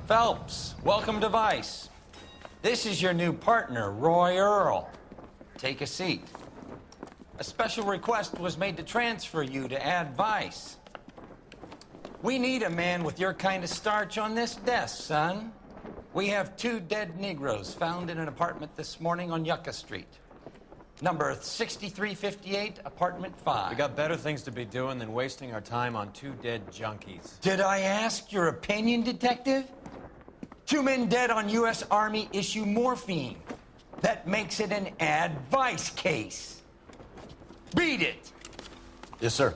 Phelps, welcome to Vice. This is your new partner, Roy Earl. Take a seat. A special request was made to transfer you to Ad Vice. We need a man with your kind of starch on this desk, son. We have 2 dead Negroes found in an apartment this morning on Yucca Street. Number 6358, apartment 5. We got better things to be doing than wasting our time on 2 dead junkies. Did I ask your opinion, detective? 2 men dead on U.S. Army issue morphine. That makes it an Ad Vice case. Read it. Yes, sir.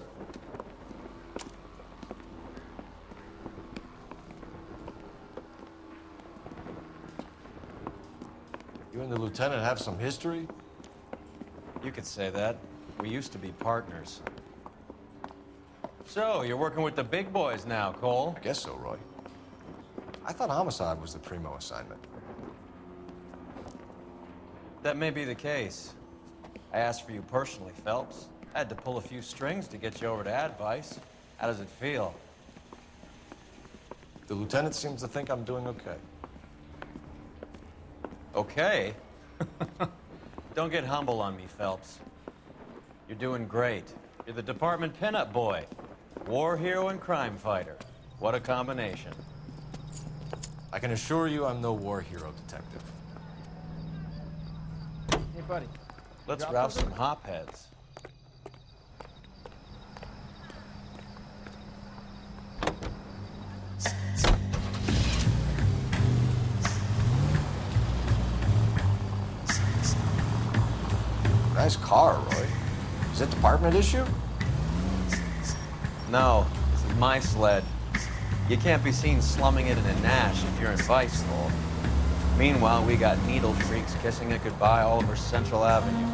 You and the lieutenant have some history? You could say that. We used to be partners. So, you're working with the big boys now, Cole? I guess so, Roy. I thought homicide was the primo assignment. That may be the case. I asked for you personally, Phelps. I had to pull a few strings to get you over to Ad Vice. How does it feel? The lieutenant seems to think I'm doing okay. Okay? Don't get humble on me, Phelps. You're doing great. You're the department pinup boy. War hero and crime fighter. What a combination. I can assure you I'm no war hero, detective. Hey, buddy. Let's rouse some hopheads. Nice car, Roy. Is it department issue? No, this is my sled. You can't be seen slumming it in a Nash if you're in Vice role. Meanwhile, we got needle freaks kissing it goodbye all over Central Avenue.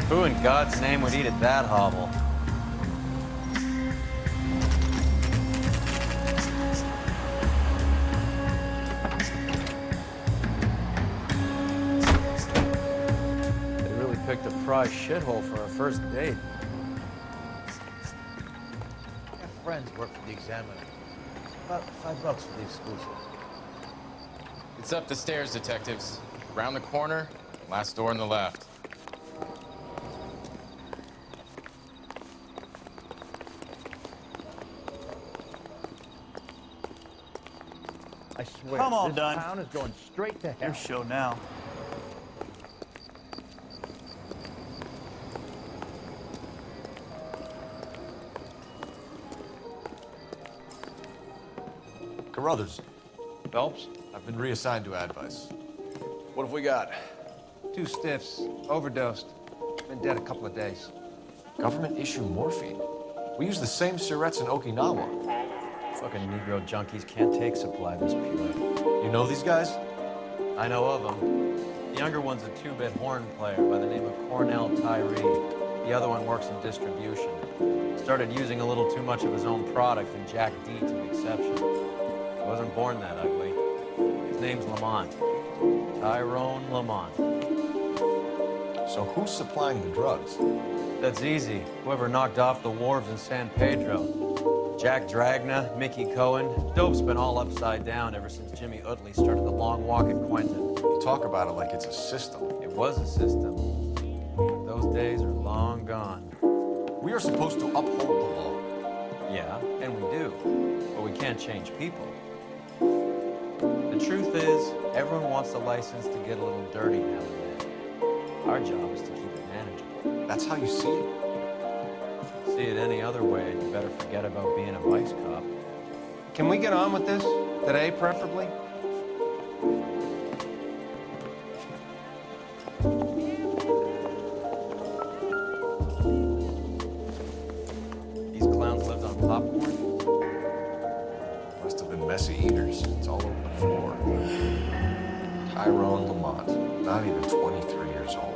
Who in God's name would eat at that hobble? They really picked a prize shithole for our first date. My friends work for the Examiner. About $5 for the exclusive. It's up the stairs, detectives. Round the corner, last door on the left. I swear, Come on, this Dunn. town is going straight to hell. Your show now. Carruthers, Phelps? I've been reassigned to Ad Vice. What have we got? 2 stiffs, overdosed. Been dead a couple of days. Government issue morphine. We use the same syrettes in Okinawa. Fucking Negro junkies can't take supply this pure. You know these guys? I know of them. The younger one's a 2-bit horn player by the name of Cornell Tyree. The other one works in distribution. Started using a little too much of his own product, and Jack D took exception. He wasn't born that ugly. His name's Lamont. Tyrone Lamont. So who's supplying the drugs? That's easy. Whoever knocked off the wharves in San Pedro. Jack Dragna, Mickey Cohen. Dope's been all upside down ever since Jimmy Utley started the long walk at Quentin. You talk about it like it's a system. It was a system. But those days are long gone. We are supposed to uphold the law. Yeah, and we do. But we can't change people. The truth is, everyone wants a license to get a little dirty now and then. Our job is to keep it manageable. That's how you see it. See it any other way, and you better forget about being a vice cop. Can we get on with this? Today, preferably? These clowns lived on popcorn? Must have been messy eaters. It's all over the floor. Tyrone Lamont, not even 23 years old.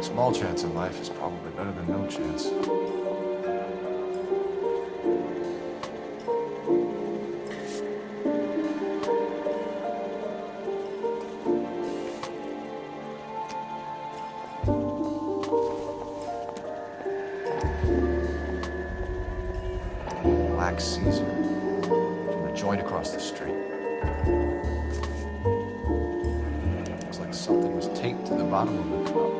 Small chance in life is probably better than no chance. Black Caesar from the joint across the street. Looks like something was taped to the bottom of the cup.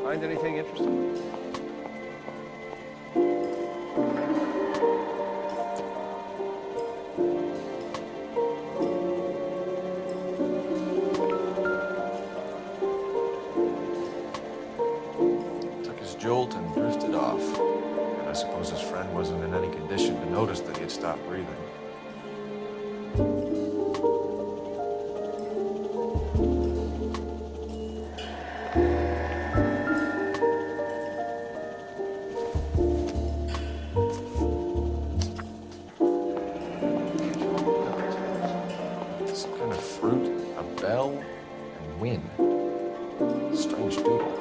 Find anything interesting? Took his jolt and drifted off. And I suppose his friend wasn't in any condition to notice that he had stopped breathing. Some kind of fruit, a bell, and wind. Strange doodle.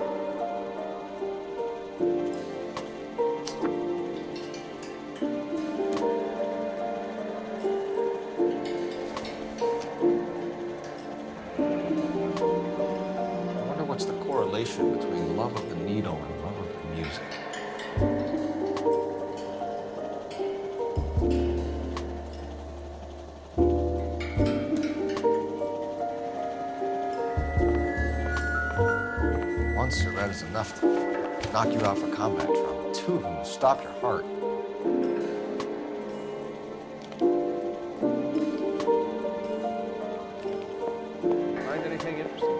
I wonder what's the correlation between love of the needle and love of the music. One cigarette is enough to knock you out for combat trouble. Two of them will stop your heart. Find anything interesting?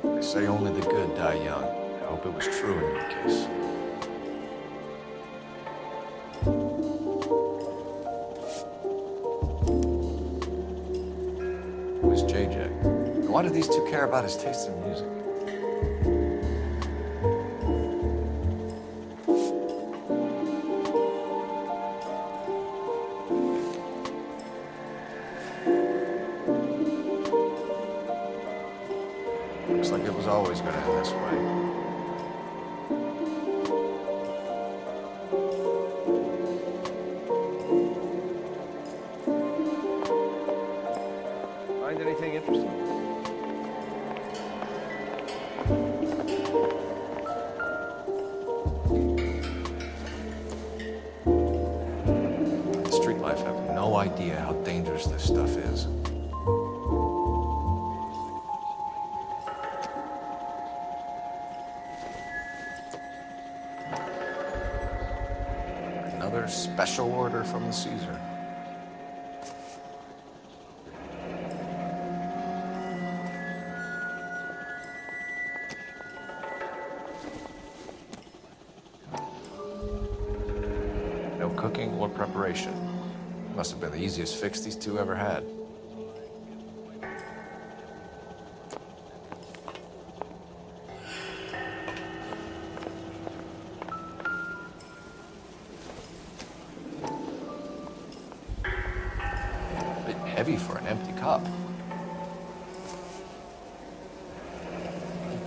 They say only the good die young. I hope it was true in your case. Who is JJ? And why do these two care about his taste in music? Looks like it was always going to end this way. Find anything interesting? Street life have no idea how dangerous this stuff is. Another special order from the Caesar. No cooking or preparation. Must have been the easiest fix these two ever had. A bit heavy for an empty cup. They're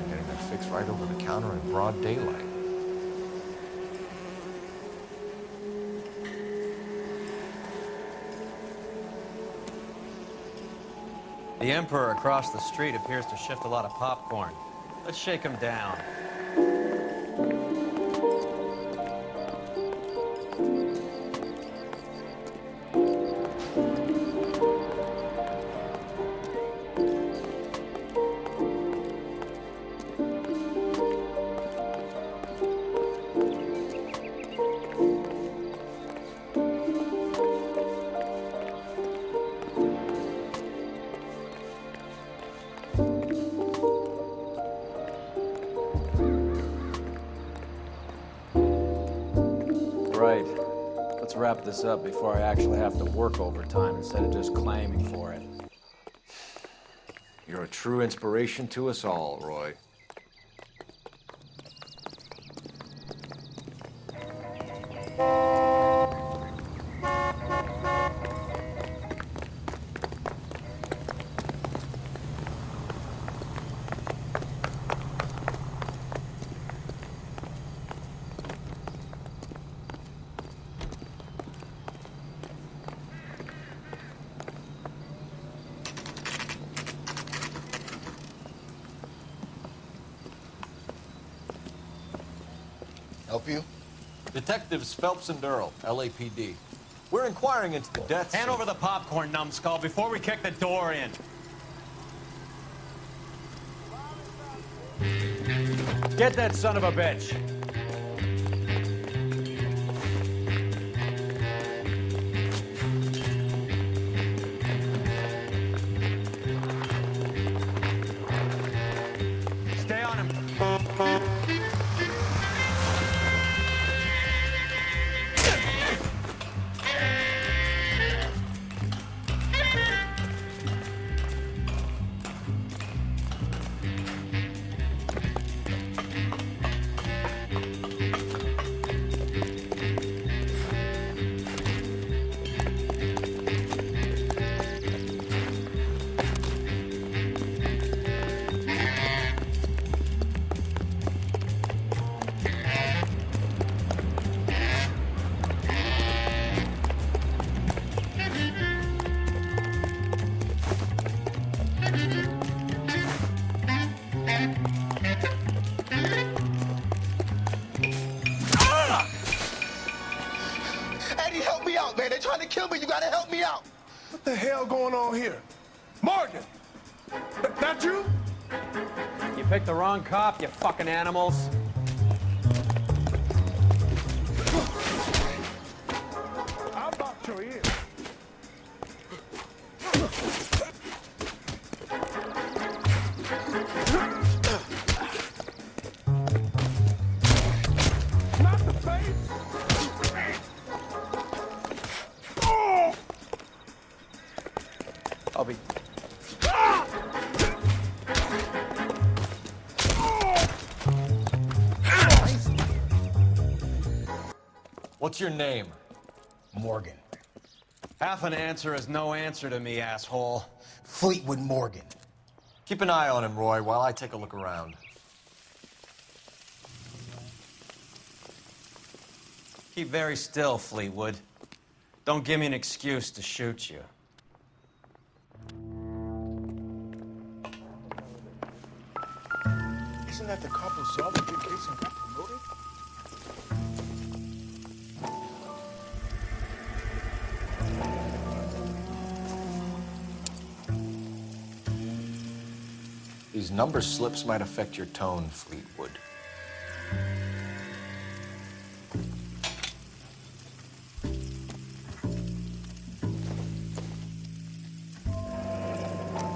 getting that fixed right over the counter in broad daylight. The Emperor across the street appears to shift a lot of popcorn. Let's shake him down. Right. Let's wrap this up before I actually have to work overtime instead of just claiming for it. You're a true inspiration to us all, Roy. help you? Detectives Phelps and Earl, LAPD. We're inquiring into the deaths. Hand over the popcorn, numbskull, before we kick the door in. Get that son of a bitch. Stay on him. Eddie, help me out, man. They're trying to kill me. You gotta help me out. What the hell going on here? Morgan! That you? You picked the wrong cop, you fucking animals. I'll box your ear. Not the face! Oh! I'll be... What's your name? Morgan. Half an answer is no answer to me, asshole. Fleetwood Morgan. Keep an eye on him, Roy, while I take a look around. Keep very still, Fleetwood. Don't give me an excuse to shoot you. Isn't that the cop who solved the big case and got promoted? These number slips might affect your tone, Fleetwood.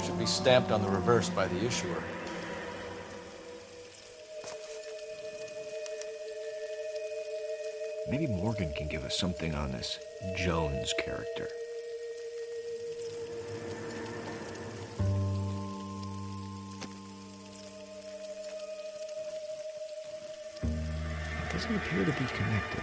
Should be stamped on the reverse by the issuer. Maybe Morgan can give us something on this Jones character. It doesn't appear to be connected.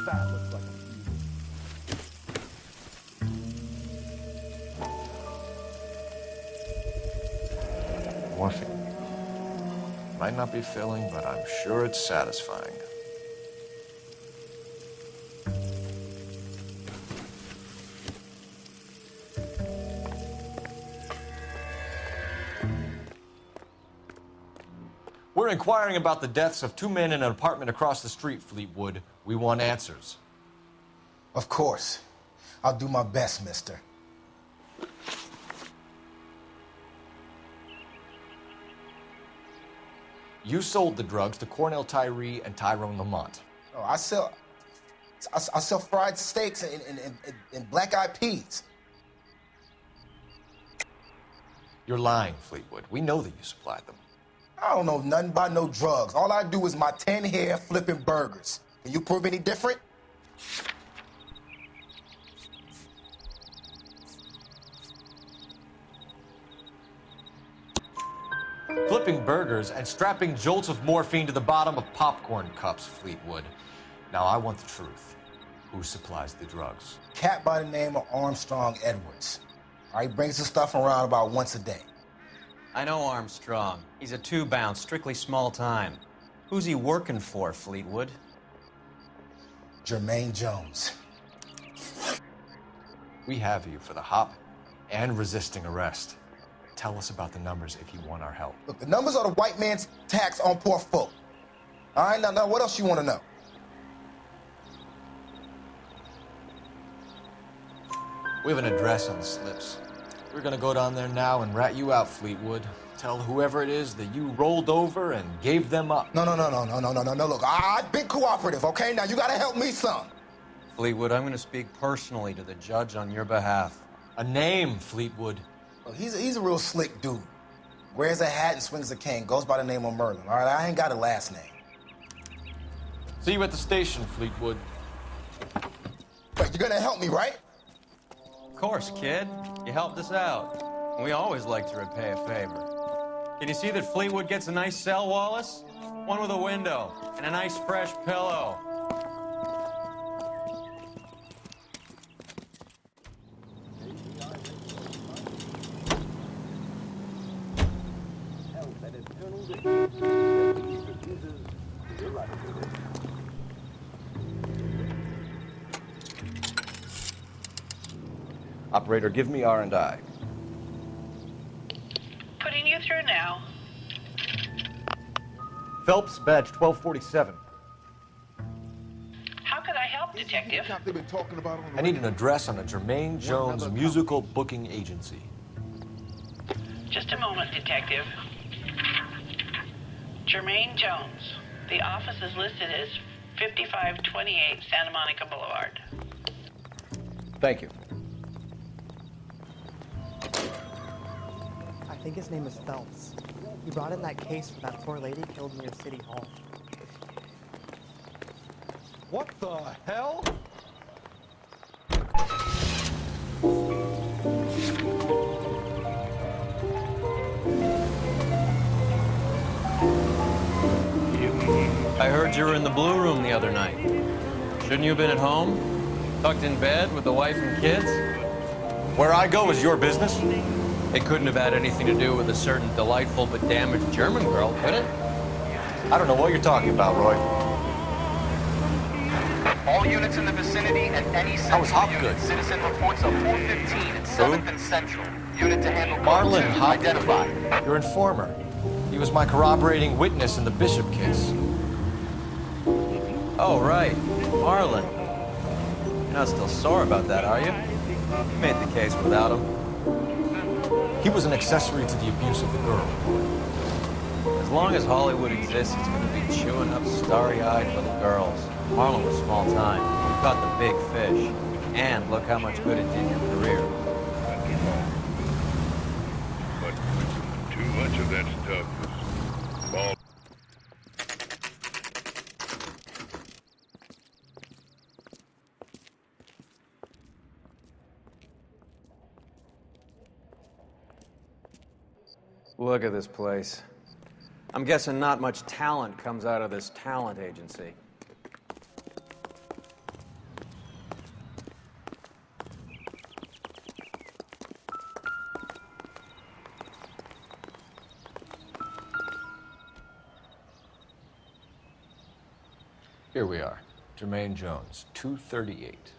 That looks like a Morphine. Might not be filling, but I'm sure it's satisfying. We're inquiring about the deaths of two men in an apartment across the street, Fleetwood. We want answers. Of course. I'll do my best, mister. You sold the drugs to Cornell Tyree and Tyrone Lamont. Oh, I sell fried steaks and black-eyed peas. You're lying, Fleetwood. We know that you supplied them. I don't know nothing about no drugs. All I do is my 10 hair flipping burgers. Can you prove any different? Flipping burgers and strapping jolts of morphine to the bottom of popcorn cups, Fleetwood. Now, I want the truth. Who supplies the drugs? Cat by the name of Armstrong Edwards. All right, he brings the stuff around about once a day. I know Armstrong. He's a two-bounce, strictly small time. Who's he working for, Fleetwood? Jermaine Jones. We have you for the hop and resisting arrest. Tell us about the numbers if you want our help. Look, the numbers are the white man's tax on poor folk. All right, now what else you want to know? We have an address on the slips. We're gonna go down there now and rat you out, Fleetwood. Tell whoever it is that you rolled over and gave them up. No. Look, I've been cooperative, okay? Now you gotta help me some. Fleetwood, I'm going to speak personally to the judge on your behalf. A name, Fleetwood. Look, he's a real slick dude. Wears a hat and swings a cane. Goes by the name of Merlin. All right, I ain't got a last name. See you at the station, Fleetwood. Wait, you're gonna help me, right? Of course, kid. You helped us out. We always like to repay a favor. Can you see that Fleetwood gets a nice cell, Wallace? One with a window and a nice fresh pillow. Operator, give me R&I. Putting you through now. Phelps, badge 1247. How could I help, Detective? They've been talking about on the I need an address on a Jermaine Jones musical booking agency. Just a moment, Detective. Jermaine Jones. The office is listed as 5528 Santa Monica Boulevard. Thank you. I think his name is Phelps. He brought in that case for that poor lady killed near City Hall. What the hell? I heard you were in the Blue Room the other night. Shouldn't you have been at home? Tucked in bed with the wife and kids? Where I go is your business? It couldn't have had anything to do with a certain delightful but damaged German girl, could it? I don't know what you're talking about, Roy. All units in the vicinity and any That was central Hopgood. unit. Citizen reports of 415 at 7th and Central. Unit to handle Marlon code 2 Hopgood. identified. Your informer. He was my corroborating witness in the Bishop case. Oh, right. Marlon. You're not still sore about that, are you? You made the case without him. He was an accessory to the abuse of the girl. As long as Hollywood exists, it's going to be chewing up starry-eyed little girls. Marlon was small time. You caught the big fish. And look how much good it did your career. But too much of that stuff is ball. Look at this place. I'm guessing not much talent comes out of this talent agency. Here we are. Jermaine Jones, 238.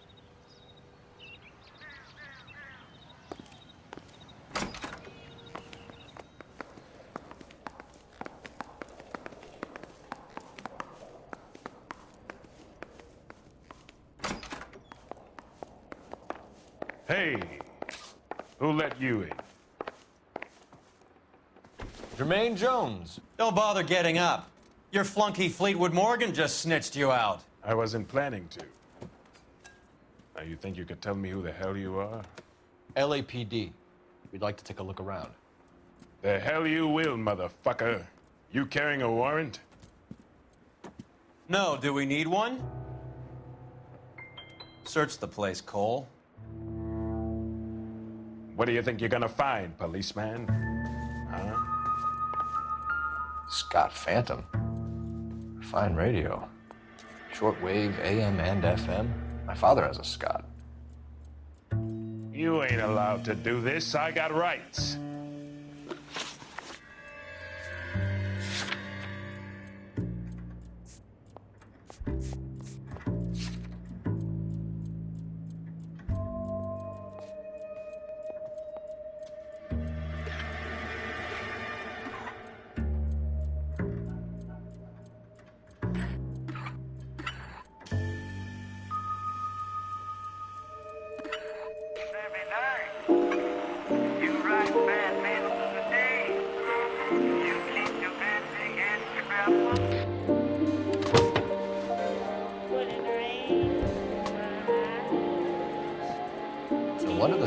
Hey, who let you in? Jermaine Jones. Don't bother getting up. Your flunky Fleetwood Morgan just snitched you out. I wasn't planning to. Now, you think you could tell me who the hell you are? LAPD. We'd like to take a look around. The hell you will, motherfucker. You carrying a warrant? No, do we need one? Search the place, Cole. What do you think you're gonna find, policeman? Huh? Scott Phantom. Fine radio. Shortwave, AM and FM. My father has a Scott. You ain't allowed to do this. I got rights.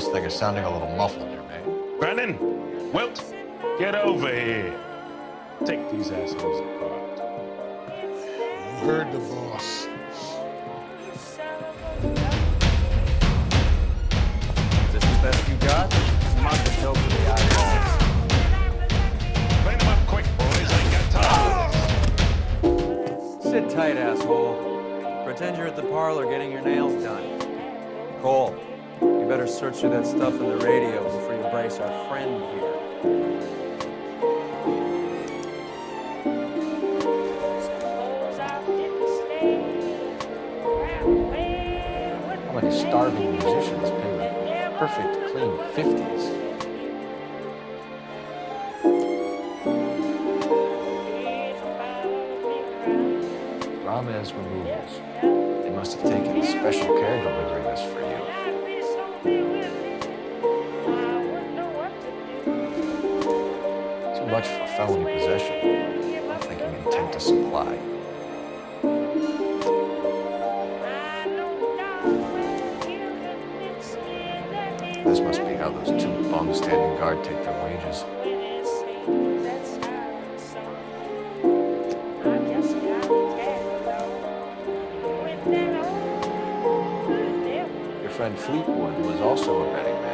This thing is sounding a little muffled here, man. Brennan, Wilt, get over here. Take these assholes apart. You heard the boss. Is this the best you got? Must have killed for the eyeballs. Clean them up quick, boys. I ain't got time. Sit tight, asshole. Pretend you're at the parlor getting your nails done. Cole, you better search through that stuff in the radio before you brace our friend here. How many starving musicians pay with perfect, clean 50s? Ramez Removals. They must have taken special care delivering this for you. Too much for felony possession. I'm thinking intent to supply. This must be how those two bums standing guard take their wages. Your friend Fleetwood was also a betting man.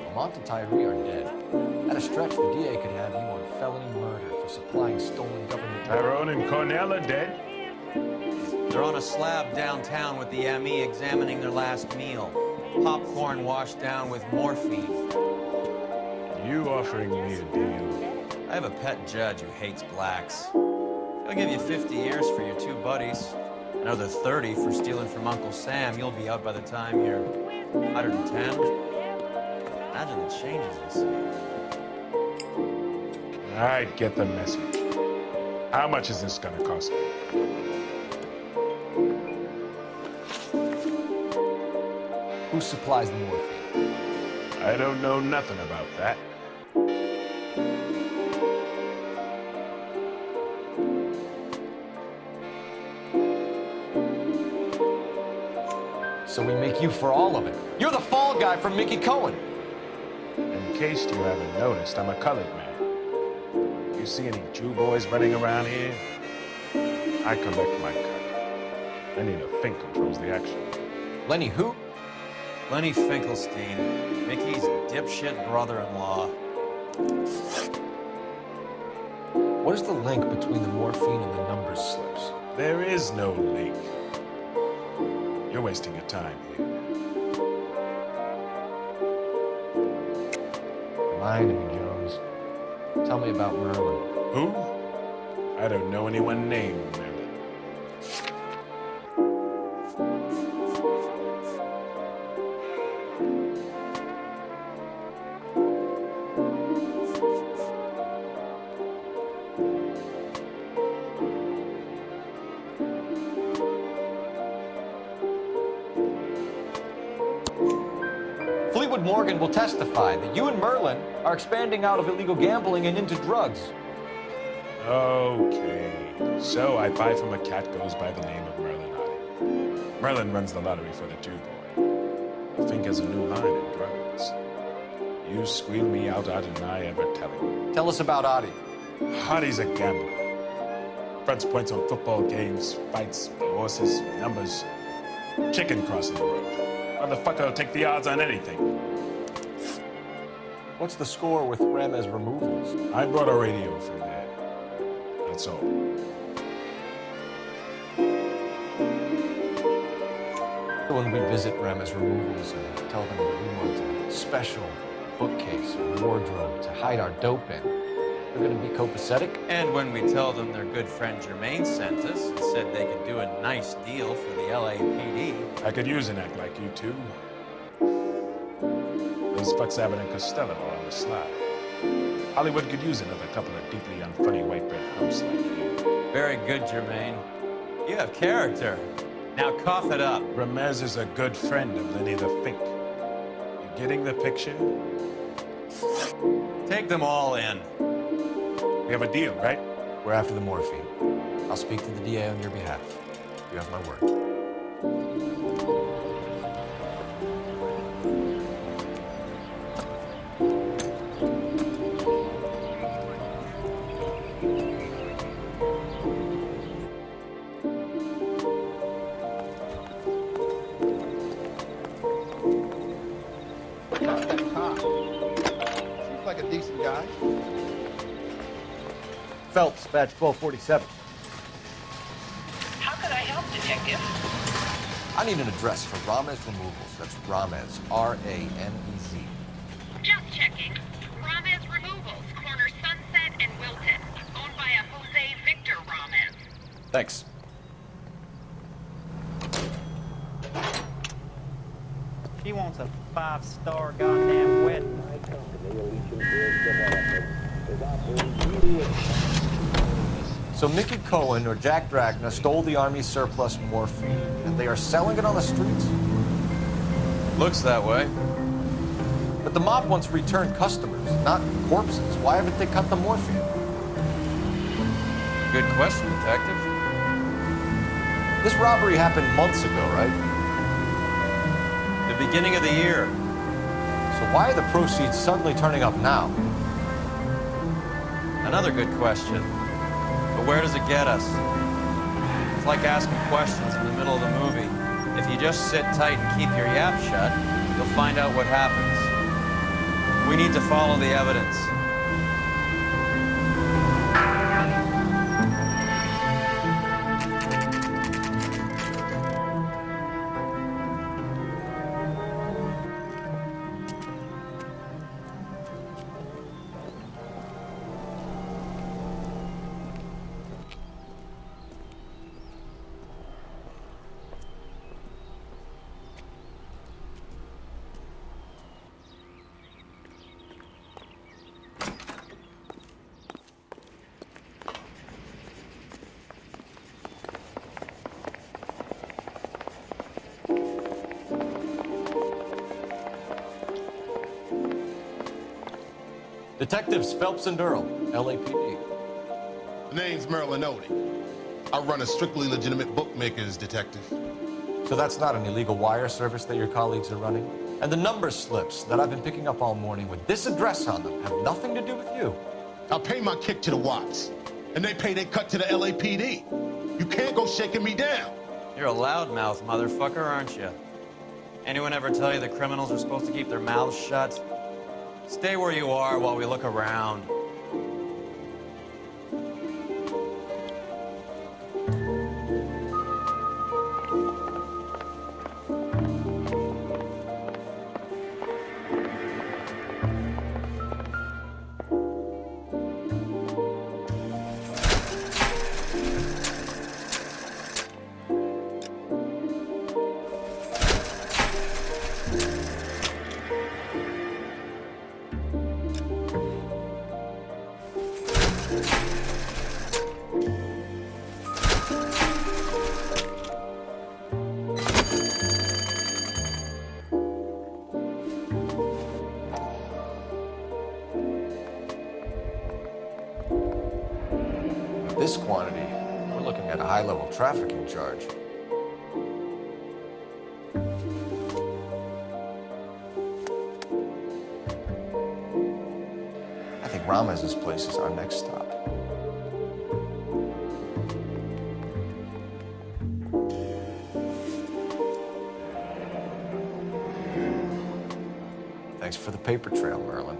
Lamont and Tyree are dead. At a stretch, the DA could have you on felony murder for supplying stolen government... Tyrone and Cornell are dead. They're on a slab downtown with the ME examining their last meal. Popcorn washed down with morphine. You offering me a deal? I have a pet judge who hates blacks. He'll give you 50 years for your two buddies. Another 30 for stealing from Uncle Sam. You'll be out by the time you're 110. Imagine the changes you see. I get the message. How much is this gonna cost me? Who supplies the morphine? I don't know nothing about that. So we make you for all of it. You're the fall guy from Mickey Cohen. In case you haven't noticed, I'm a colored man. You see any Jew boys running around here? I collect my cut. Lenny the Fink controls the action. Lenny who? Lenny Finkelstein, Mickey's dipshit brother-in-law. What is the link between the morphine and the numbers slips? There is no link. You're wasting your time here. Lying to me, Jones. Tell me about Merlin. Who? I don't know anyone named Merlin. Fleetwood Morgan will testify that you and Merlin are expanding out of illegal gambling and into drugs. Okay. So I buy from a cat goes by the name of Merlin Otti. Merlin runs the lottery for the Jew boy. I think has a new line in drugs. You squeal me out, Otti, and I ever tell him. Tell us about Otti. Otti's a gambler. Fronts points on football games, fights, horses, numbers. Chicken crossing the road. Motherfucker will take the odds on anything. What's the score with Ramez Removals? I brought a radio from there. That's all. When we visit Ramez Removals and tell them that we want a special bookcase or wardrobe to hide our dope in, they're going to be copacetic? And when we tell them their good friend Jermaine sent us and said they could do a nice deal for the LAPD. I could use an act like you two. Those fucks Abbott and Costello are on the slide. Hollywood could use another couple of deeply unfunny white bread humps like you. Very good, Jermaine. You have character. Now cough it up. Ramez is a good friend of Lenny the Fink. Getting the picture? Take them all in. We have a deal, right? We're after the morphine. I'll speak to the DA on your behalf. You have my word. Seems like a decent guy. Phelps, badge 1247. How could I help, Detective? I need an address for Ramez Removals. That's Ramez, R-A-M-E-Z. Just checking. Ramez Removals, corner Sunset and Wilton. Owned by a Jose Victor Ramez. Thanks. He wants a 5-star goddamn wedding. So Mickey Cohen or Jack Dragna stole the Army's surplus morphine, and they are selling it on the streets? Looks that way. But the mob wants returned customers, not corpses. Why haven't they cut the morphine? Good question, Detective. This robbery happened months ago, right? The beginning of the year. So why are the proceeds suddenly turning up now? Another good question. But where does it get us? It's like asking questions in the middle of the movie. If you just sit tight and keep your yap shut, you'll find out what happens. We need to follow the evidence. Detectives Phelps and Earl, LAPD. The name's Merlin Odie. I run a strictly legitimate bookmaker's detective. So that's not an illegal wire service that your colleagues are running? And the number slips that I've been picking up all morning with this address on them have nothing to do with you. I pay my kick to the Watts, and they pay their cut to the LAPD. You can't go shaking me down. You're a loudmouth motherfucker, aren't you? Anyone ever tell you the criminals are supposed to keep their mouths shut? Stay where you are while we look around. This quantity, we're looking at a high-level trafficking charge. I think Ramez's place is our next stop. Thanks for the paper trail, Merlin.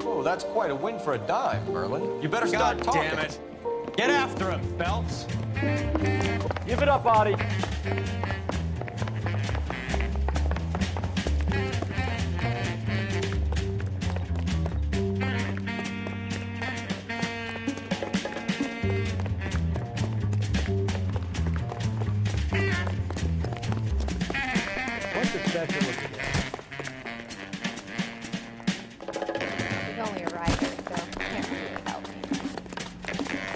Oh, that's quite a win for a dime, Merlin. You better start talking. God damn it. Get after him, Phelps. Give it up, Audie. What's the special looking at? He's only a rider, so can't really help me.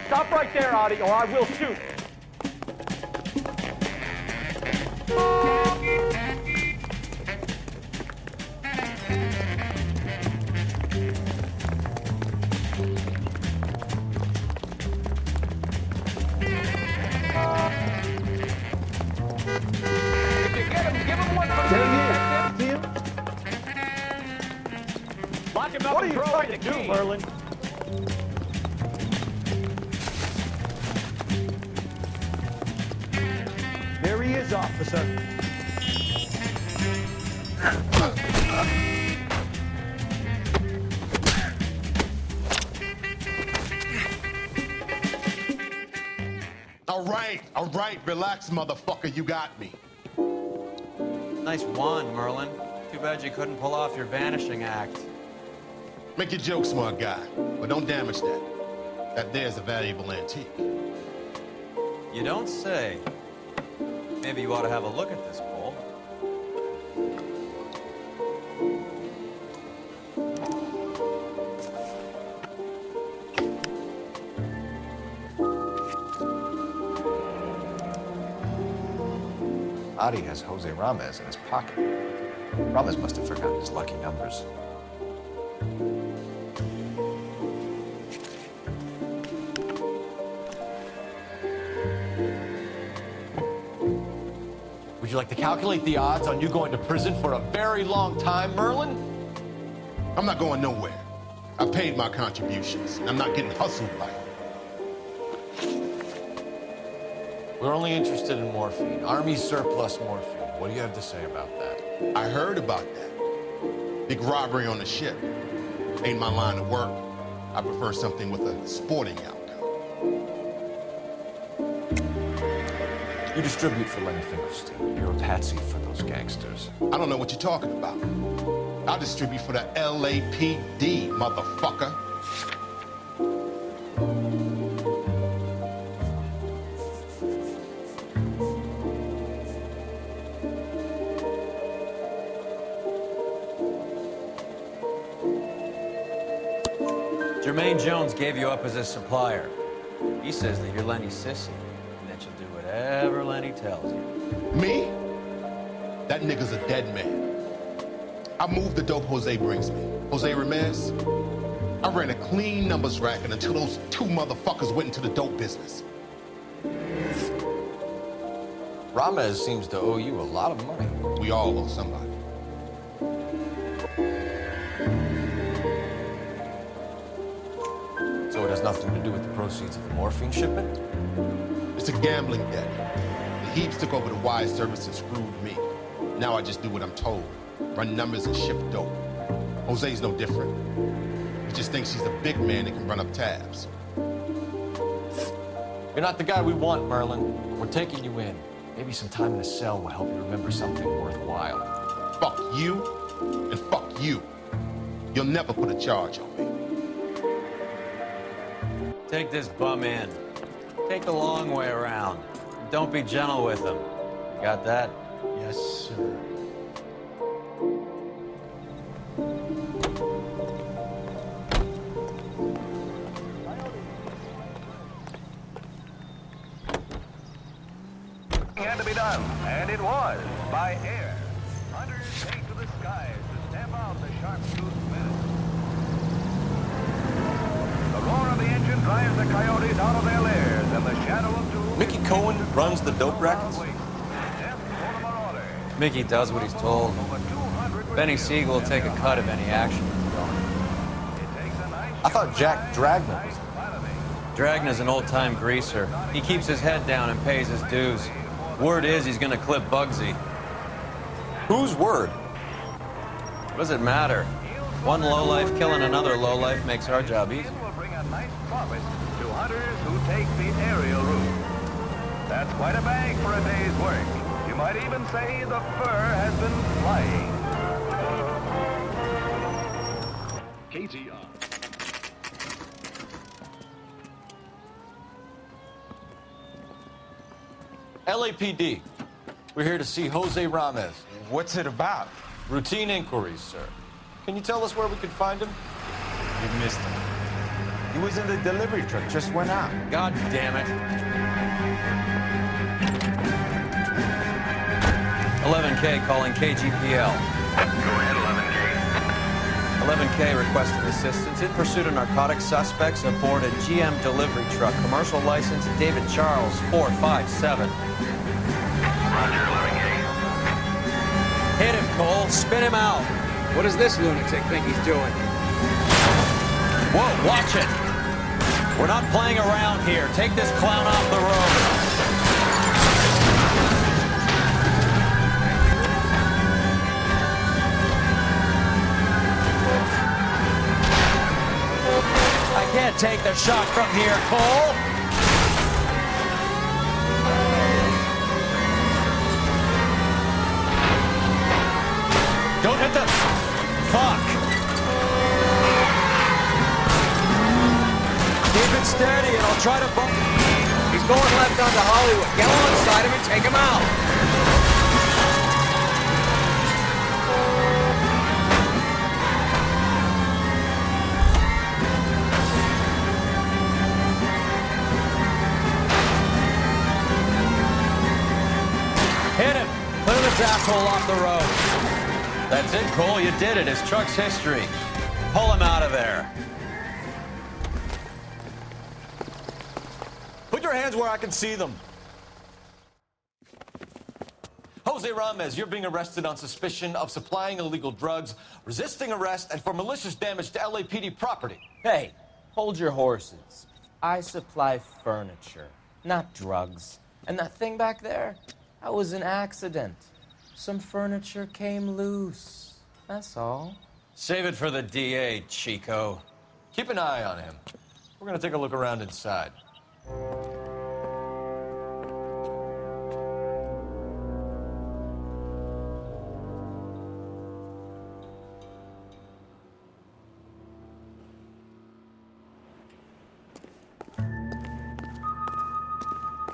Stop right there, Audie, or I will shoot. What are you trying to do, Merlin? There he is, officer. All right, relax, motherfucker, you got me. Nice wand, Merlin. Too bad you couldn't pull off your vanishing act. Make your joke, smart guy, but don't damage that. That there's a valuable antique. You don't say. Maybe you ought to have a look at this bowl. Adi has Jose Ramez in his pocket. Ramez must have forgotten his lucky numbers. Would you like to calculate the odds on you going to prison for a very long time, Merlin? I'm not going nowhere. I paid my contributions, and I'm not getting hustled by it. We're only interested in morphine. Army surplus morphine. What do you have to say about that? I heard about that. Big robbery on the ship. Ain't my line of work. I prefer something with a sporting outcome. You distribute for Lenny Finkelstein. You're a patsy for those gangsters. I don't know what you're talking about. I'll distribute for the LAPD, motherfucker. Jermaine Jones gave you up as his supplier. He says that you're Lenny's sissy, and that you'll do whatever Lenny tells you. Me? That nigga's a dead man. I moved the dope Jose brings me. Jose Ramez? I ran a clean numbers racket until those two motherfuckers went into the dope business. Ramez seems to owe you a lot of money. We all owe somebody. So it has nothing to do with the proceeds of the morphine shipment? It's a gambling debt. The Heaps took over the wire service and screwed me. Now I just do what I'm told. Run numbers and ship dope. Jose's no different. He just thinks he's the big man that can run up tabs. You're not the guy we want, Merlin. We're taking you in. Maybe some time in a cell will help you remember something worthwhile. Fuck you and fuck you. You'll never put a charge on me. Take this bum in. Take the long way around. Don't be gentle with him. You got that? Yes, sir. Had to be done, and it was, by air. Hunters take to the skies to stamp out the sharp-toothed menace. The roar of the engine drives the coyotes out of their lairs, and the shadow of doom... Mickey Cohen runs the dope rackets? Mickey does what he's told. Benny Siegel will take a cut of any action. I thought Jack Dragna was... Dragna's an old-time greaser. He keeps his head down and pays his dues. Word is he's gonna clip Bugsy. Whose word? What does it matter? One lowlife killing another lowlife makes our job easy. will bring a nice profit to hunters who take the aerial route. That's quite a bang for a day's work. You might even say the fur has been flying. KTR. LAPD. We're here to see Jose Ramez. What's it about? Routine inquiries, sir. Can you tell us where we could find him? You missed him. He was in the delivery truck, just went out. God damn it. 11K calling KGPL. Go ahead, 11K requesting assistance in pursuit of narcotic suspects aboard a GM delivery truck. Commercial license David Charles 457. Roger, 11K. Hit him, Cole. Spin him out. What does this lunatic think he's doing? Whoa, watch it! We're not playing around here. Take this clown off the road. I can't take the shot from here, Cole. Don't hit the... Fuck. Keep it steady and I'll try to bump. He's going left onto Hollywood. Get alongside him and take him out. Hit him! Clear this asshole off the road. That's it, Cole. You did it. His truck's history. Pull him out of there. Put your hands where I can see them. Jose Ramos, you're being arrested on suspicion of supplying illegal drugs, resisting arrest, and for malicious damage to LAPD property. Hey, hold your horses. I supply furniture, not drugs. And that thing back there, that was an accident. Some furniture came loose. That's all. Save it for the DA, Chico. Keep an eye on him. We're gonna take a look around inside.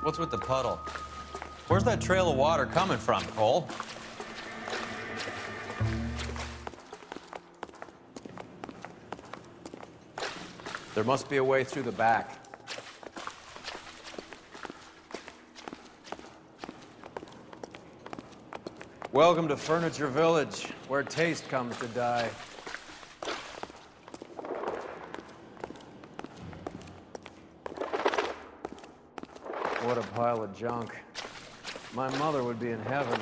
What's with the puddle? Where's that trail of water coming from, Cole? There must be a way through the back. Welcome to Furniture Village, where taste comes to die. What a pile of junk. My mother would be in heaven.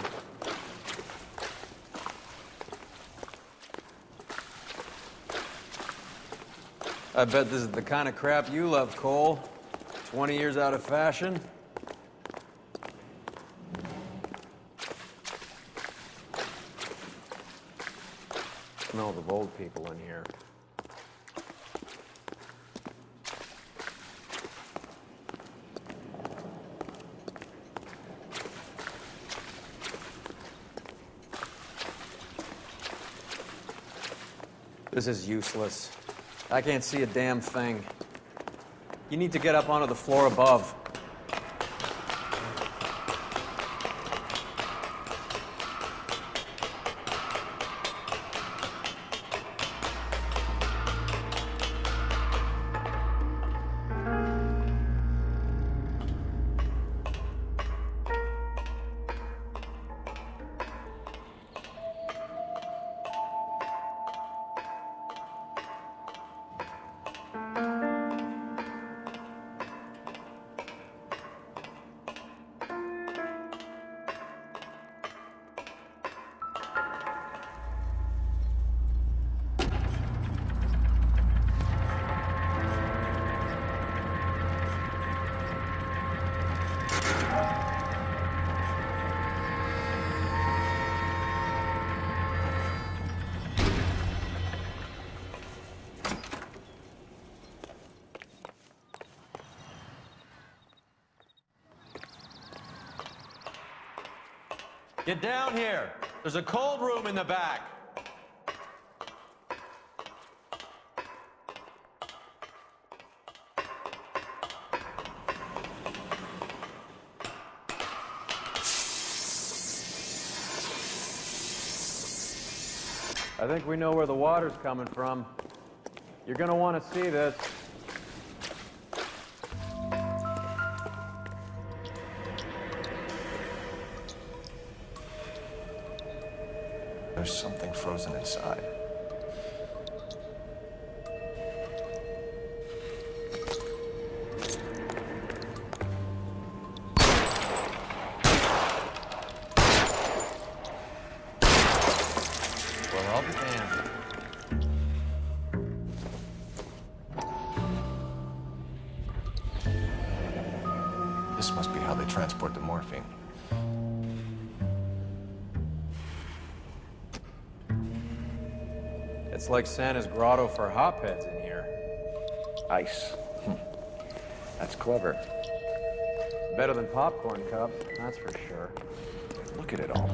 I bet this is the kind of crap you love, Cole. 20 years out of fashion. Smells of old people in here. This is useless. I can't see a damn thing. You need to get up onto the floor above. Get down here. There's a cold room in the back. I think we know where the water's coming from. You're gonna want to see this. There's something frozen inside. Well, I'll be damned. the morphine. It's like Santa's grotto for hotbeds in here. Ice. That's clever. Better than popcorn cups, that's for sure. Look at it all.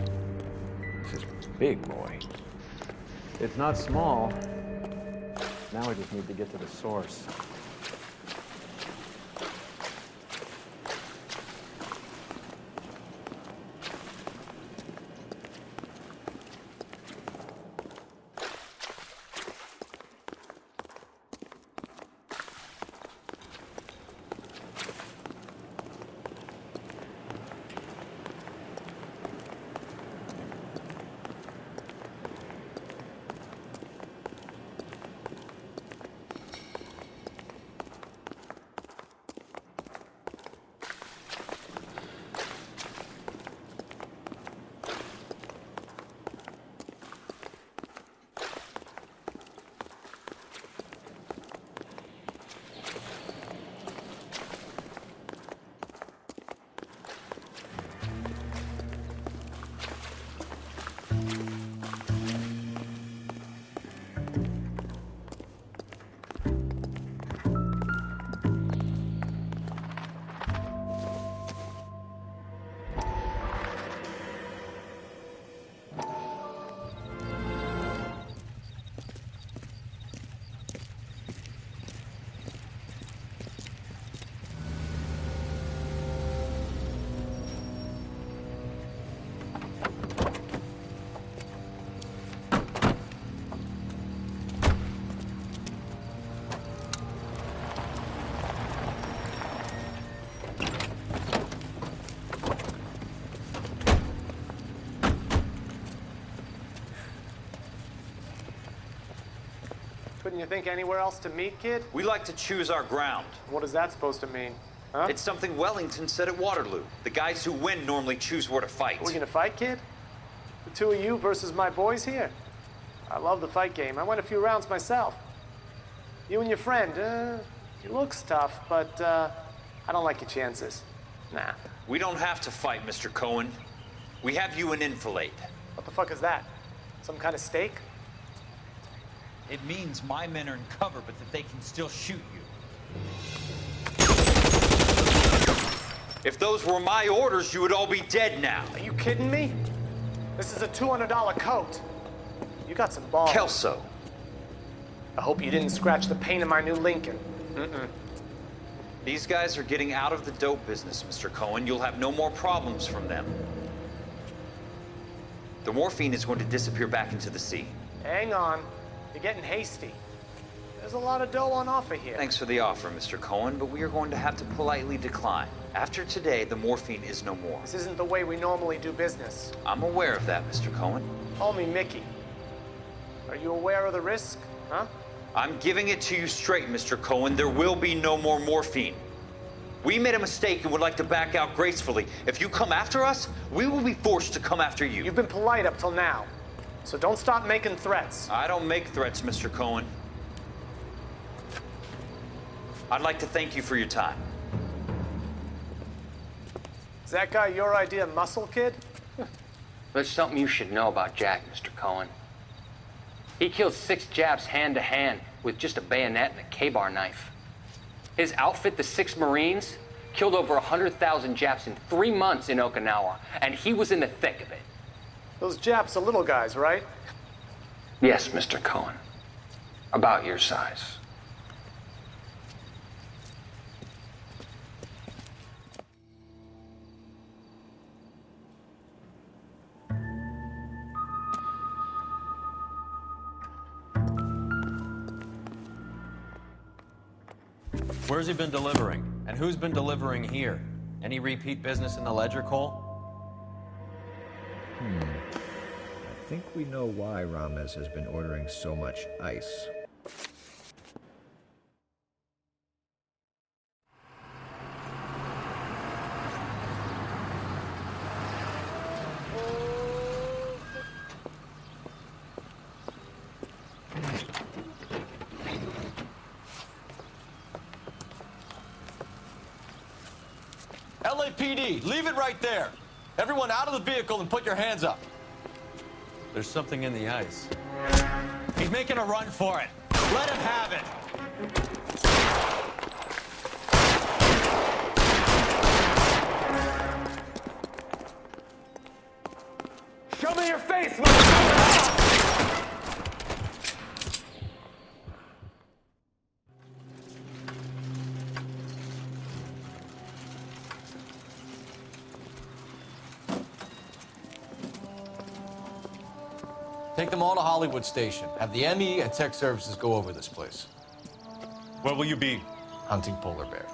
This is big, boy. It's not small. Now we just need to get to the source. Couldn't you think anywhere else to meet, kid? We like to choose our ground. What is that supposed to mean? Huh? It's something Wellington said at Waterloo. The guys who win normally choose where to fight. Are we gonna fight, kid? The two of you versus my boys here? I love the fight game. I went a few rounds myself. You and your friend, he looks tough, but I don't like your chances. Nah. We don't have to fight, Mr. Cohen. We have you an enfilade. What the fuck is that? Some kind of steak? It means my men are in cover, but that they can still shoot you. If those were my orders, you would all be dead now. Are you kidding me? This is a $200 coat. You got some balls. Kelso. I hope you didn't scratch the paint of my new Lincoln. These guys are getting out of the dope business, Mr. Cohen. You'll have no more problems from them. The morphine is going to disappear back into the sea. Hang on. You're getting hasty. There's a lot of dough on offer here. Thanks for the offer, Mr. Cohen, but we are going to have to politely decline. After today, the morphine is no more. This isn't the way we normally do business. I'm aware of that, Mr. Cohen. Call me Mickey. Are you aware of the risk, huh? I'm giving it to you straight, Mr. Cohen. There will be no more morphine. We made a mistake and would like to back out gracefully. If you come after us, we will be forced to come after you. You've been polite up till now, so don't stop making threats. I don't make threats, Mr. Cohen. I'd like to thank you for your time. Is that guy your idea of muscle, kid? There's something you should know about Jack, Mr. Cohen. He killed 6 Japs hand to hand with just a bayonet and a K-bar knife. His outfit, the 6 Marines, killed over 100,000 Japs in 3 months in Okinawa, and he was in the thick of it. Those Japs are little guys, right? Yes, Mr. Cohen. About your size. Where's he been delivering? And who's been delivering here? Any repeat business in the ledger, Cole? I think we know why Ramez has been ordering so much ice. LAPD. Leave it right there. Everyone out of the vehicle and put your hands up. There's something in the ice. He's making a run for it. Let him have it. Show me your face, motherfucker! Take them all to Hollywood Station. Have the ME and tech services go over this place. Where will you be? Hunting polar bear.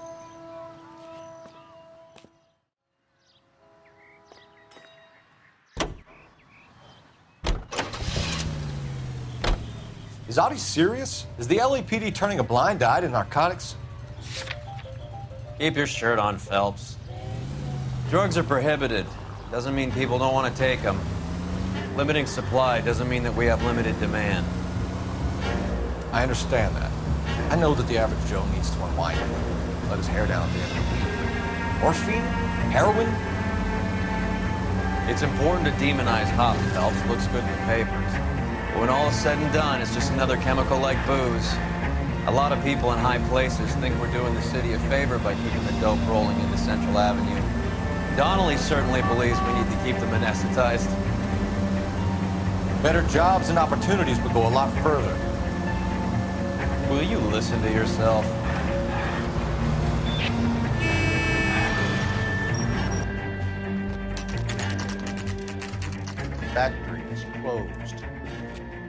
Is Audie serious? Is the LAPD turning a blind eye to narcotics? Keep your shirt on, Phelps. Drugs are prohibited. Doesn't mean people don't want to take them. Limiting supply doesn't mean that we have limited demand. I understand that. I know that the average Joe needs to unwind it. Let his hair down at the end of the week. Morphine? Heroin? It's important to demonize hop, Phelps. Looks good in the papers. But when all is said and done, it's just another chemical like booze. A lot of people in high places think we're doing the city a favor by keeping the dope rolling into Central Avenue. Donnelly certainly believes we need to keep them anesthetized. Better jobs and opportunities would go a lot further. Will you listen to yourself? Factory is closed.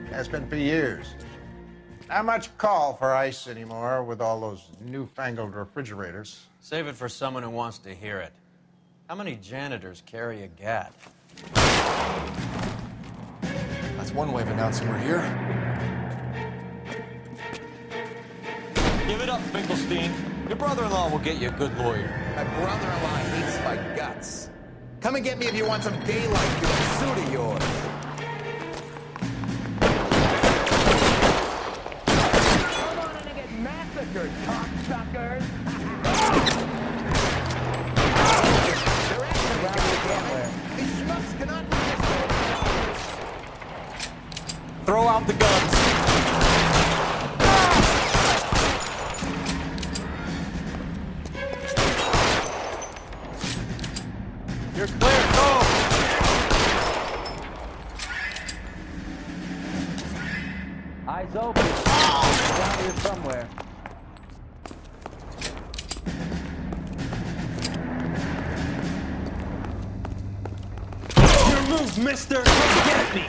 Has been for years. Not much call for ice anymore with all those newfangled refrigerators. Save it for someone who wants to hear it. How many janitors carry a gat? That's one way of announcing we're here. Give it up, Finkelstein. Your brother-in-law will get you a good lawyer. My brother-in-law hates my guts. Come and get me if you want some daylight through that suit of yours. Come on in and get massacred, cocksuckers! They're actually around the camera. These schmucks cannot be Throw out the guns. You're clear, go! Eyes open. Down here somewhere. Your move, mister! Come get me!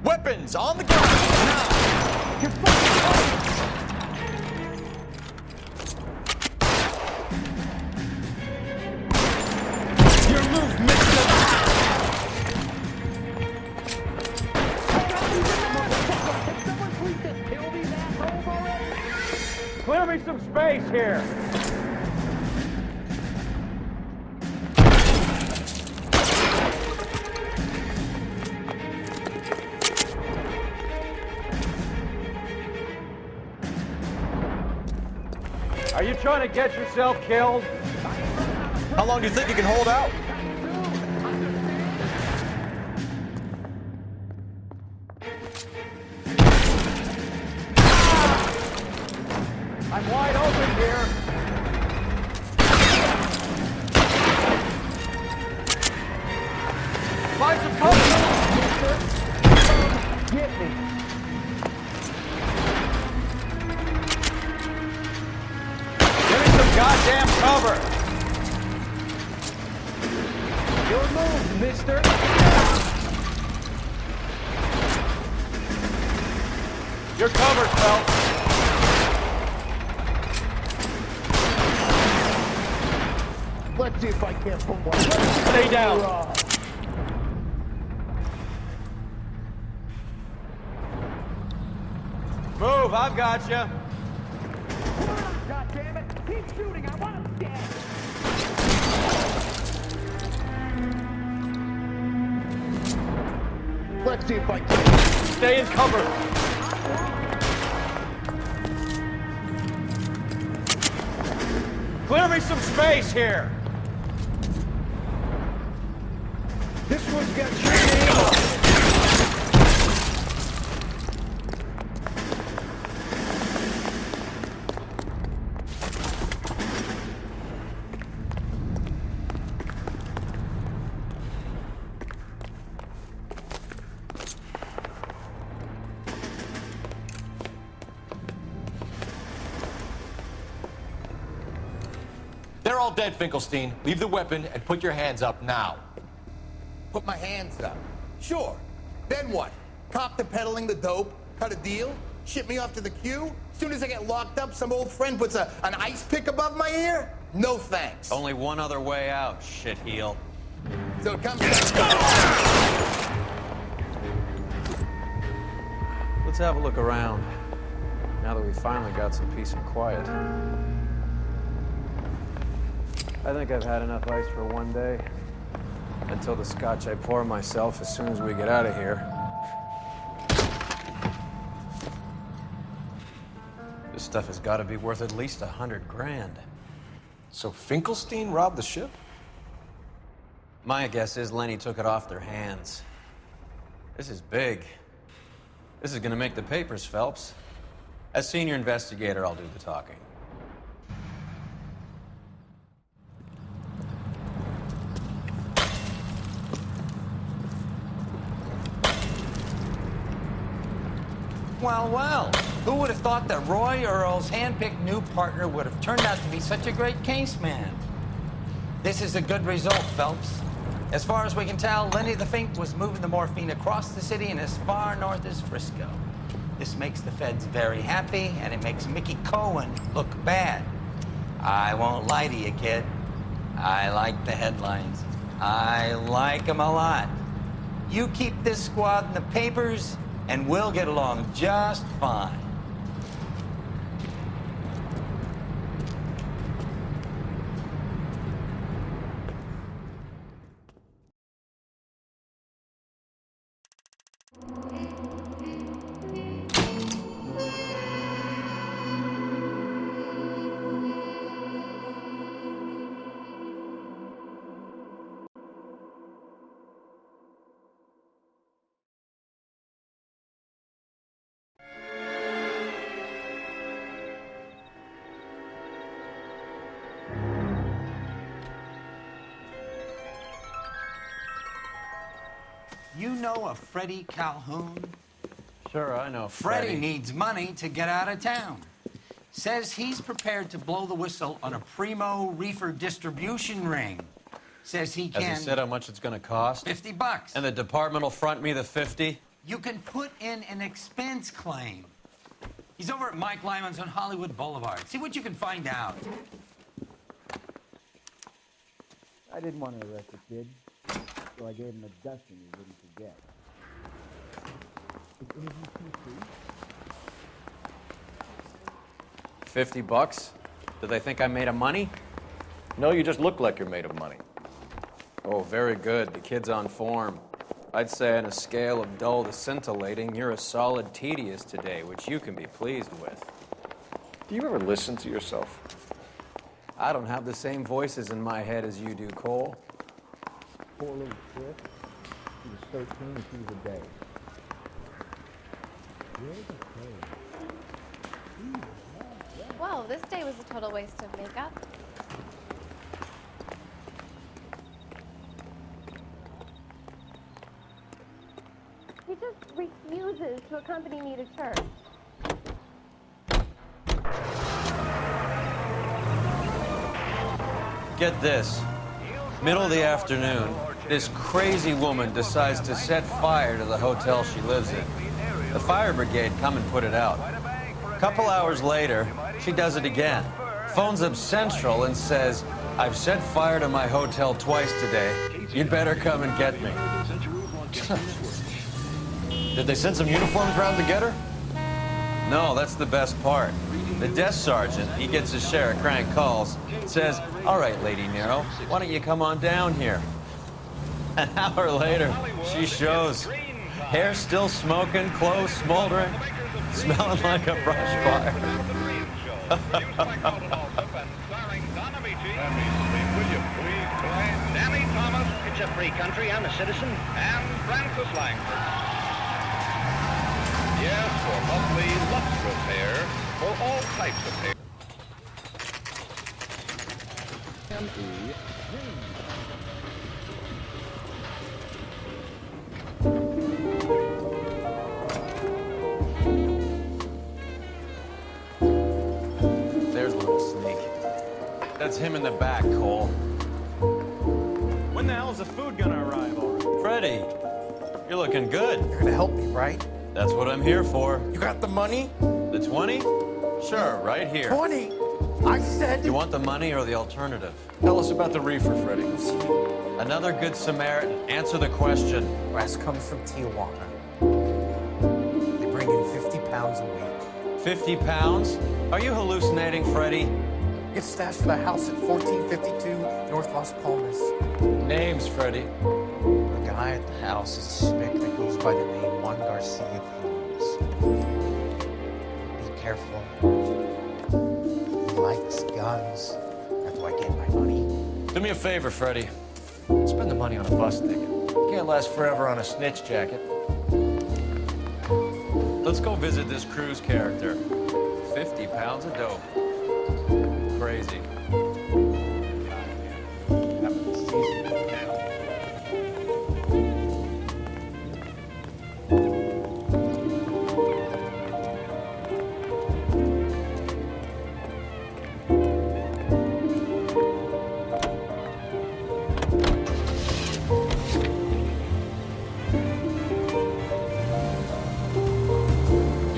Weapons on the ground! Now! You're fucking Your move, mister! Can someone please just kill these assholes already? Clear me some space here. Are you trying to get yourself killed? How long do you think you can hold out? I'm wide open here. Find some cover, mister. Get me. Goddamn cover! Your move, mister. You're covered, Phelps. Let's see if I can't put one. Stay down. Move, I've got you. God damn it! Keep shooting! I want him dead! Let's see if I can. Stay in cover. Clear me some space here! This one's got your name on it. They're all dead, Finkelstein. Leave the weapon and put your hands up now. Put my hands up. Sure. Then what? Cop to peddling the dope? Cut a deal? Ship me off to the queue? Soon as I get locked up, some old friend puts an ice pick above my ear? No thanks. Only one other way out, shitheel. So it comes Let's have a look around, now that we finally got some peace and quiet. I think I've had enough ice for one day. Until the scotch I pour myself as soon as we get out of here. This stuff has got to be worth at least $100 grand. So Finkelstein robbed the ship? My guess is Lenny took it off their hands. This is big. This is gonna make the papers, Phelps. As senior investigator, I'll do the talking. Well, well, who would have thought that Roy Earl's hand-picked new partner would have turned out to be such a great case man? This is a good result, Phelps. As far as we can tell, Lenny the Fink was moving the morphine across the city and as far north as Frisco. This makes the feds very happy, and it makes Mickey Cohen look bad. I won't lie to you, kid. I like the headlines. I like them a lot. You keep this squad in the papers, and we'll get along just fine. You know a Freddie Calhoun? Sure, I know Freddie needs money to get out of town. Says he's prepared to blow the whistle on a primo reefer distribution ring. Says he can... Has he said how much it's gonna cost? $50. And the department will front me the 50? You can put in an expense claim. He's over at Mike Lyman's on Hollywood Boulevard. See what you can find out. I didn't want to arrest the kid, so I gave him a dusting he wouldn't forget. Is interview too free? $50? Do they think I'm made of money? No, you just look like you're made of money. Oh, very good. The kid's on form. I'd say on a scale of dull to scintillating, you're a solid tedious today, which you can be pleased with. Do you ever listen to yourself? I don't have the same voices in my head as you do, Cole. Poor little Chris. She was 13 and she was a day. Whoa, this day was a total waste of makeup. He just refuses to accompany me to church. Get this. Middle of the afternoon, this crazy woman decides to set fire to the hotel she lives in. The fire brigade come and put it out. A couple hours later, she does it again. Phones up Central and says, "I've set fire to my hotel twice today. You'd better come and get me." Did they send some uniforms round to get her? No, that's the best part. The desk sergeant, he gets his share of crank calls, says, "All right, Lady Nero, why don't you come on down here?" An hour later, she shows. Hair still smoking, clothes smoldering, smelling like a brush fire. a free country. I'm a citizen. And Francis Langford. Yes, for lovely lustrous hair, for all types of hair. There's little sneak. That's him in the back, Cole. When the hell is the food gonna arrive already? Freddie, you're looking good. You're gonna help me, right? That's what I'm here for. You got the money? The 20? Sure, right here. 20? I said... You want the money or the alternative? Tell us about the reefer, Freddie. Another good Samaritan. Answer the question. Wes comes from Tijuana. They bring in 50 pounds a week. 50 pounds? Are you hallucinating, Freddie? Gets stashed at a house at 1452 North Las Palmas. Names, Freddie. The guy at the house is a spick that goes by the name Juan Garcia Cruz. Be careful. He likes guns. How do I get my money? Do me a favor, Freddie. Spend the money on a bus ticket. You can't last forever on a snitch jacket. Let's go visit this Cruz character. 50 pounds of dope. Crazy.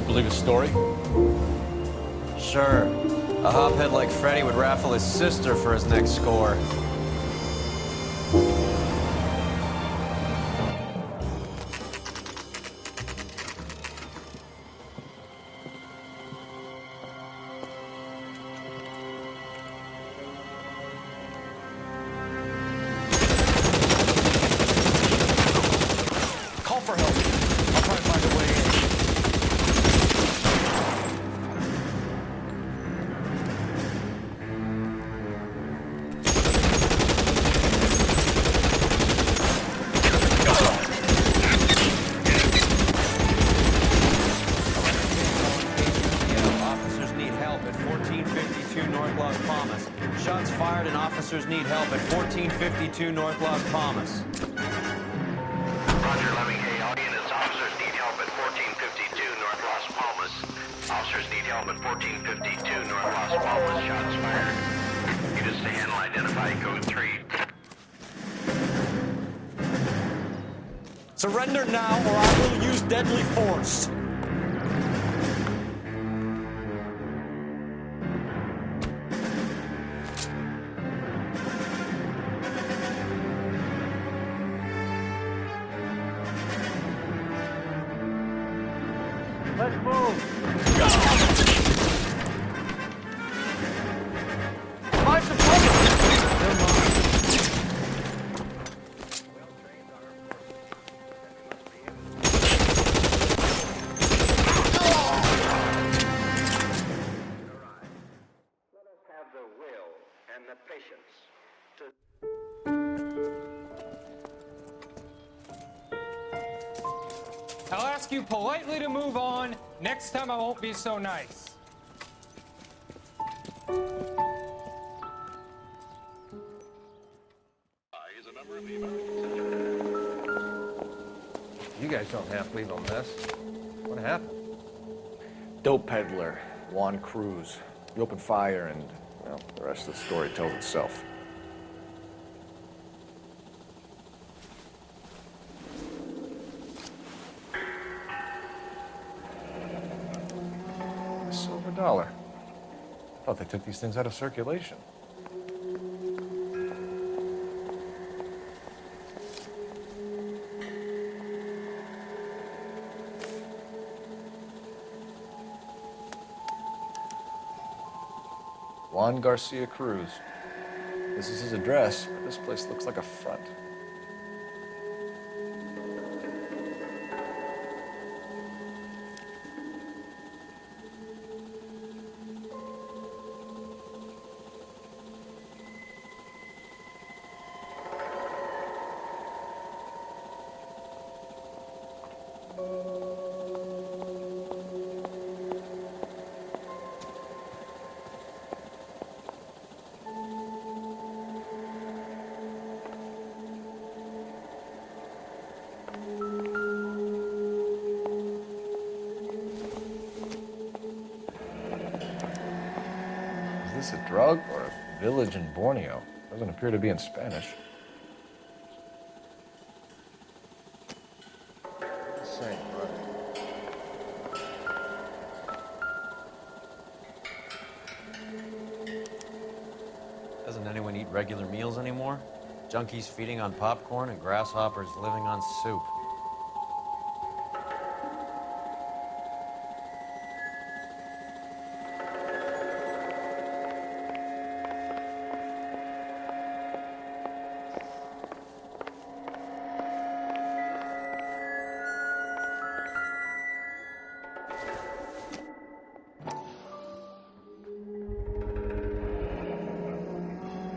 Believe his story? Sure. A hophead like Freddie would raffle his sister for his next score. Call for help. I'll try and find a way in. Shots fired and officers need help at 1452 North Las Palmas. Roger, Lemming. All units, officers need help at 1452 North Las Palmas. Officers need help at 1452 North Las Palmas. Shots fired. Units to handle identify code 3. Surrender now or I will use deadly force. Let's move. Find some cover. Let us have the will and the patience to... I'll ask you politely to move on. Next time I won't be so nice. You guys don't have to leave on this. What happened? Dope peddler, Juan Cruz. He opened fire and, well, the rest of the story tells itself. Silver dollar. I thought they took these things out of circulation. Juan Garcia Cruz. This is his address, but this place looks like a front. Is this a drug or a village in Borneo? Doesn't appear to be in Spanish. Same, Doesn't anyone eat regular meals anymore? Junkies feeding on popcorn and grasshoppers living on soup.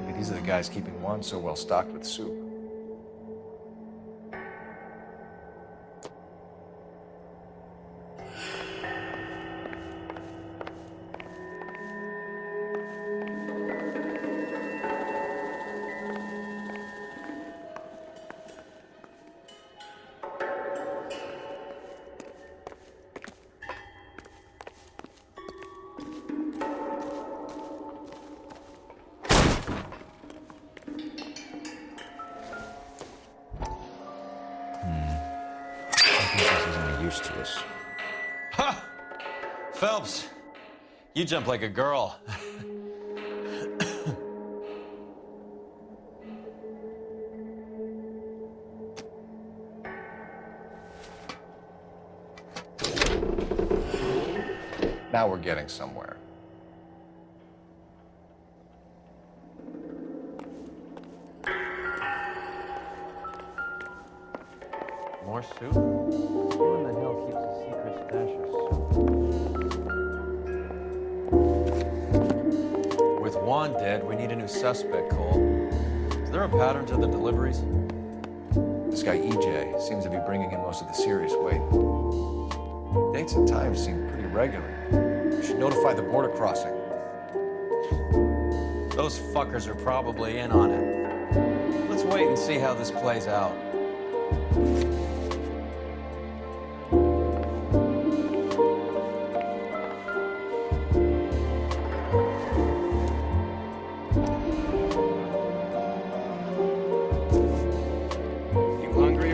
Maybe these are the guys keeping Juan so well stocked with soup. To us. Ha! Phelps, you jump like a girl. Now we're getting somewhere. More soup? Who in the hell keeps a secret stash of soup? With Juan dead, we need a new suspect, Cole. Is there a pattern to the deliveries? This guy EJ seems to be bringing in most of the serious weight. Dates and times seem pretty regular. We should notify the border crossing. Those fuckers are probably in on it. Let's wait and see how this plays out.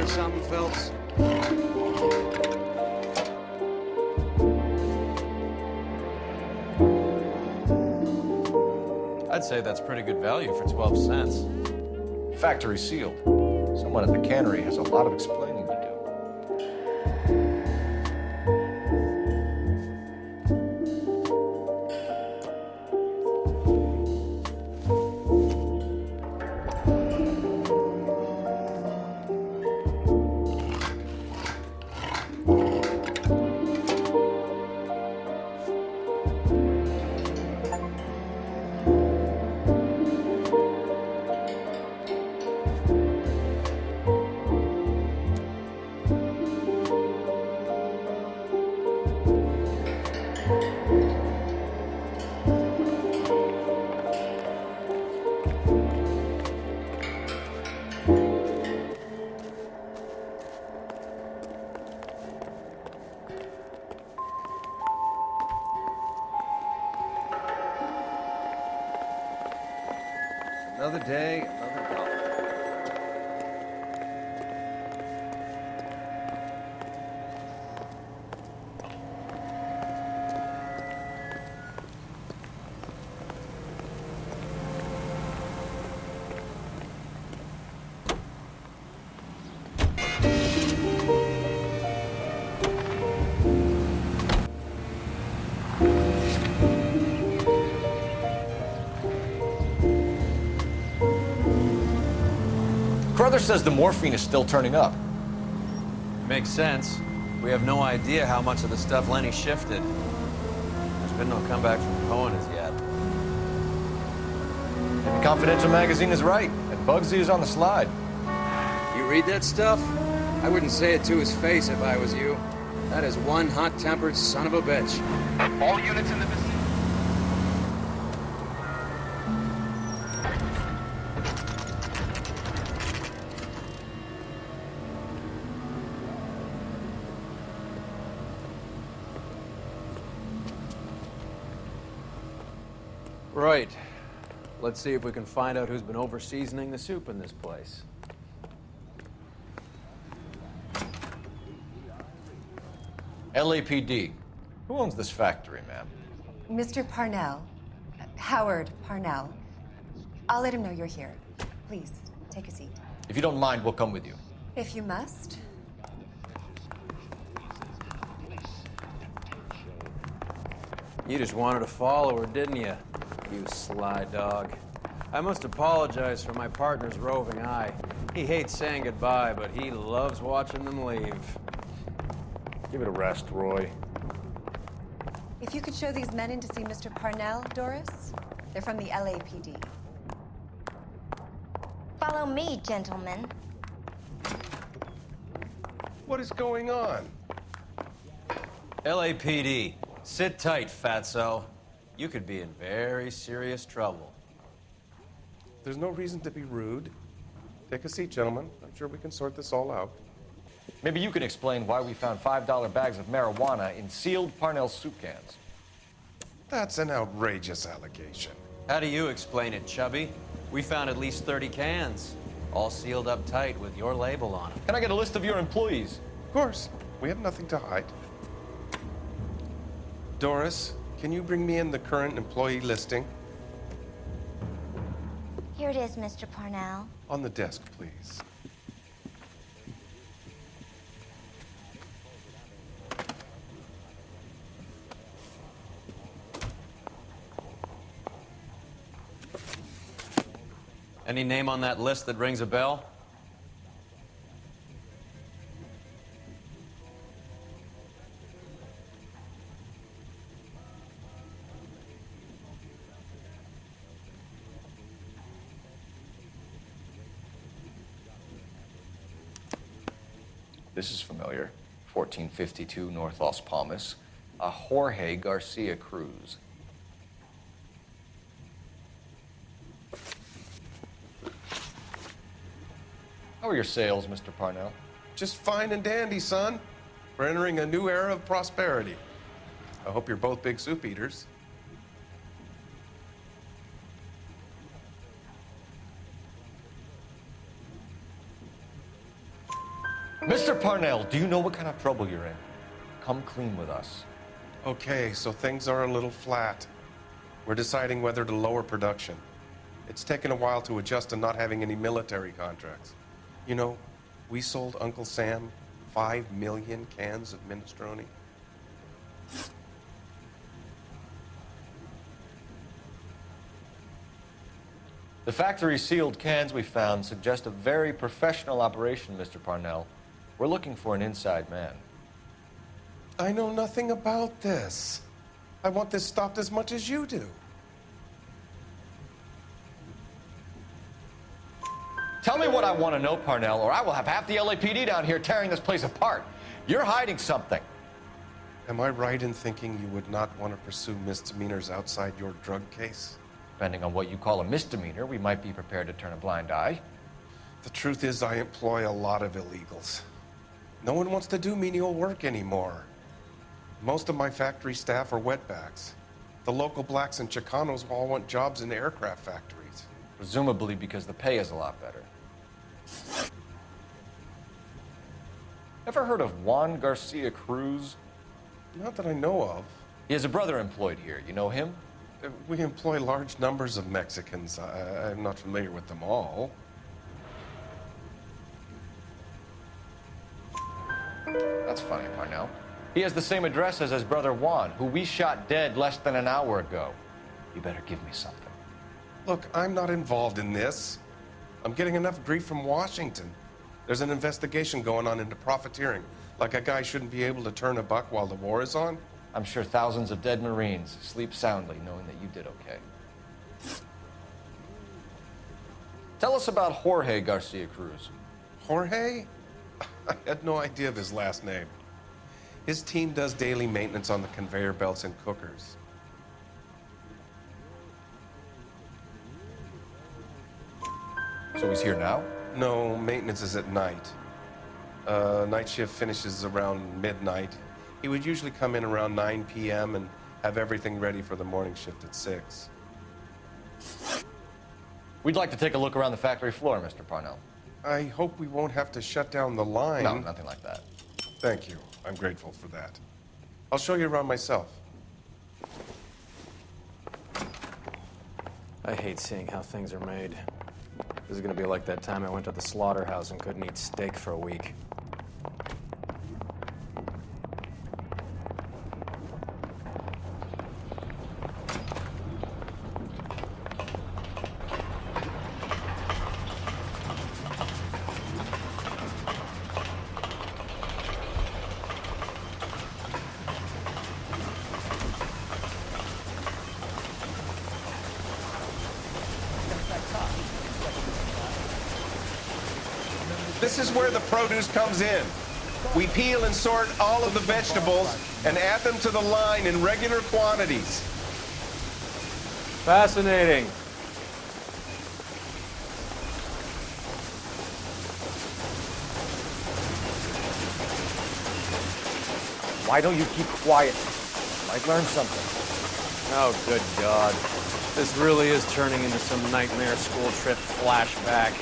Something, Phelps? I'd say that's pretty good value for 12 cents. Factory sealed. Someone at the cannery has a lot of explaining to do. Another day, another dollar. Brother says the morphine is still turning up. Makes sense. We have no idea how much of the stuff Lenny shifted. There's been no comeback from Cohen as yet. Maybe Confidential magazine is right, and Bugsy is on the slide. You read that stuff? I wouldn't say it to his face if I was you. That is one hot-tempered son of a bitch. All units in the vicinity. Right. Let's see if we can find out who's been over-seasoning the soup in this place. LAPD. Who owns this factory, ma'am? Mr. Parnell. Howard Parnell. I'll let him know you're here. Please, take a seat. If you don't mind, we'll come with you. If you must. You just wanted to follow her, didn't you? You sly dog. I must apologize for my partner's roving eye. He hates saying goodbye, but he loves watching them leave. Give it a rest, Roy. If you could show these men in to see Mr. Parnell, Doris. They're from the LAPD. Follow me, gentlemen. What is going on? LAPD, sit tight, fatso. You could be in very serious trouble. There's no reason to be rude. Take a seat, gentlemen. I'm sure we can sort this all out. Maybe you can explain why we found $5 bags of marijuana in sealed Parnell soup cans. That's an outrageous allegation. How do you explain it, Chubby? We found at least 30 cans, all sealed up tight with your label on them. Can I get a list of your employees? Of course. We have nothing to hide. Doris, can you bring me in the current employee listing? Here it is, Mr. Parnell. On the desk, please. Any name on that list that rings a bell? This is familiar. 1452 North Las Palmas. A Jorge Garcia Cruz. How are your sales, Mr. Parnell? Just fine and dandy, son. We're entering a new era of prosperity. I hope you're both big soup eaters. Mr. Parnell, do you know what kind of trouble you're in? Come clean with us. Okay, so things are a little flat. We're deciding whether to lower production. It's taken a while to adjust to not having any military contracts. You know, we sold Uncle Sam 5 million cans of minestrone. The factory sealed cans we found suggest a very professional operation, Mr. Parnell. We're looking for an inside man. I know nothing about this. I want this stopped as much as you do. Tell me what I want to know, Parnell, or I will have half the LAPD down here tearing this place apart. You're hiding something. Am I right in thinking you would not want to pursue misdemeanors outside your drug case? Depending on what you call a misdemeanor, we might be prepared to turn a blind eye. The truth is, I employ a lot of illegals. No one wants to do menial work anymore. Most of my factory staff are wetbacks. The local blacks and Chicanos all want jobs in aircraft factories. Presumably because the pay is a lot better. Ever heard of Juan Garcia Cruz? Not that I know of. He has a brother employed here. You know him? We employ large numbers of Mexicans. I'm not familiar with them all. That's funny, Parnell. He has the same address as his brother Juan, who we shot dead less than an hour ago. You better give me something. Look, I'm not involved in this. I'm getting enough grief from Washington. There's an investigation going on into profiteering. Like a guy shouldn't be able to turn a buck while the war is on. I'm sure thousands of dead Marines sleep soundly knowing that you did okay. Tell us about Jorge Garcia Cruz. Jorge? I had no idea of his last name. His team does daily maintenance on the conveyor belts and cookers. So he's here now? No, maintenance is at night. Night shift finishes around midnight. He would usually come in around 9 p.m. and have everything ready for the morning shift at 6. We'd like to take a look around the factory floor, Mr. Parnell. I hope we won't have to shut down the line. No, nothing like that. Thank you. I'm grateful for that. I'll show you around myself. I hate seeing how things are made. This is gonna be like that time I went to the slaughterhouse and couldn't eat steak for a week. This is where the produce comes in. We peel and sort all of the vegetables and add them to the line in regular quantities. Fascinating. Why don't you keep quiet? Might learn something. Oh, good God. This really is turning into some nightmare school trip flashback.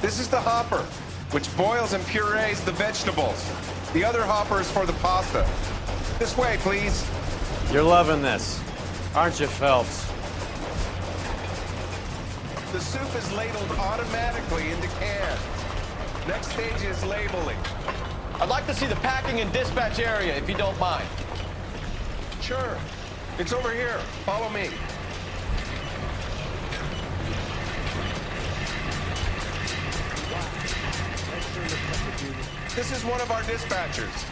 This is the hopper, which boils and purees the vegetables. The other hopper is for the pasta. This way, please. You're loving this, aren't you, Phelps? The soup is ladled automatically into cans. Next stage is labeling. I'd like to see the packing and dispatch area, if you don't mind. Sure. It's over here. Follow me. This is one of our dispatchers.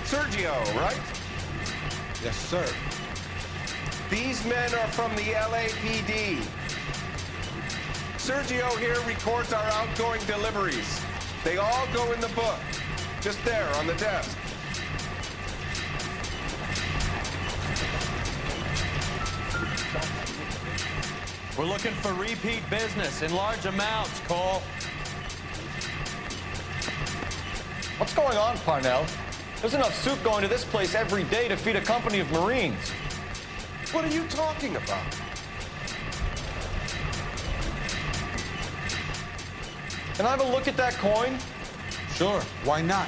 Sergio, right? Yes, sir. These men are from the LAPD. Sergio here records our outgoing deliveries. They all go in the book, just there on the desk. We're looking for repeat business in large amounts, Cole. What's going on, Parnell? There's enough soup going to this place every day to feed a company of Marines. What are you talking about? Can I have a look at that coin? Sure, why not?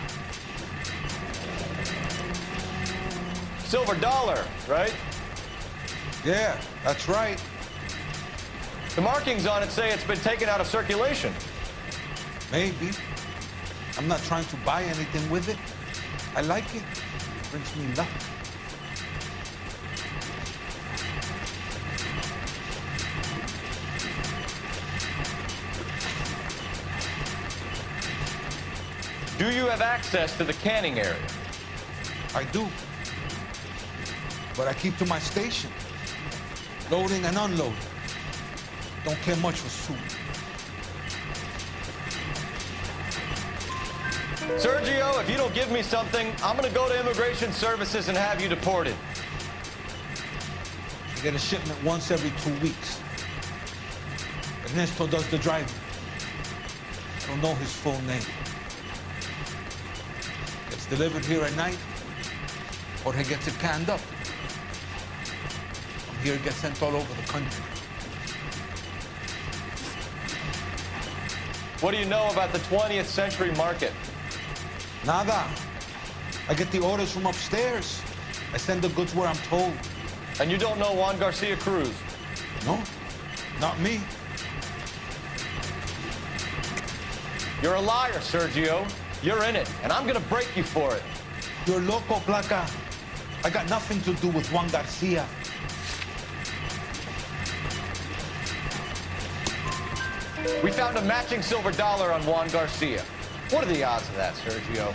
Silver dollar, right? Yeah, that's right. The markings on it say it's been taken out of circulation. Maybe. I'm not trying to buy anything with it. I like it. It brings me luck. Do you have access to the canning area? I do. But I keep to my station. Loading and unloading. Don't care much for soup. Sergio, if you don't give me something, I'm gonna go to Immigration Services and have you deported. I get a shipment once every 2 weeks. Ernesto does the driving. I don't know his full name. Gets delivered here at night, or he gets it canned up. From here it gets sent all over the country. What do you know about the 20th century market? Nada. I get the orders from upstairs. I send the goods where I'm told. And you don't know Juan Garcia Cruz? No, not me. You're a liar, Sergio. You're in it, and I'm gonna break you for it. You're loco, Placa. I got nothing to do with Juan Garcia. We found a matching silver dollar on Juan Garcia. What are the odds of that, Sergio?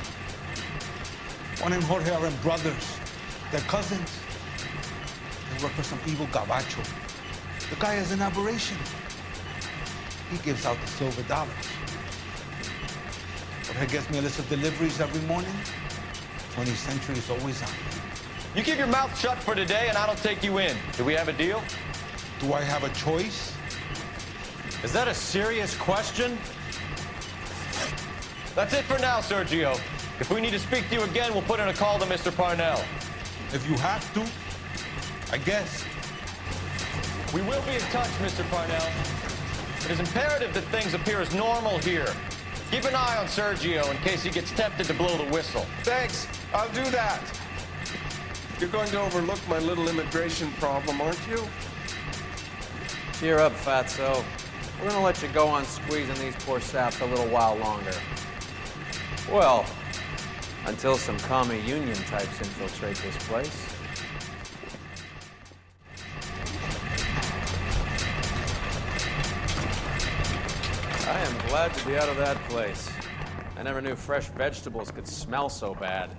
Juan and Jorge are brothers. They're cousins. They work for some evil gabacho. The guy is an aberration. He gives out the silver dollars. But he gets me a list of deliveries every morning. 20th Century is always on. You keep your mouth shut for today, and I don't take you in. Do we have a deal? Do I have a choice? Is that a serious question? That's it for now, Sergio. If we need to speak to you again, we'll put in a call to Mr. Parnell. If you have to, I guess. We will be in touch, Mr. Parnell. It is imperative that things appear as normal here. Keep an eye on Sergio in case he gets tempted to blow the whistle. Thanks. I'll do that. You're going to overlook my little immigration problem, aren't you? Cheer up, fatso. We're gonna let you go on squeezing these poor saps a little while longer. Well, until some commie union types infiltrate this place. I am glad to be out of that place. I never knew fresh vegetables could smell so bad.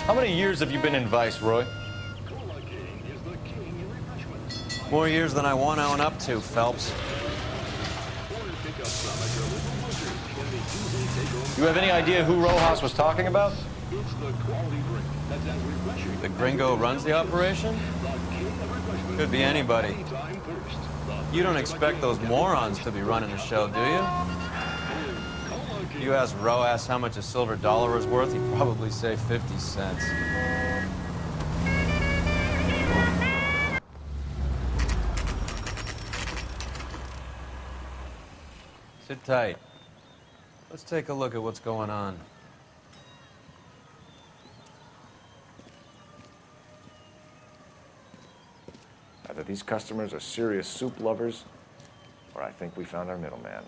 How many years have you been in Vice, Roy? More years than I want to own up to, Phelps. You have any idea who Rojas was talking about? The gringo runs the operation? Could be anybody. You don't expect those morons to be running the show, do you? If you ask Rojas how much a silver dollar is worth, he'd probably say 50 cents. Sit tight. Let's take a look at what's going on. Either these customers are serious soup lovers, or I think we found our middleman.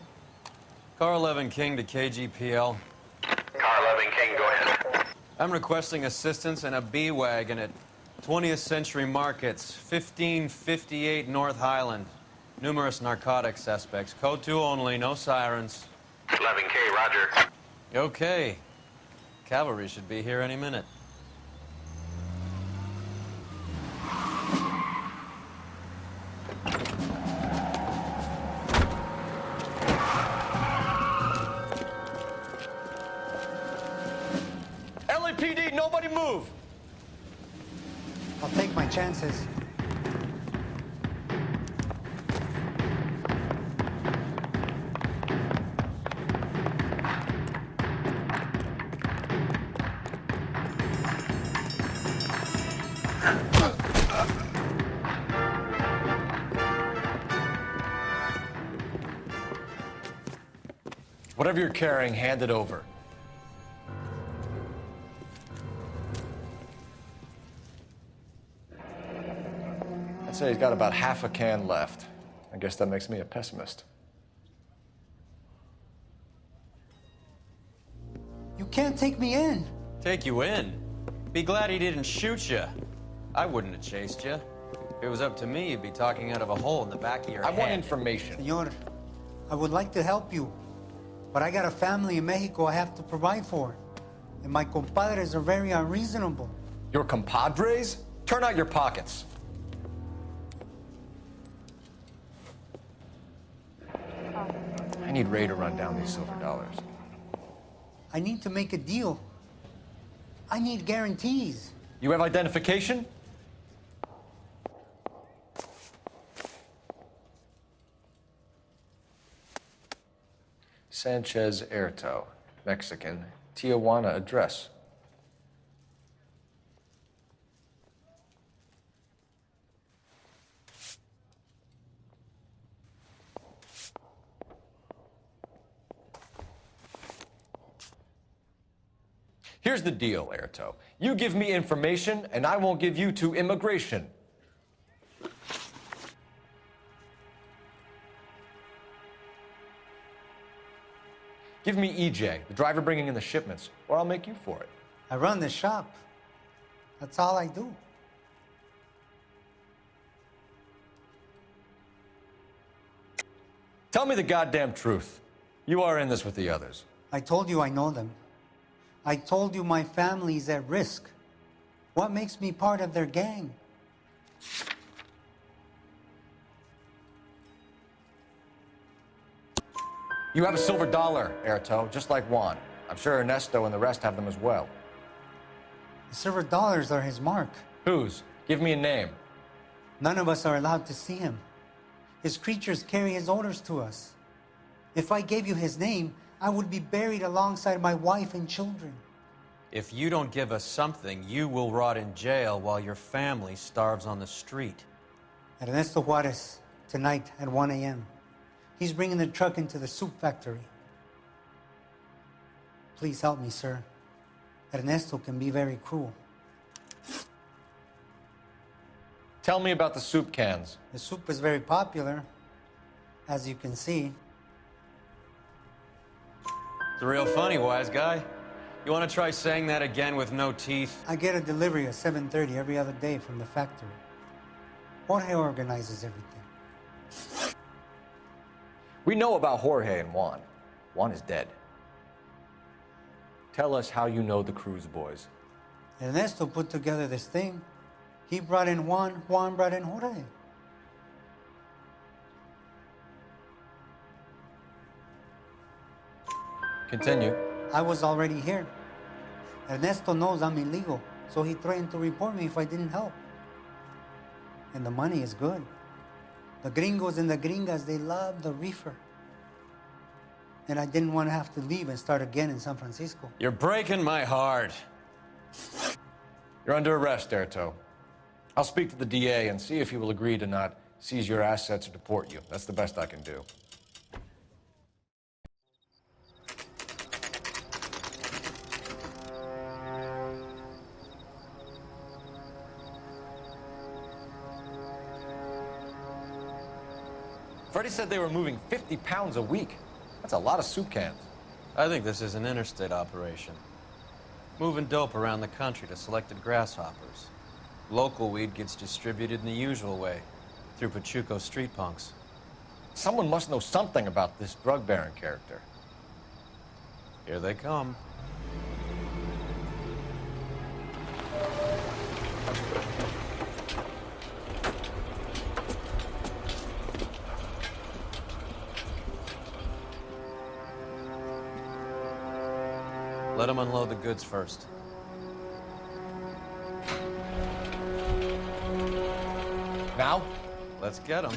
Car 11 King to KGPL. Car 11 King, go ahead. I'm requesting assistance in a B-Wagon at 20th Century Markets, 1558 North Highland. Numerous narcotic suspects. Code 2 only, no sirens. 11K, roger. Okay. Cavalry should be here any minute. LAPD, nobody move! I'll take my chances. Whatever you're carrying, hand it over. I'd say he's got about half a can left. I guess that makes me a pessimist. You can't take me in. Take you in? Be glad he didn't shoot you. I wouldn't have chased you. If it was up to me, you'd be talking out of a hole in the back of your head. I want information. Senor, I would like to help you, but I got a family in Mexico I have to provide for. And my compadres are very unreasonable. Your compadres? Turn out your pockets. I need Ray to run down these silver dollars. I need to make a deal. I need guarantees. You have identification? Sanchez Erto, Mexican, Tijuana address. Here's the deal, Erto. You give me information, and I won't give you to immigration. Give me EJ, the driver bringing in the shipments, or I'll make you for it. I run the shop. That's all I do. Tell me the goddamn truth. You are in this with the others. I told you I know them. I told you my family's at risk. What makes me part of their gang? You have a silver dollar, Erto, just like Juan. I'm sure Ernesto and the rest have them as well. The silver dollars are his mark. Whose? Give me a name. None of us are allowed to see him. His creatures carry his orders to us. If I gave you his name, I would be buried alongside my wife and children. If you don't give us something, you will rot in jail while your family starves on the street. Ernesto Juarez, tonight at 1 a.m. He's bringing the truck into the soup factory. Please help me, sir. Ernesto can be very cruel. Tell me about the soup cans. The soup is very popular, as you can see. It's real funny, wise guy. You want to try saying that again with no teeth? I get a delivery at 7:30 every other day from the factory. Jorge organizes everything. We know about Jorge and Juan. Juan is dead. Tell us how you know the Cruz boys. Ernesto put together this thing. He brought in Juan, Juan brought in Jorge. Continue. I was already here. Ernesto knows I'm illegal, so he threatened to report me if I didn't help. And the money is good. The gringos and the gringas, they love the reefer. And I didn't want to have to leave and start again in San Francisco. You're breaking my heart. You're under arrest, Erto. I'll speak to the DA and see if he will agree to not seize your assets or deport you. That's the best I can do. Freddie said they were moving 50 pounds a week. That's a lot of soup cans. I think this is an interstate operation. Moving dope around the country to selected grasshoppers. Local weed gets distributed in the usual way, through Pachuco street punks. Someone must know something about this drug baron character. Here they come. Let them unload the goods first. Now? Let's get them.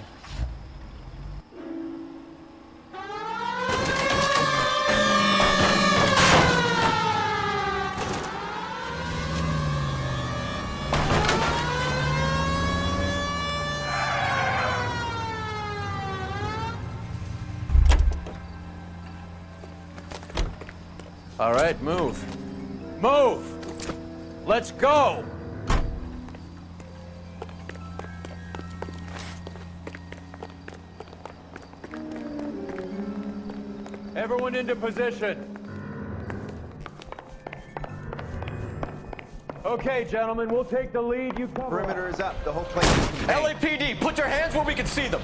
All right, move. Move! Let's go! Everyone into position. Okay, gentlemen, we'll take the lead. You cover. Perimeter is up. The whole place is contained. LAPD, put your hands where we can see them.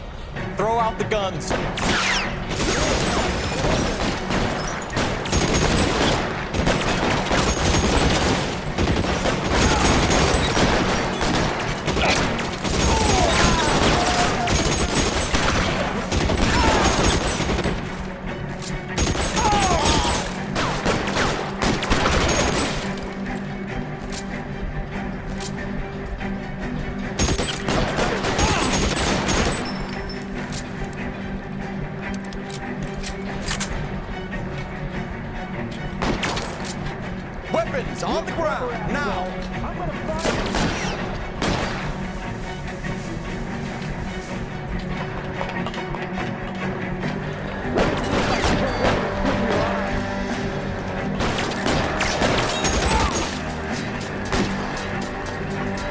Throw out the guns. Weapons on the ground, now!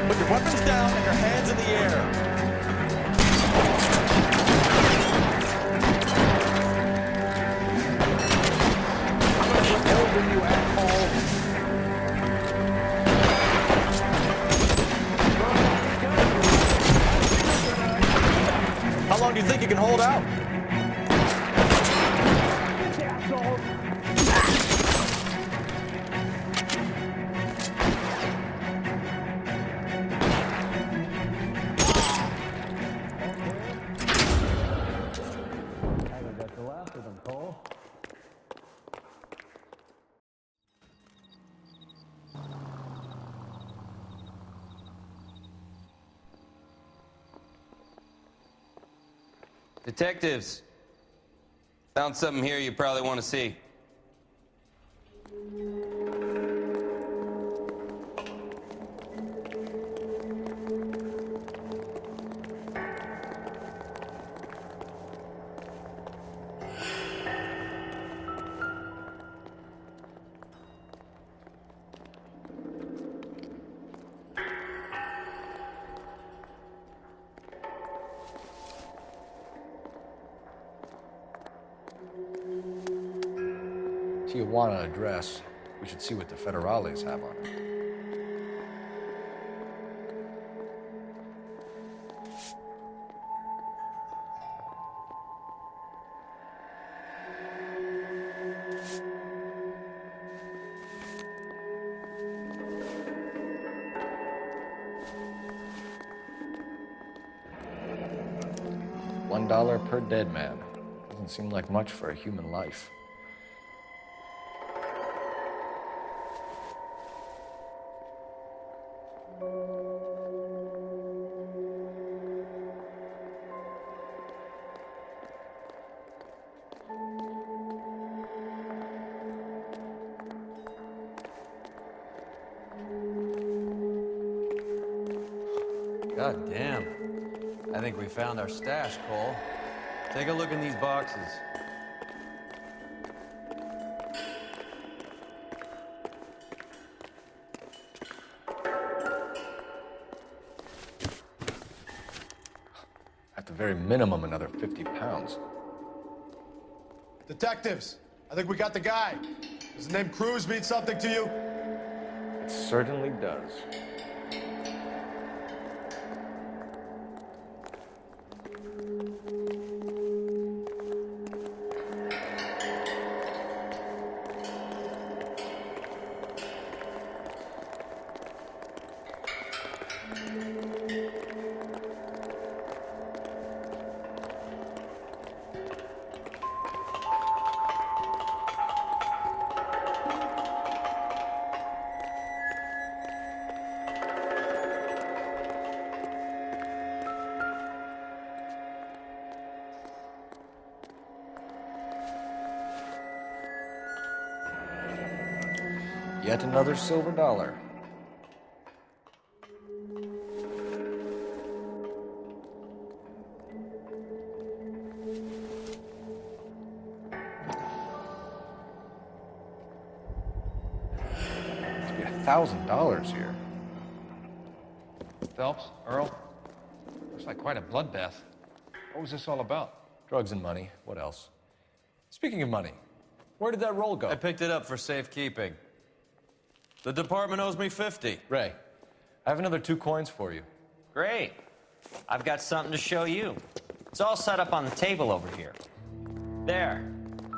Put your weapons down and your hands in the air. long do you think you can hold out? Detectives, found something here you probably want to see. Tijuana address. We should see what the federales have on it. $1 per dead man. Doesn't seem like much for a human life. God damn. I think we found our stash, Cole. Take a look in these boxes. At the very minimum, another 50 pounds. Detectives, I think we got the guy. Does the name Cruz mean something to you? It certainly does. Yet another silver dollar. Must be $1,000 here. Phelps, Earl, looks like quite a bloodbath. What was this all about? Drugs and money. What else? Speaking of money, where did that roll go? I picked it up for safekeeping. The department owes me 50. Ray, I have another 2 coins for you. Great. I've got something to show you. It's all set up on the table over here. There.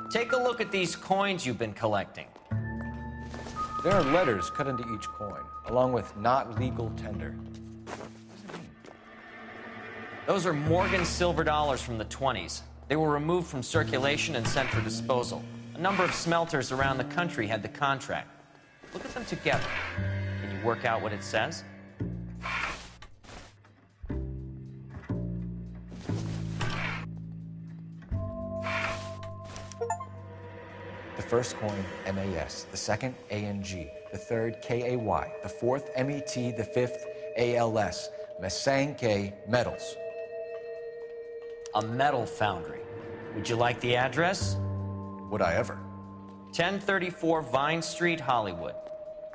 Take a look at these coins you've been collecting. There are letters cut into each coin, along with not legal tender. Those are Morgan silver dollars from the 20s. They were removed from circulation and sent for disposal. A number of smelters around the country had the contract. Look at them together. Can you work out what it says? The first coin, MAS. The second, ANG. The third, KAY. The fourth, MET. The fifth, ALS. Masanke Metals. A metal foundry. Would you like the address? Would I ever? 1034 Vine Street, Hollywood.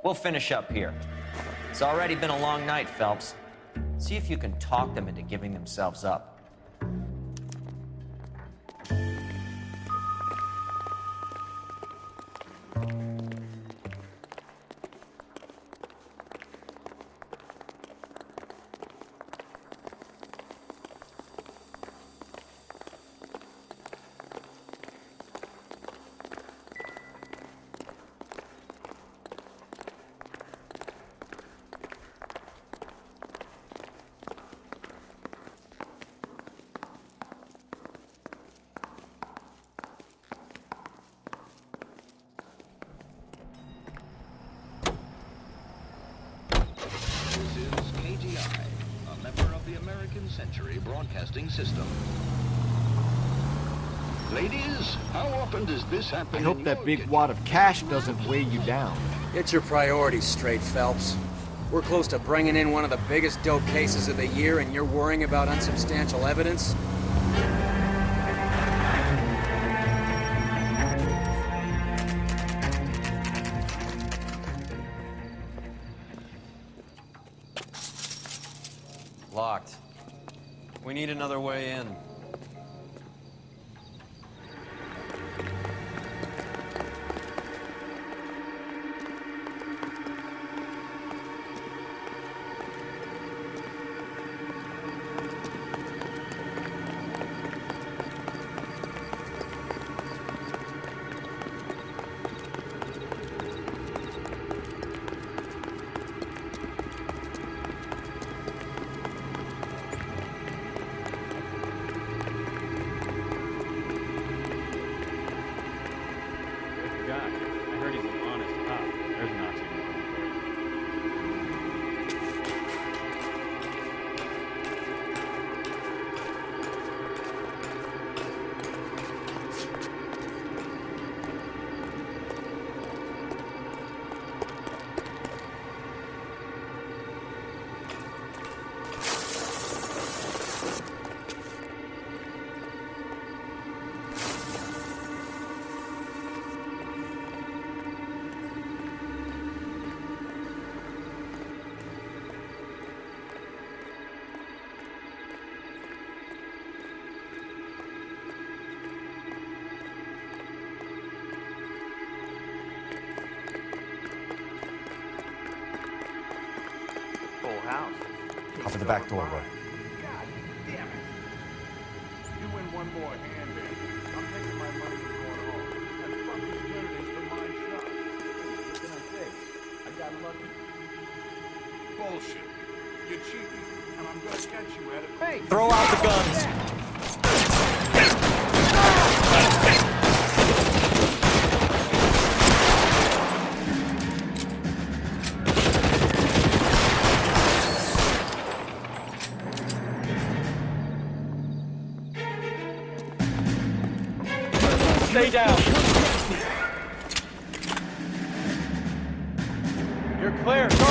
We'll finish up here. It's already been a long night, Phelps. See if you can talk them into giving themselves up. 21st-century broadcasting system. Ladies, how often does this happen? I hope that big wad of cash doesn't weigh you down. Get your priorities straight, Phelps. We're close to bringing in one of the biggest dope cases of the year, and you're worrying about unsubstantial evidence? Locked. We need another way in. Out for the back door, Roy. God damn it. You win one more hand in. I'm taking my money and going home. That fucking unit is for my shop. What can I say? I got lucky. Bullshit. You're cheating, and I'm gonna catch you at it. Hey! Throw out the guns! Stay down. You're clear. Go.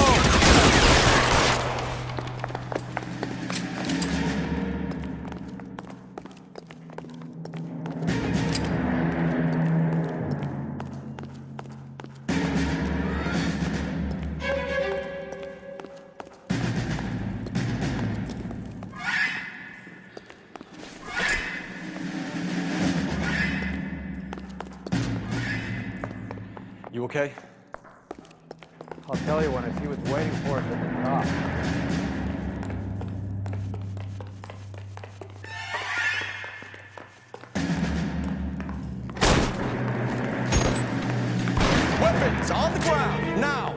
You okay? I'll tell you when I see what's waiting for us at the top. Weapons on the ground, now!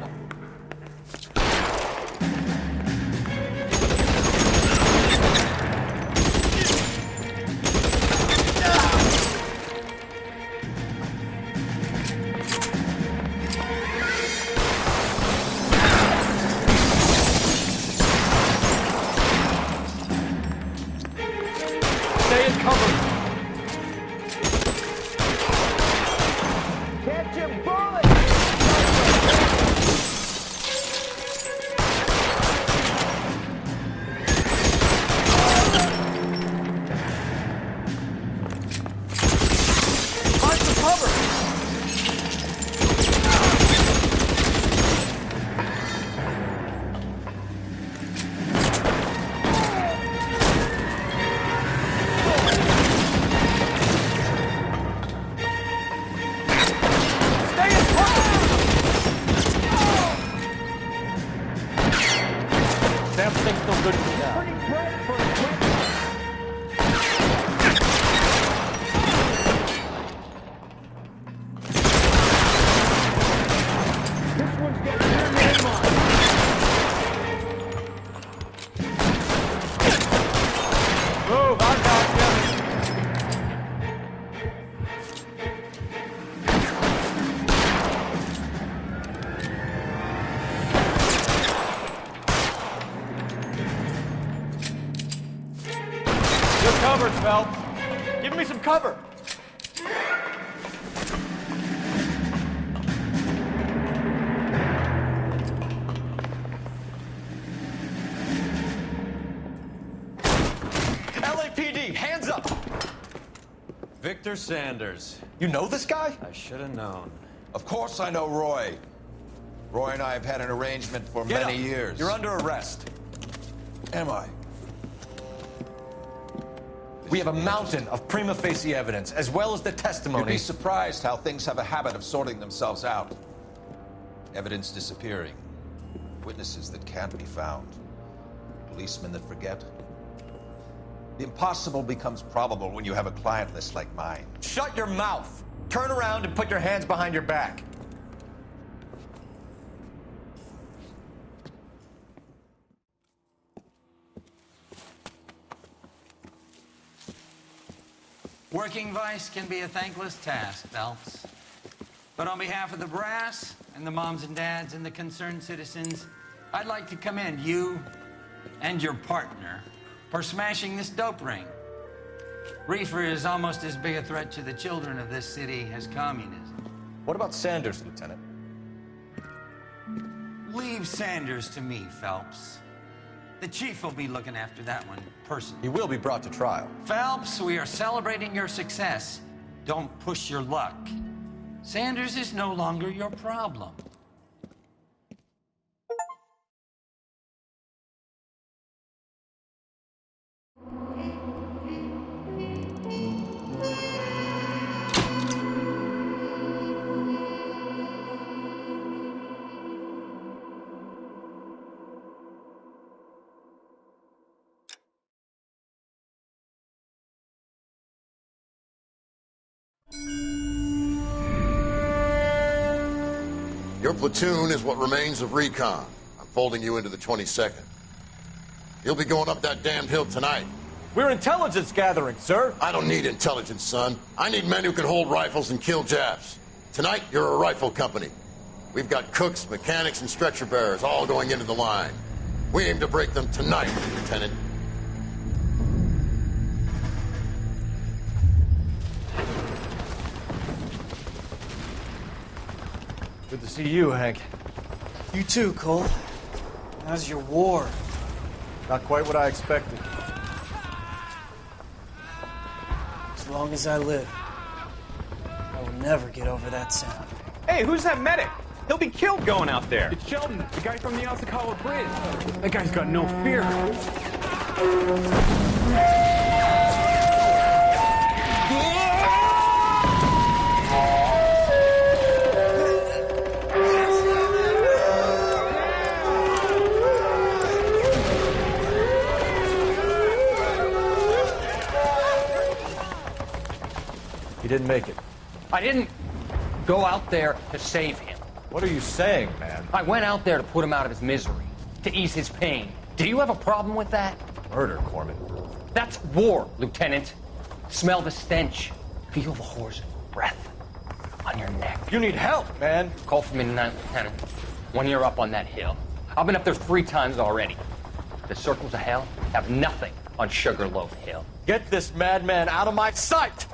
You're covered, Phelps. Give me some cover. LAPD, hands up! Victor Sanders. You know this guy? I should have known. Of course I know Roy. Roy and I have had an arrangement for many years. You're under arrest. Am I? We have a mountain of prima facie evidence, as well as the testimony. You'd be surprised how things have a habit of sorting themselves out. Evidence disappearing. Witnesses that can't be found. Policemen that forget. The impossible becomes probable when you have a client list like mine. Shut your mouth! Turn around and put your hands behind your back. Working vice can be a thankless task, Phelps. But on behalf of the brass and the moms and dads and the concerned citizens, I'd like to commend you and your partner for smashing this dope ring. Reefer is almost as big a threat to the children of this city as communism. What about Sanders, Lieutenant? Leave Sanders to me, Phelps. The chief will be looking after that one personally. He will be brought to trial. Phelps, we are celebrating your success. Don't push your luck. Sanders is no longer your problem. Your platoon is what remains of recon. I'm folding you into the 22nd. You'll be going up that damned hill tonight. We're intelligence gathering, sir. I don't need intelligence, son. I need men who can hold rifles and kill Japs. Tonight, you're a rifle company. We've got cooks, mechanics, and stretcher bearers all going into the line. We aim to break them tonight, Lieutenant. Good to see you, Hank. You too, Cole. How's your war? Not quite what I expected. As long as I live, I will never get over that sound. Hey, who's that medic? He'll be killed going out there. It's Sheldon, the guy from the Osakawa Bridge. That guy's got no fear. He didn't make it. I didn't go out there to save him. What are you saying, man? I went out there to put him out of his misery, to ease his pain. Do you have a problem with that? Murder, Corman. That's war, Lieutenant. Smell the stench. Feel the whore's breath on your neck. You need help, man. Call for me tonight, Lieutenant. When you're up on that hill. I've been up there 3 times already. The circles of hell have nothing on Sugarloaf Hill. Get this madman out of my sight!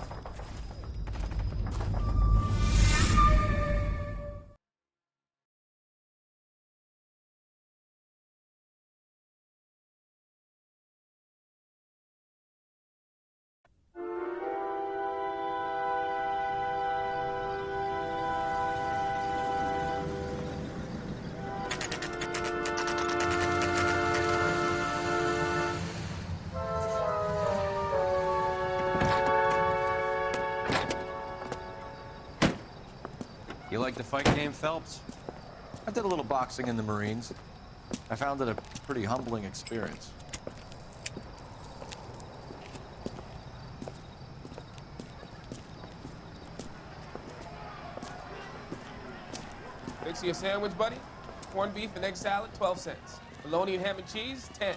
You like the fight game, Phelps? I did a little boxing in the Marines. I found it a pretty humbling experience. Fix you a sandwich, buddy? Corned beef and egg salad, 12 cents. Bologna and ham and cheese, 10.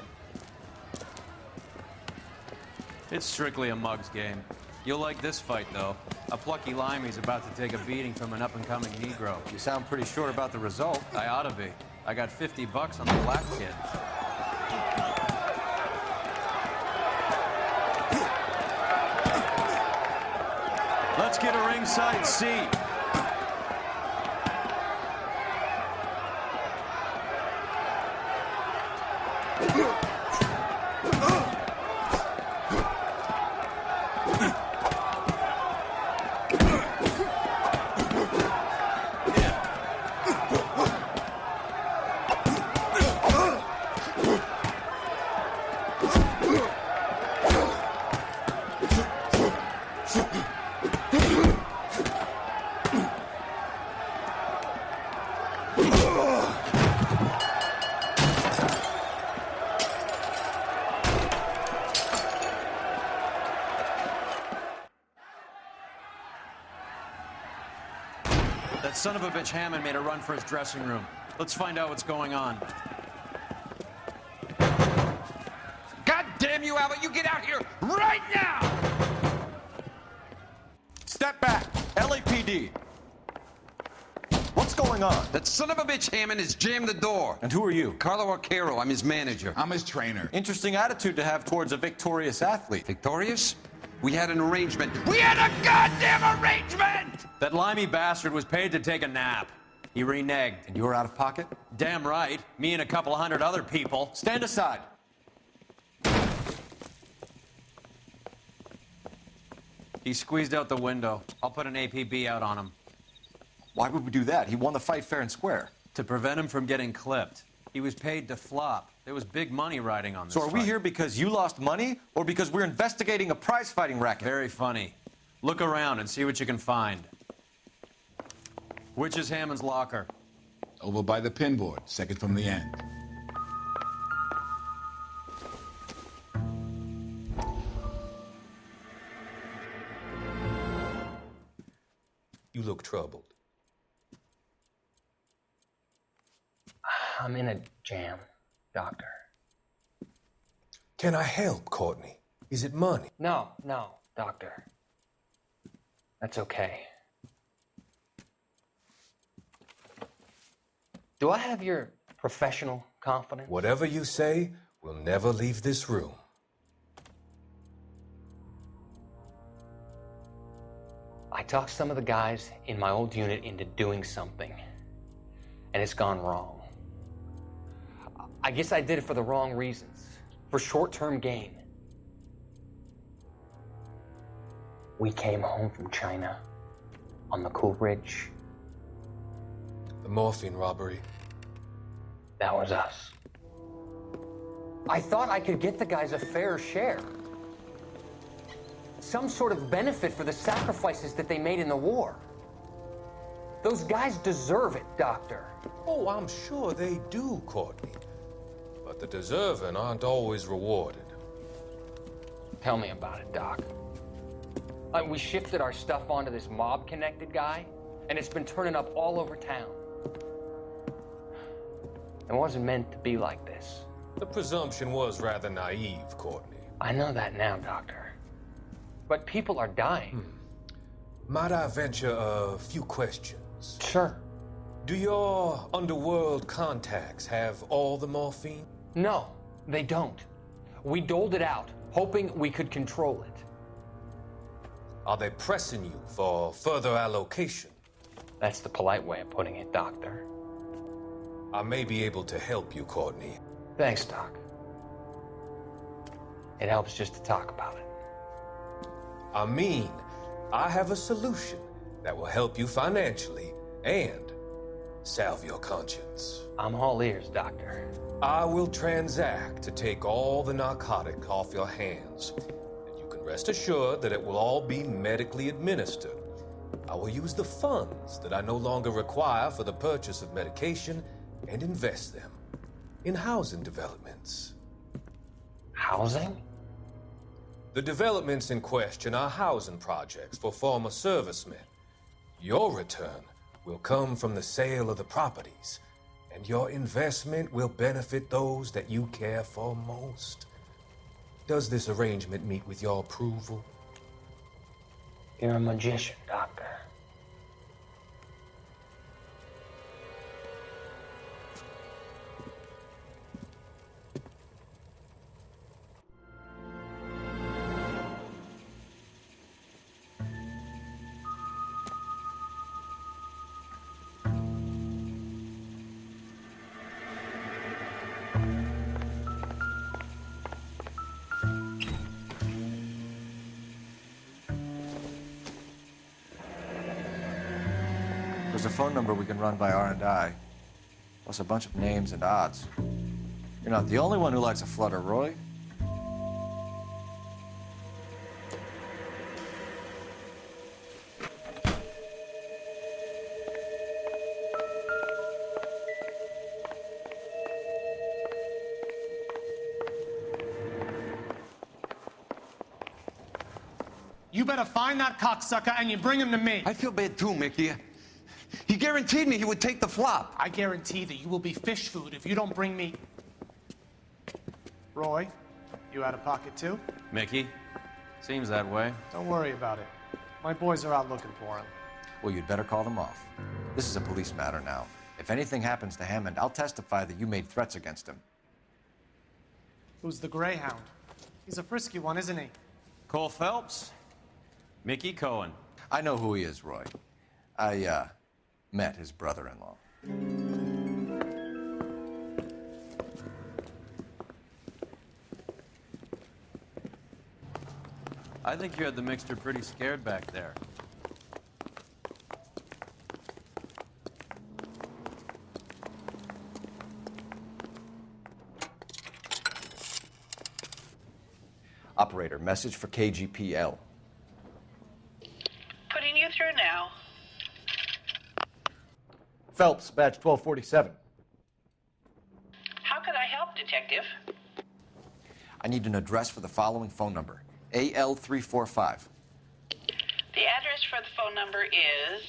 It's strictly a mug's game. You'll like this fight, though. A plucky limey's about to take a beating from an up-and-coming Negro. You sound pretty sure about the result. I ought to be. I got $50 on the black kid. Let's get a ringside seat. That son of a bitch Hammond made a run for his dressing room. Let's find out what's going on. God damn you, Albert! You get out here right now! Step back! LAPD! What's going on? That son of a bitch Hammond has jammed the door. And who are you? Carlo Arcaro. I'm his manager. I'm his trainer. Interesting attitude to have towards a victorious athlete. Victorious? We had an arrangement. We had a goddamn arrangement! That limey bastard was paid to take a nap. He reneged. And you were out of pocket? Damn right. Me and a couple hundred other people. Stand aside. He squeezed out the window. I'll put an APB out on him. Why would we do that? He won the fight fair and square. To prevent him from getting clipped. He was paid to flop. There was big money riding on this So are we fight. here because you lost money, or because we're investigating a prize-fighting racket? Very funny. Look around and see what you can find. Which is Hammond's locker? Over by the pinboard, second from the end. You look troubled. I'm in a jam, Doctor. Can I help, Courtney? Is it money? No, Doctor. That's okay. Do I have your professional confidence? Whatever you say, we'll never leave this room. I talked some of the guys in my old unit into doing something, and it's gone wrong. I guess I did it for the wrong reasons, for short-term gain. We came home from China on the Cool Ridge. The morphine robbery. That was us. I thought I could get the guys a fair share. Some sort of benefit for the sacrifices that they made in the war. Those guys deserve it, Doctor. Oh, I'm sure they do, Courtney. But the deserving aren't always rewarded. Tell me about it, Doc. We shifted our stuff onto this mob-connected guy, and it's been turning up all over town. It wasn't meant to be like this. The presumption was rather naive, Courtney. I know that now, Doctor. But people are dying. Might I venture a few questions? Sure. Do your underworld contacts have all the morphine? No, they don't. We doled it out, hoping we could control it. Are they pressing you for further allocation? That's the polite way of putting it, Doctor. I may be able to help you, Courtney. Thanks, Doc. It helps just to talk about it. I mean, I have a solution that will help you financially and salve your conscience. I'm all ears, Doctor. I will transact to take all the narcotic off your hands. And you can rest assured that it will all be medically administered. I will use the funds that I no longer require for the purchase of medication and invest them in housing developments. Housing? The developments in question are housing projects for former servicemen. Your return will come from the sale of the properties, and your investment will benefit those that you care for most. Does this arrangement meet with your approval? You're a magician, Doctor. There's a phone number we can run by R&I, plus a bunch of names and odds. You're not the only one who likes a flutter, Roy. You better find that cocksucker and you bring him to me. I feel bad too, Mickey. He guaranteed me he would take the flop. I guarantee that you will be fish food if you don't bring me... Roy, you out of pocket too? Mickey? Seems that way. Don't worry about it. My boys are out looking for him. Well, you'd better call them off. This is a police matter now. If anything happens to Hammond, I'll testify that you made threats against him. Who's the Greyhound? He's a frisky one, isn't he? Cole Phelps? Mickey Cohen. I know who he is, Roy. I, met his brother-in-law. I think you had the mixture pretty scared back there. Operator, message for KGPL. Putting you through now. Phelps, badge 1247. How could I help, Detective? I need an address for the following phone number. AL345. The address for the phone number is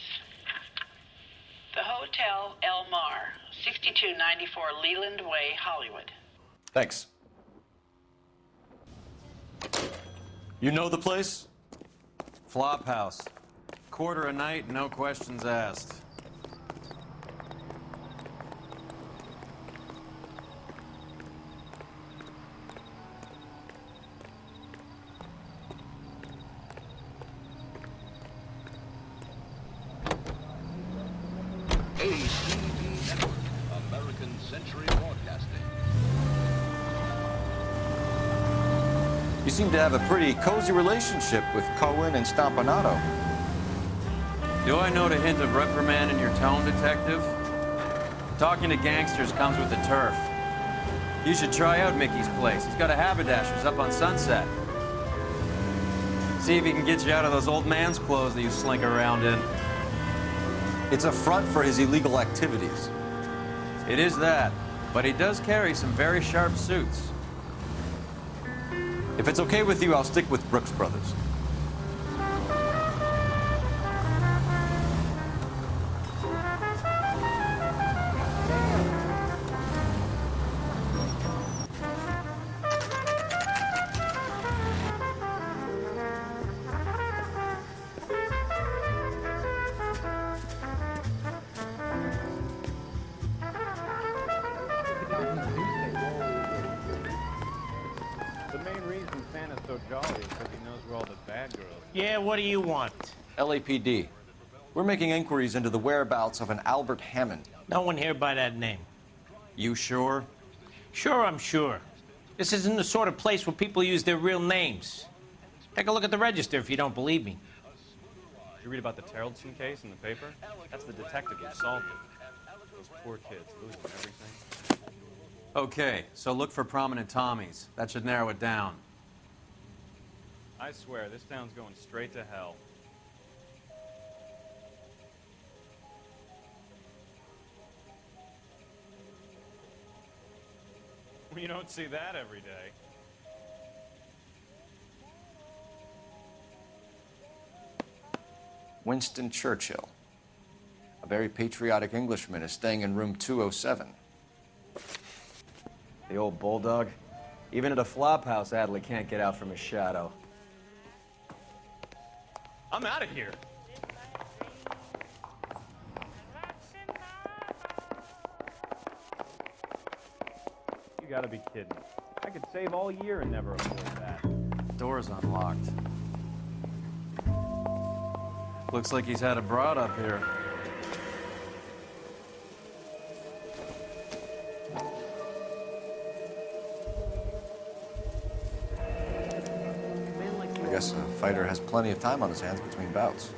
the Hotel El Mar, 6294 Leland Way, Hollywood. Thanks. You know the place? Flop house. Quarter a night, no questions asked. American Century Broadcasting. You seem to have a pretty cozy relationship with Cohen and Stompanato. Do I note a hint of reprimand in your tone, Detective? Talking to gangsters comes with the turf. You should try out Mickey's place. He's got a haberdasher's up on Sunset. See if he can get you out of those old man's clothes that you slink around in. It's a front for his illegal activities. It is that, but he does carry some very sharp suits. If it's okay with you, I'll stick with Brooks Brothers. Yeah, what do you want? LAPD. We're making inquiries into the whereabouts of an Albert Hammond. No one here by that name. You sure? Sure, I'm sure. This isn't the sort of place where people use their real names. Take a look at the register if you don't believe me. Did you read about the Terrellson case in the paper? That's the detective who solved it. Those poor kids losing everything. Okay, so look for prominent Tommies. That should narrow it down. I swear, this town's going straight to hell. You don't see that every day. Winston Churchill. A very patriotic Englishman is staying in room 207. The old bulldog. Even at a flop house, Adley can't get out from his shadow. I'm out of here. You gotta be kidding. I could save all year and never afford that. Door's unlocked. Looks like he's had a broad up here. I guess a fighter has plenty of time on his hands between bouts.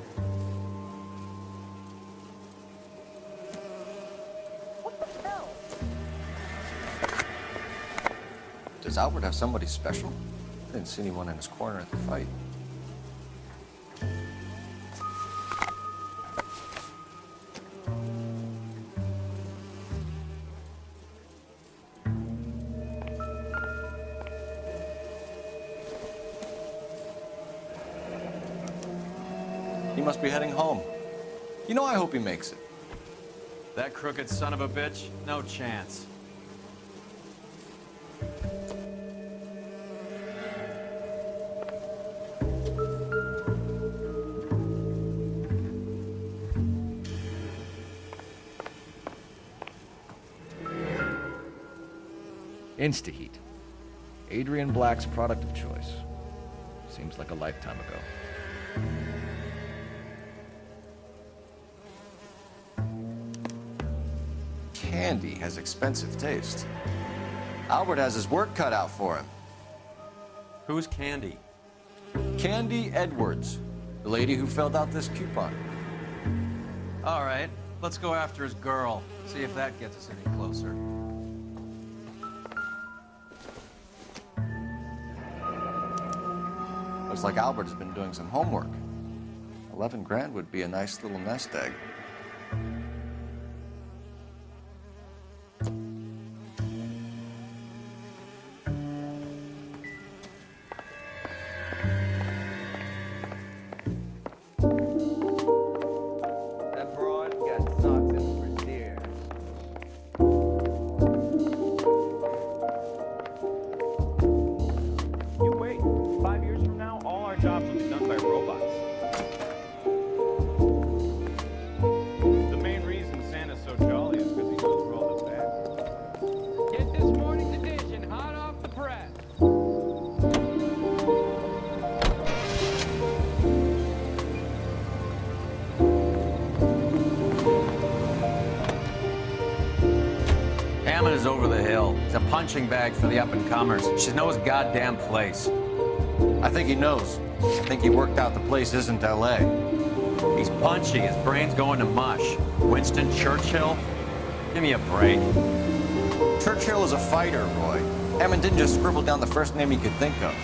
Does Albert have somebody special? I didn't see anyone in his corner at the fight. He must be heading home. You know, I hope he makes it. That crooked son of a bitch? No chance. Instaheat. Adrian Black's product of choice. Seems like a lifetime ago. Candy has expensive taste. Albert has his work cut out for him. Who's Candy? Candy Edwards, the lady who filled out this coupon. All right, let's go after his girl. See if that gets us any closer. Looks like Albert has been doing some homework. 11 grand would be a nice little nest egg. That broad got socks in for deer. You wait. 5 years from now, all our jobs will be done by robots. The main reason Santa's so jolly is because he goes through all this bad. Get this morning's edition hot off the press. Hammond is over the hill. He's a punching bag for the up-and-comers. Should know his goddamn place. I think he knows. I think he worked out the place isn't L.A. He's punchy. His brain's going to mush. Winston Churchill? Give me a break. Churchill is a fighter, Roy. Hammond didn't just scribble down the first name he could think of.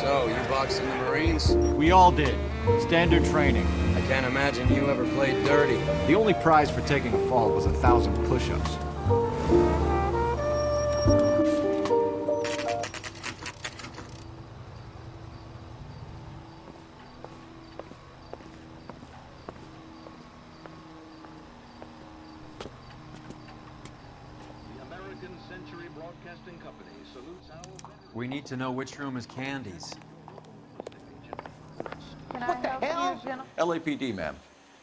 So, you boxed in the Marines? We all did. Standard training. I can't imagine you ever played dirty. The only prize for taking a fall was 1,000 push-ups. The American Century Broadcasting Company salutes our veterans. We need to know which room is Candy's. What the hell? LAPD, ma'am.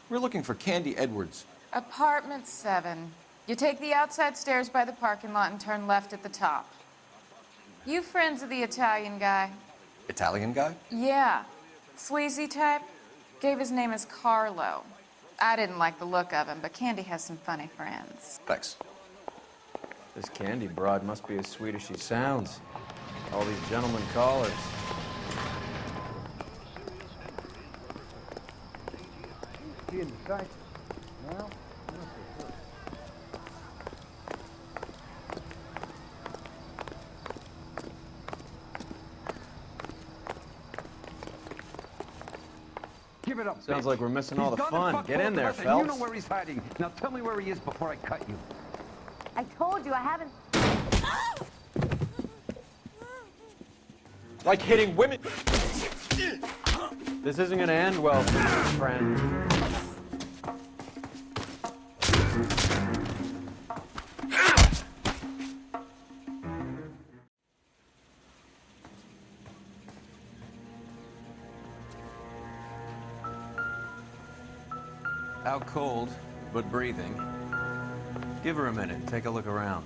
We're looking for Candy Edwards. Apartment 7. You take the outside stairs by the parking lot and turn left at the top. You friends of the Italian guy? Italian guy? Yeah. Sleazy type? Gave his name as Carlo. I didn't like the look of him, but Candy has some funny friends. Thanks. This Candy broad must be as sweet as she sounds. All these gentlemen callers. In the sight. Now, give it up. Sounds bitch. like we're missing all He's the gone fun. to fuck Get in both there, of us, and You Phelps. know where he's hiding. Now tell me where he is before I cut you. I told you I haven't. Like hitting women. This isn't gonna end well for you, friend. Out cold, but breathing. Give her a minute. Take a look around.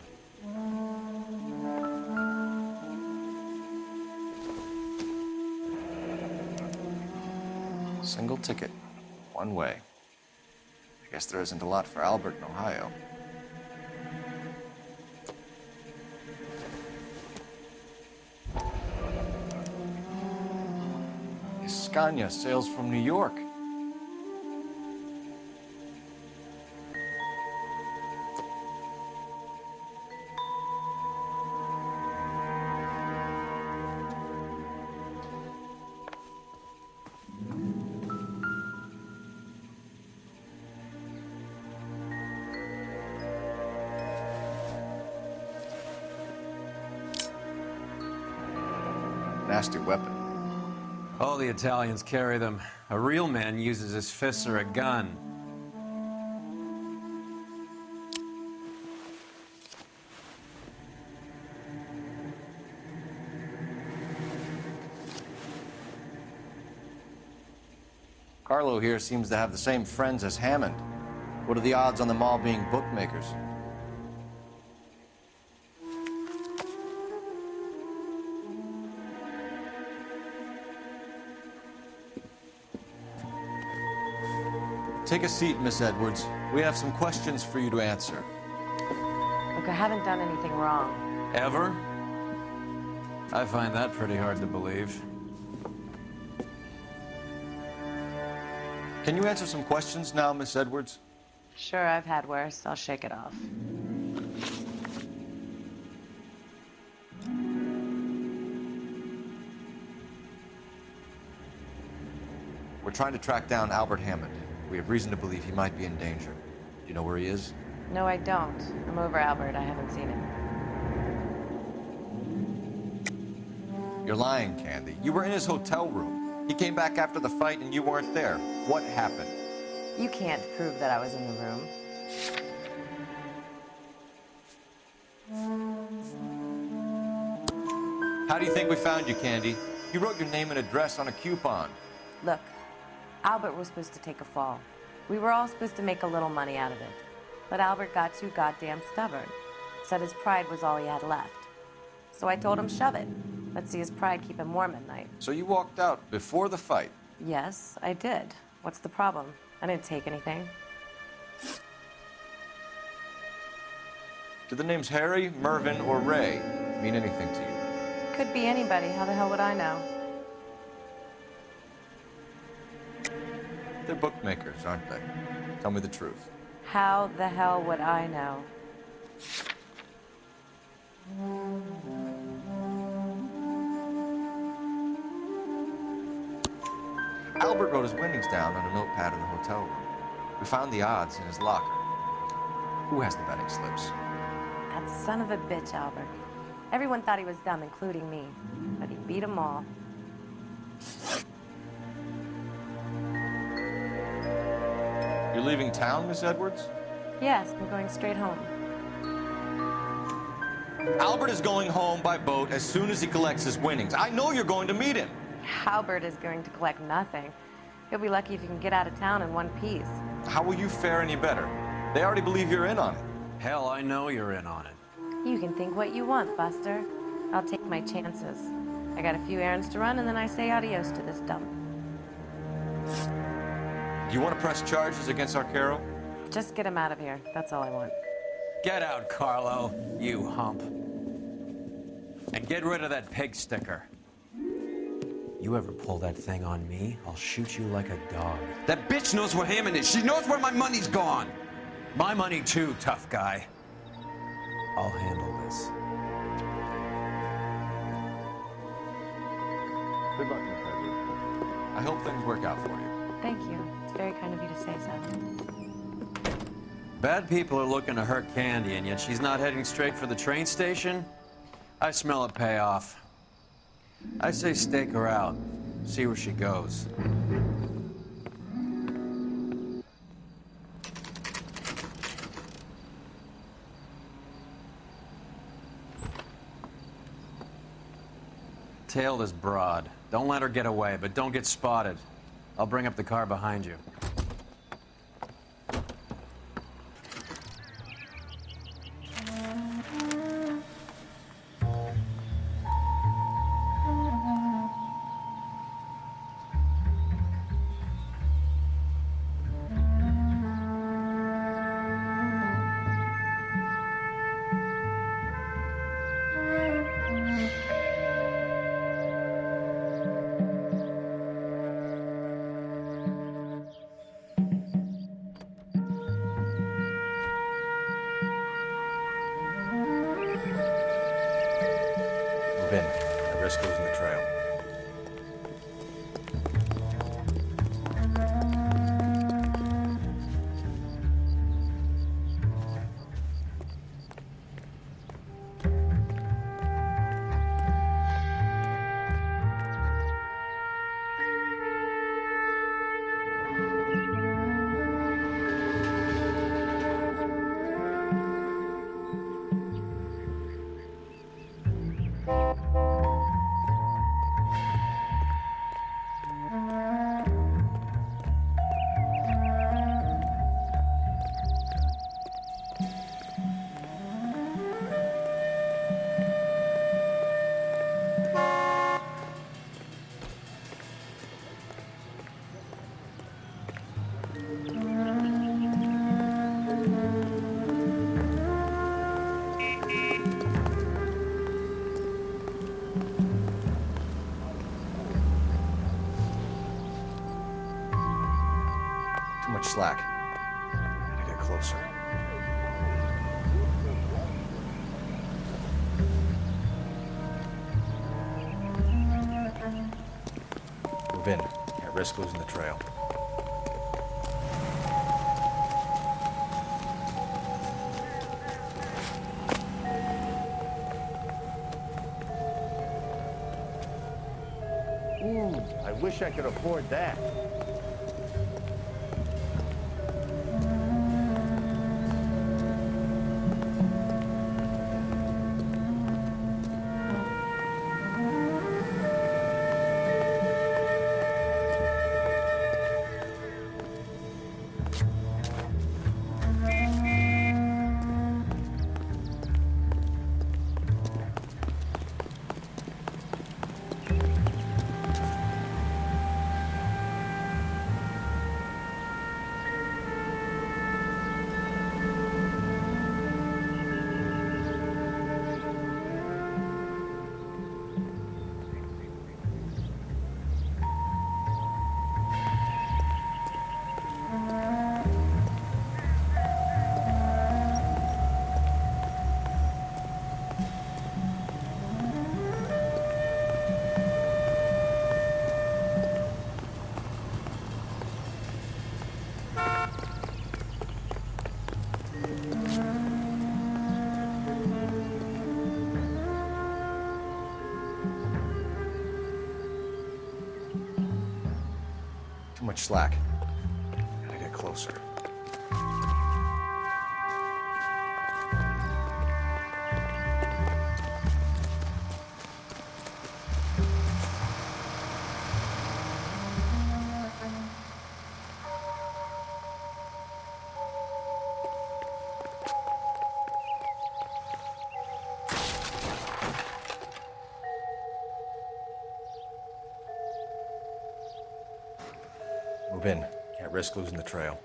Single ticket. One way. I guess there isn't a lot for Albert in Ohio. Scania sails from New York. Nasty weapon. All the Italians carry them. A real man uses his fists or a gun. Carlo here seems to have the same friends as Hammond. What are the odds on them all being bookmakers? Take a seat, Miss Edwards. We have some questions for you to answer. Look, I haven't done anything wrong. Ever? I find that pretty hard to believe. Can you answer some questions now, Miss Edwards? Sure, I've had worse. I'll shake it off. We're trying to track down Albert Hammond. We have reason to believe he might be in danger. Do you know where he is? No, I don't. I'm over Albert. I haven't seen him. You're lying, Candy. You were in his hotel room. He came back after the fight and you weren't there. What happened? You can't prove that I was in the room. How do you think we found you, Candy? You wrote your name and address on a coupon. Look, Albert was supposed to take a fall. We were all supposed to make a little money out of it. But Albert got too goddamn stubborn. Said his pride was all he had left. So I told him, shove it. Let's see his pride keep him warm at night. So you walked out before the fight? Yes, I did. What's the problem? I didn't take anything. Do the names Harry, Mervyn, or Ray mean anything to you? Could be anybody. How the hell would I know? They're bookmakers, aren't they? Tell me the truth. How the hell would I know? Albert wrote his winnings down on a notepad in the hotel room. We found the odds in his locker. Who has the betting slips? That son of a bitch, Albert. Everyone thought he was dumb, including me. But he beat them all. You're leaving town, Miss Edwards? Yes, I'm going straight home. Albert is going home by boat as soon as he collects his winnings. I know you're going to meet him. Albert is going to collect nothing. He'll be lucky if he can get out of town in one piece. How will you fare any better? They already believe you're in on it. Hell, I know you're in on it. You can think what you want, Buster. I'll take my chances. I got a few errands to run, and then I say adios to this dump. Do you want to press charges against Arcaro? Just get him out of here. That's all I want. Get out, Carlo, you hump. And get rid of that pig sticker. You ever pull that thing on me, I'll shoot you like a dog. That bitch knows where Hammond is. She knows where my money's gone. My money too, tough guy. I'll handle this. Good luck, Miss Edwards. I hope things work out for you. Thank you. It's very kind of you to say so. Bad people are looking to hurt Candy, and yet she's not heading straight for the train station? I smell a payoff. I say stake her out. See where she goes. Tail this broad. Don't let her get away, but don't get spotted. I'll bring up the car behind you. Move in. I risk losing the trail. much slack. Gotta get closer. Move in. Can't risk losing the trail. Ooh, I wish I could afford that. Too much slack. Gotta get closer. Move in. Can't risk losing the trail.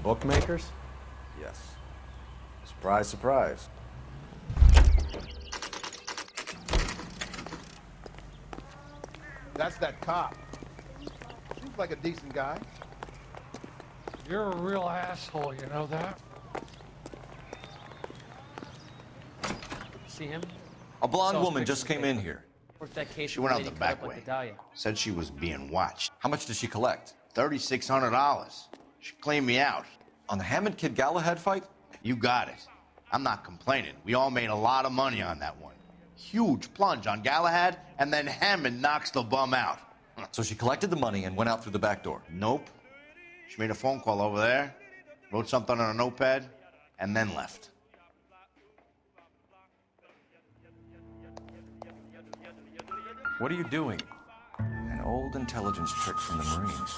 Bookmakers? Yes. Surprise, surprise. That's that cop. Seems like a decent guy. You're a real asshole, you know that? See him? A blonde Saw his woman picture just in the came in paper. here. Worked that case She with went the out the lady back cut up way. with the dahlia. Said she was being watched. How much did she collect? $3,600. She cleaned me out. On the Hammond Kid Galahad fight? You got it. I'm not complaining. We all made a lot of money on that one. Huge plunge on Galahad, and then Hammond knocks the bum out. So she collected the money and went out through the back door? Nope. She made a phone call over there, wrote something on a notepad, and then left. What are you doing? An old intelligence trick from the Marines.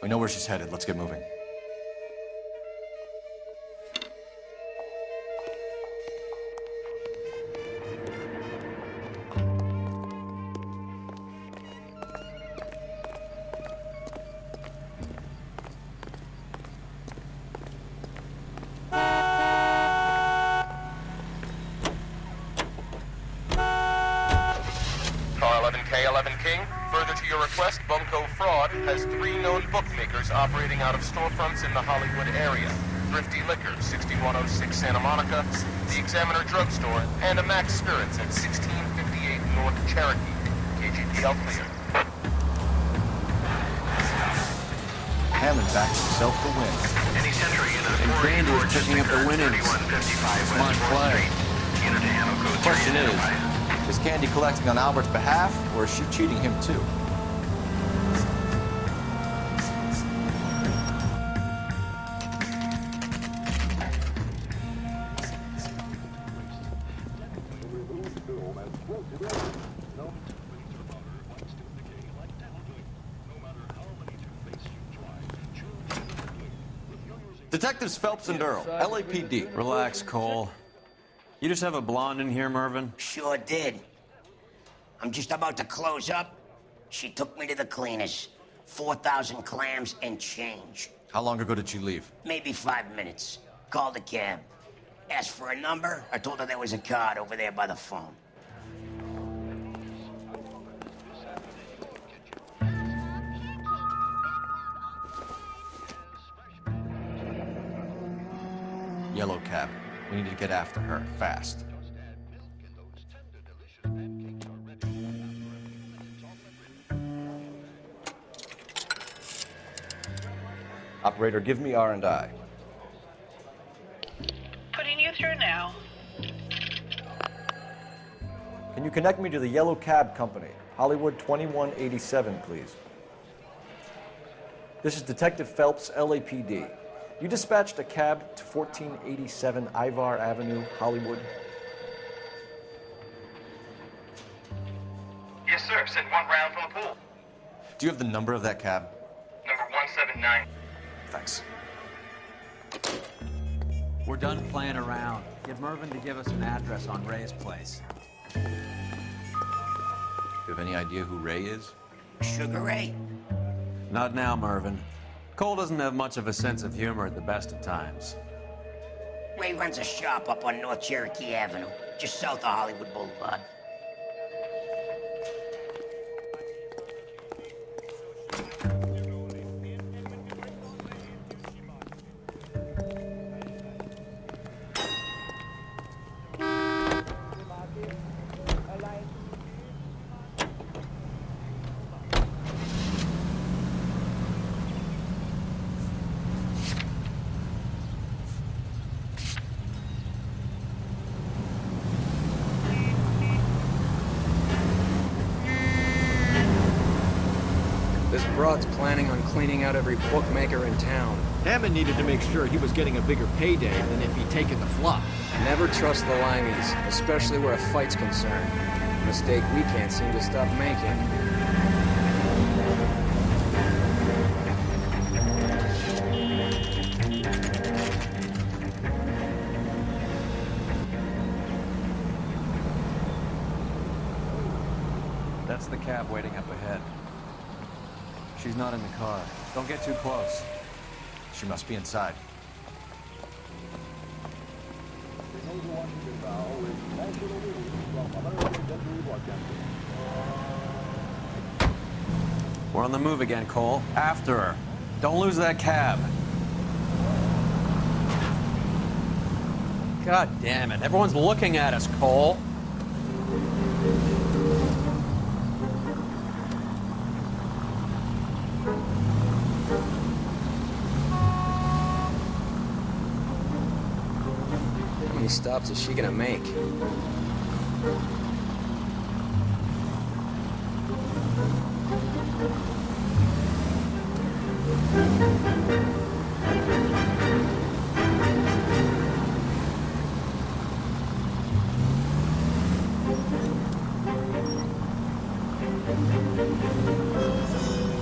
We know where she's headed. Let's get moving. Further to your request, Bunko Fraud has 3 known bookmakers operating out of storefronts in the Hollywood area. Thrifty Liquor, 6106 Santa Monica, the Examiner Drugstore, and a Max Spirits at 1658 North Cherokee. KGPL clear. Hammond backs himself to win. And Candy is picking up the winnings. Smart play. Question is Candy collecting on Albert's behalf, or is she cheating him too? Detectives Phelps and Earl, LAPD. Relax, Cole. You just have a blonde in here, Mervyn? Sure did. I'm just about to close up. She took me to the cleaners. 4,000 clams and change. How long ago did she leave? Maybe 5 minutes. Called a cab. Asked for a number. I told her there was a card over there by the phone. Yellow cab. We need to get after her, fast. Operator, give me R&I. Putting you through now. Can you connect me to the Yellow Cab Company, Hollywood 2187, please? This is Detective Phelps, LAPD. You dispatched a cab to 1487 Ivar Avenue, Hollywood. Yes, sir. Send 1 round from the pool. Do you have the number of that cab? Number 179. Thanks. We're done playing around. Get Mervyn to give us an address on Ray's place. Do you have any idea who Ray is? Sugar Ray? Not now, Mervyn. Cole doesn't have much of a sense of humor at the best of times. Ray runs a shop up on North Cherokee Avenue, just south of Hollywood Boulevard. This broad's planning on cleaning out every bookmaker in town. Hammond needed to make sure he was getting a bigger payday than if he'd taken the flop. Never trust the Limeys, especially where a fight's concerned. A mistake we can't seem to stop making. That's the cab waiting up ahead. She's not in the car. Don't get too close. She must be inside. We're on the move again, Cole. After her. Don't lose that cab. God damn it. Everyone's looking at us, Cole. How many stops is she gonna make?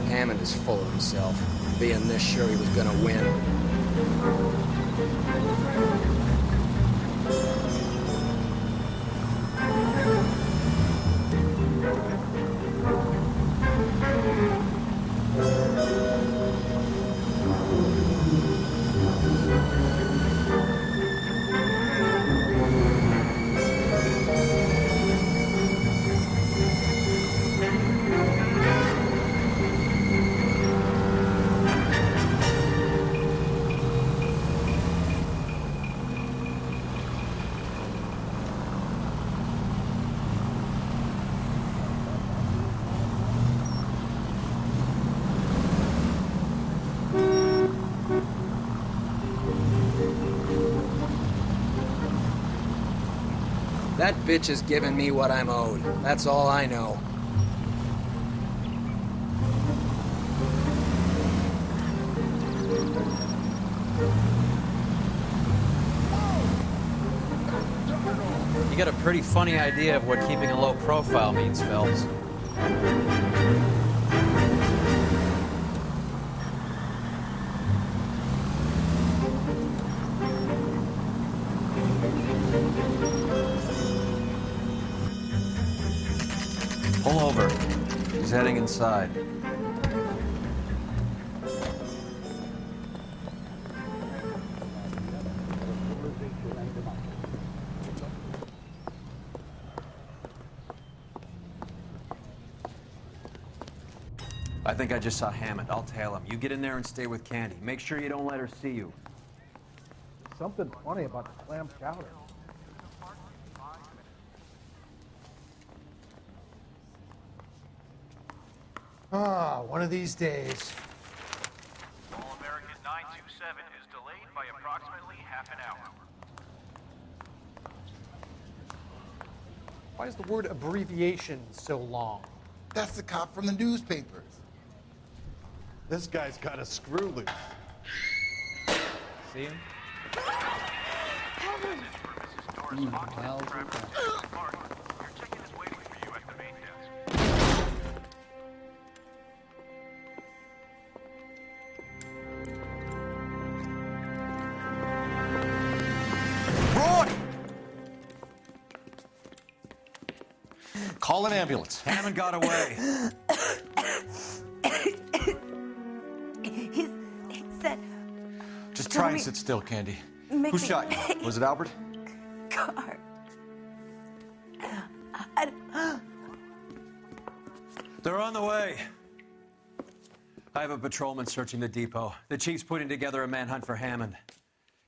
Hammond is full of himself. being this sure he was gonna win. That bitch is giving me what I'm owed. That's all I know. You got a pretty funny idea of what keeping a low profile means, Phelps. Pull over. He's heading inside. I think I just saw Hammond. I'll tail him. You get in there and stay with Candy. Make sure you don't let her see you. Something funny about the clam chowder. Ah, one of these days. All American 927 is delayed by approximately half an hour. Why is the word abbreviation so long? That's the cop from the newspapers. This guy's got a screw loose. See him? Call an ambulance. Hammond got away. He said... Just try and sit still, Candy. Make Who me shot you? Was it Albert? car. They're on the way. I have a patrolman searching the depot. The chief's putting together a manhunt for Hammond.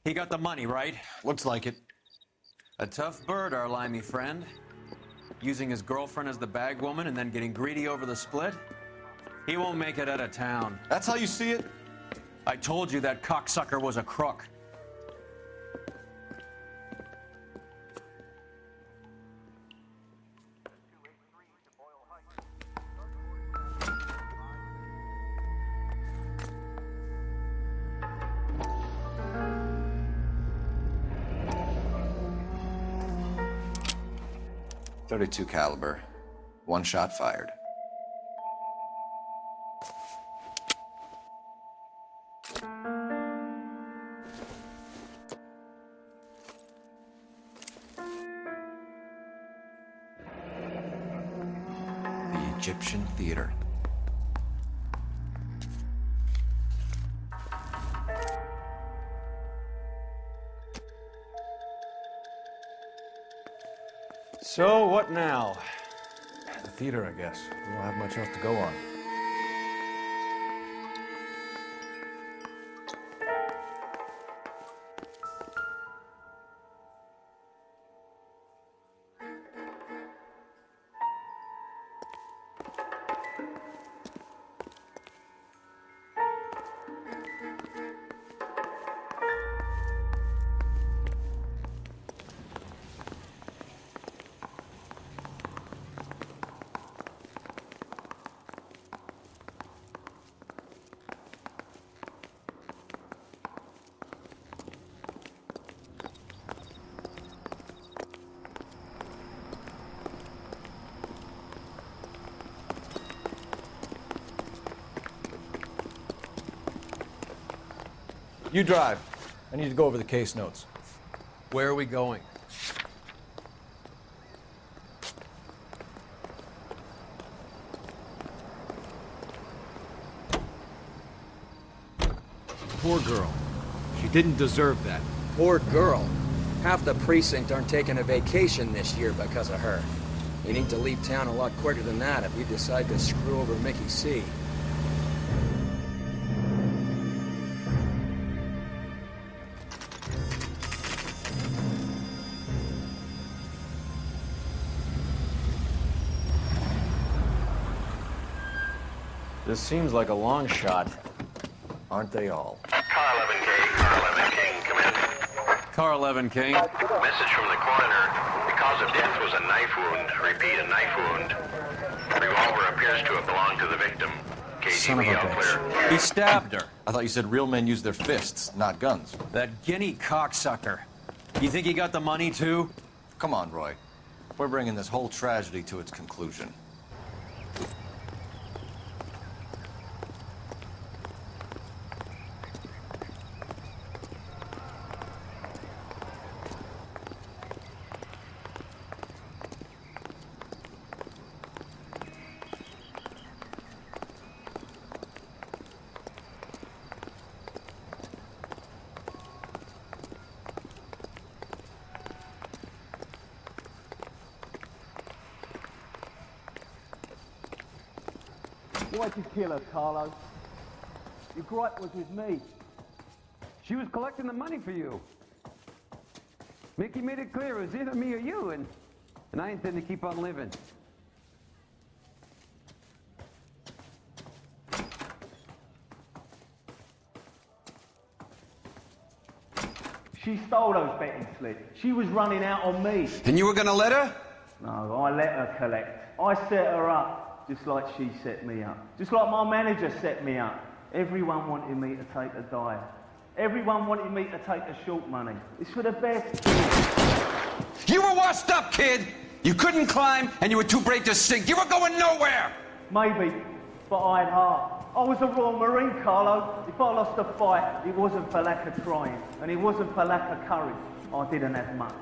He got the money, right? Looks like it. A tough bird, our limey friend. Using his girlfriend as the bag woman and then getting greedy over the split? He won't make it out of town. That's how you see it? I told you that cocksucker was a crook. .32 caliber. One shot fired. The Egyptian Theater. So, what now? The theater, I guess. We don't have much else to go on. You drive. I need to go over the case notes. Where are we going? Poor girl. She didn't deserve that. Poor girl. Half the precinct aren't taking a vacation this year because of her. You need to leave town a lot quicker than that if you decide to screw over Mickey C. This seems like a long shot. Aren't they all? Car 11K, Car 11 King, come in. Car 11 King. Message from the coroner. The cause of death was a knife wound. Repeat, a knife wound. The revolver appears to have belonged to the victim. Son of a bitch. He stabbed her. I thought you said real men use their fists, not guns. That guinea cocksucker. You think he got the money too? Come on, Roy. We're bringing this whole tragedy to its conclusion. Why'd you kill her, Carlo? Your gripe was with me. She was collecting the money for you. Mickey made it clear it was either me or you, and I intend to keep on living. She stole those betting slips. She was running out on me. And you were gonna let her? No, I let her collect. I set her up, just like she set me up. Just like my manager set me up. Everyone wanted me to take a dive. Everyone wanted me to take the short money. It's for the best. You were washed up, kid! You couldn't climb, and you were too brave to sink. You were going nowhere! Maybe, but I had heart. I was a Royal Marine, Carlo. If I lost a fight, it wasn't for lack of trying, and it wasn't for lack of courage. I didn't have much,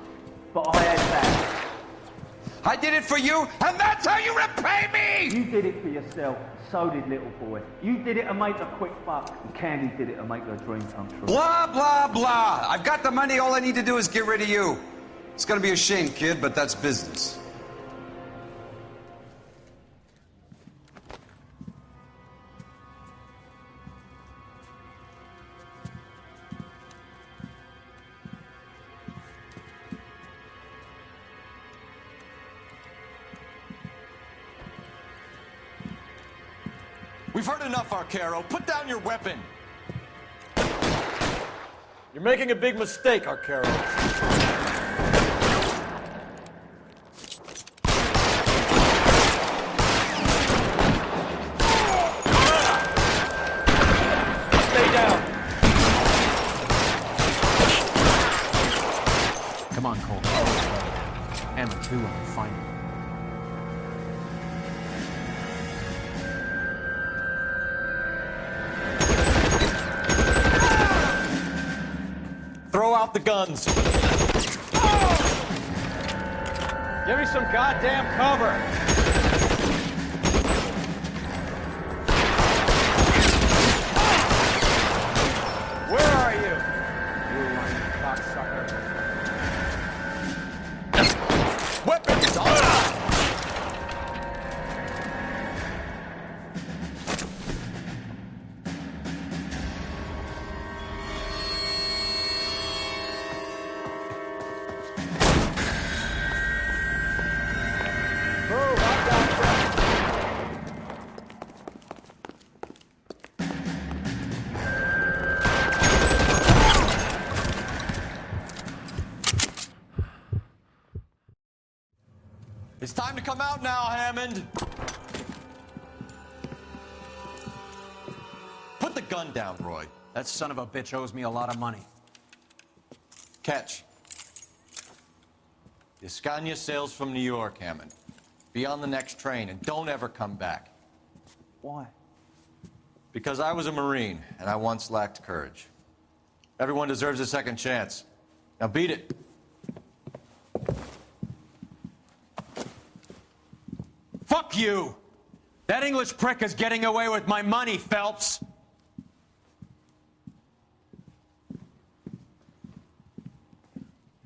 but I had that. I did it for you, and that's how you repay me! You did it for yourself, so did little boy. You did it to make a quick buck, and Candy did it to make her dream come true. Blah, blah, blah. I've got the money. All I need to do is get rid of you. It's gonna be a shame, kid, but that's business. We've heard enough, Arcaro. Put down your weapon. You're making a big mistake, Arcaro. Stay down. Come on, Cole. Hammer 2 and find him. Throw out the guns. Give me some goddamn cover. Where are you? You lying cocksucker. Weapons on! It's time to come out now, Hammond. Put the gun down, Roy. That son of a bitch owes me a lot of money. Catch. The Scania sails from New York, Hammond. Be on the next train and don't ever come back. Why? Because I was a Marine and I once lacked courage. Everyone deserves a second chance. Now beat it. Fuck you! That English prick is getting away with my money, Phelps!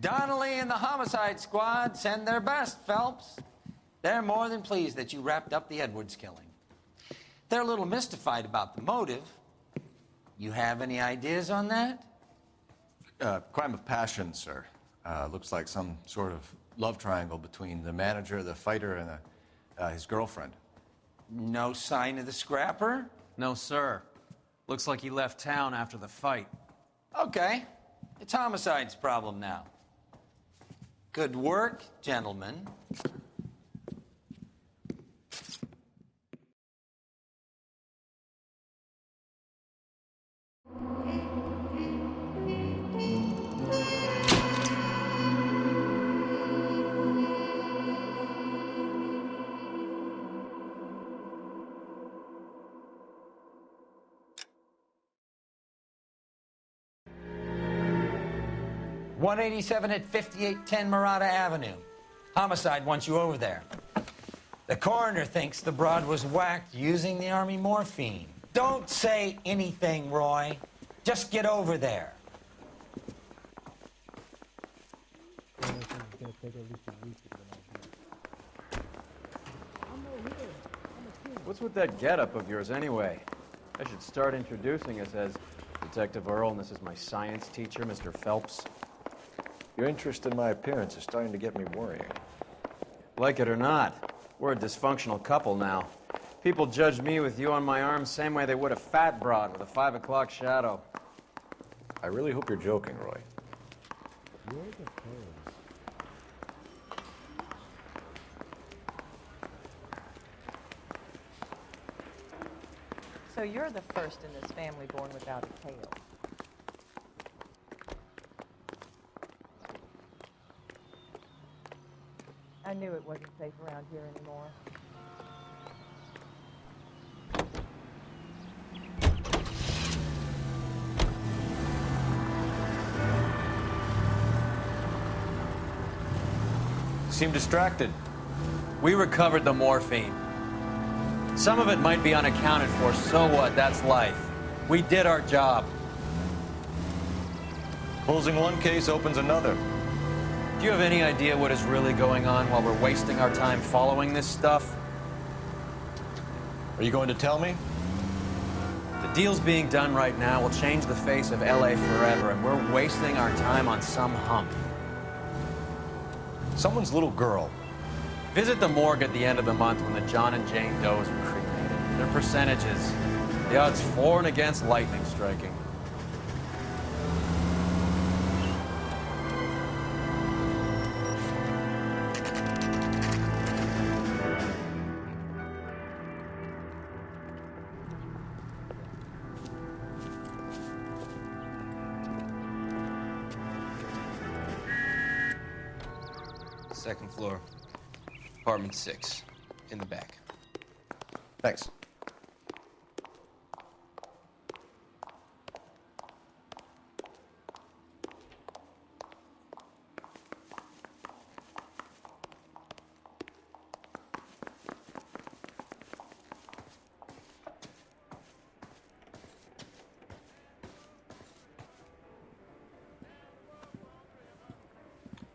Donnelly and the homicide squad send their best, Phelps. They're more than pleased that you wrapped up the Edwards killing. They're a little mystified about the motive. You have any ideas on that? Crime of passion, sir. Looks like some sort of love triangle between the manager, the fighter, and his girlfriend. No sign of the scrapper? No, sir. Looks like he left town after the fight. Okay. It's homicide's problem now. Good work, gentlemen. .187 at 5810 Murata Avenue. Homicide wants you over there. The coroner thinks the broad was whacked using the Army morphine. Don't say anything, Roy. Just get over there. What's with that getup of yours, anyway? I should start introducing us as Detective Earl, and this is my science teacher, Mr. Phelps. Your interest in my appearance is starting to get me worrying. Like it or not, we're a dysfunctional couple now. People judge me with you on my arm same way they would a fat broad with a 5 o'clock shadow. I really hope you're joking, Roy. So you're the first in this family born without a tail. I knew it wasn't safe around here anymore. Seem distracted. We recovered the morphine. Some of it might be unaccounted for, so what? That's life. We did our job. Closing one case opens another. Do you have any idea what is really going on while we're wasting our time following this stuff? Are you going to tell me? The deals being done right now will change the face of LA forever, and we're wasting our time on some hump. Someone's little girl. Visit the morgue at the end of the month when the John and Jane Does were cremated. Their percentages. The odds for and against lightning striking. Second floor, apartment 6, in the back. Thanks.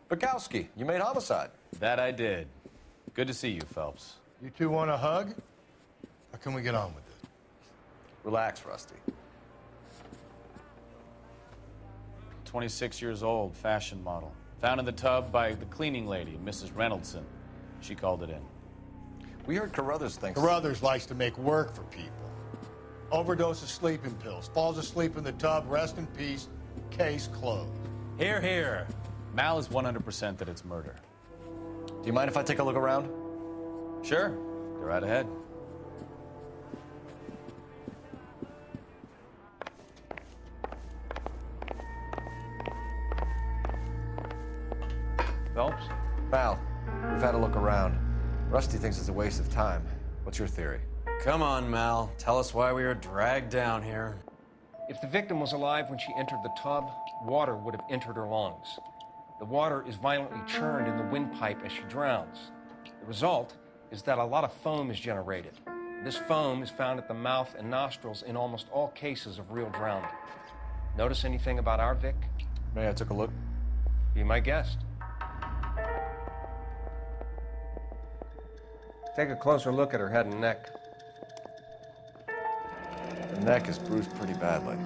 Bukowski, you made homicide. That I did. Good to see you, Phelps. You two want a hug? Or can we get on with it? Relax, Rusty. 26 years old, fashion model. Found in the tub by the cleaning lady, Mrs. Reynoldson. She called it in. We heard Carruthers thinks... Carruthers likes to make work for people. Overdose of sleeping pills. Falls asleep in the tub. Rest in peace. Case closed. Here, here. Mal is 100% that it's murder. Do you mind if I take a look around? Sure. Go right ahead. Phelps? Mal, we've had a look around. Rusty thinks it's a waste of time. What's your theory? Come on, Mal. Tell us why we were dragged down here. If the victim was alive when she entered the tub, water would have entered her lungs. The water is violently churned in the windpipe as she drowns. The result is that a lot of foam is generated. This foam is found at the mouth and nostrils in almost all cases of real drowning. Notice anything about our Vic? May I take a look? Be my guest. Take a closer look at her head and neck. The neck is bruised pretty badly.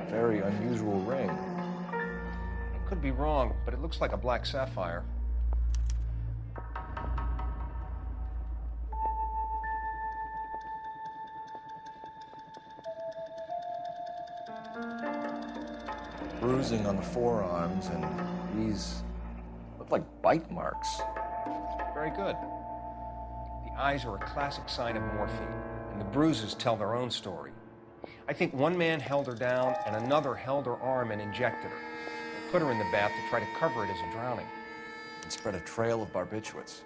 Very unusual ring. I could be wrong, but it looks like a black sapphire. Bruising on the forearms, and these look like bite marks. Very good. The eyes are a classic sign of morphine, and the bruises tell their own story. I think one man held her down, and another held her arm and injected her. They put her in the bath to try to cover it as a drowning. And spread a trail of barbiturates.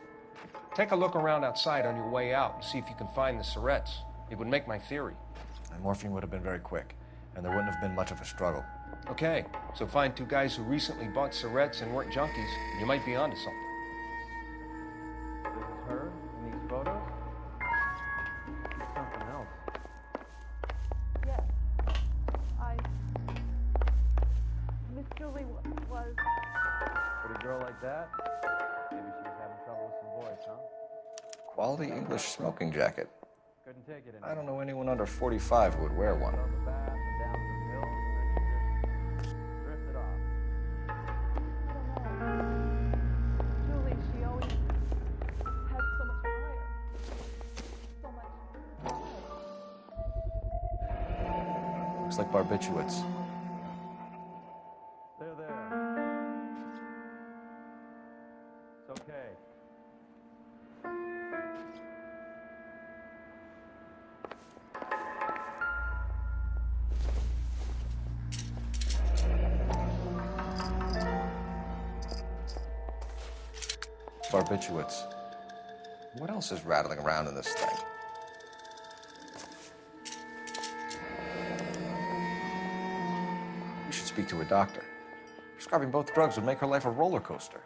Take a look around outside on your way out and see if you can find the syrettes. It would make my theory. And morphine would have been very quick, and there wouldn't have been much of a struggle. Okay, so find two guys who recently bought syrettes and weren't junkies, and you might be onto something. This is her in these photos? Something else. Yes. Miss Julie was... Pretty girl like that? Maybe she was having trouble with some boys, huh? Quality English smoking jacket. Couldn't take it anymore. I don't know anyone under 45 who would wear one. Julie, she always had so much fire. So much fire. Looks like barbiturates. There. It's okay. Barbiturates. What else is rattling around in this thing? We should speak to a doctor. Prescribing both drugs would make her life a roller coaster.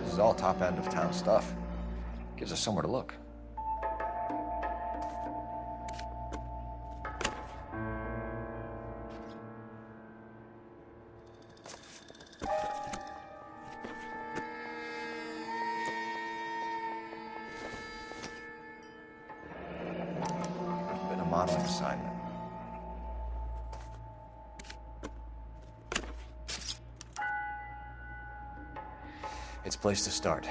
This is all top end of town stuff. Gives us somewhere to look. There's been a modeling assignment. It's a place to start.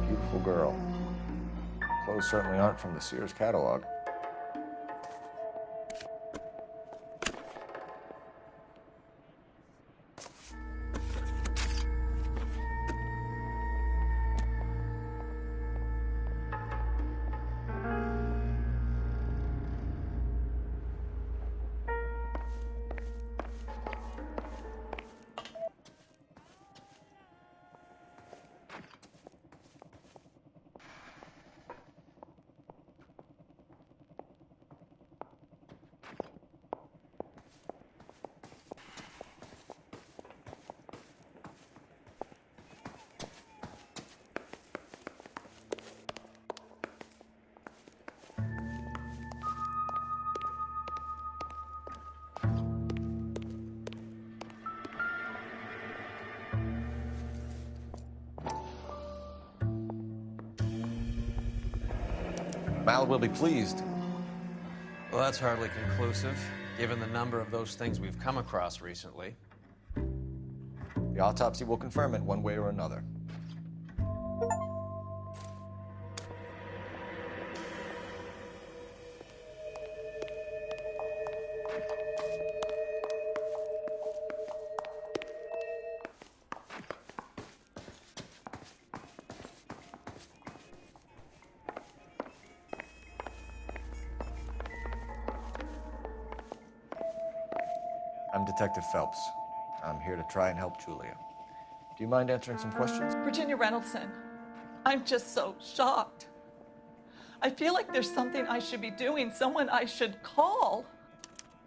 Beautiful girl. Clothes certainly aren't from the Sears catalog. Mal will be pleased. Well, that's hardly conclusive, given the number of those things we've come across recently. The autopsy will confirm it one way or another. I'm Detective Phelps. I'm here to try and help Julia. Do you mind answering some questions? Virginia Reynoldson, I'm just so shocked. I feel like there's something I should be doing, someone I should call.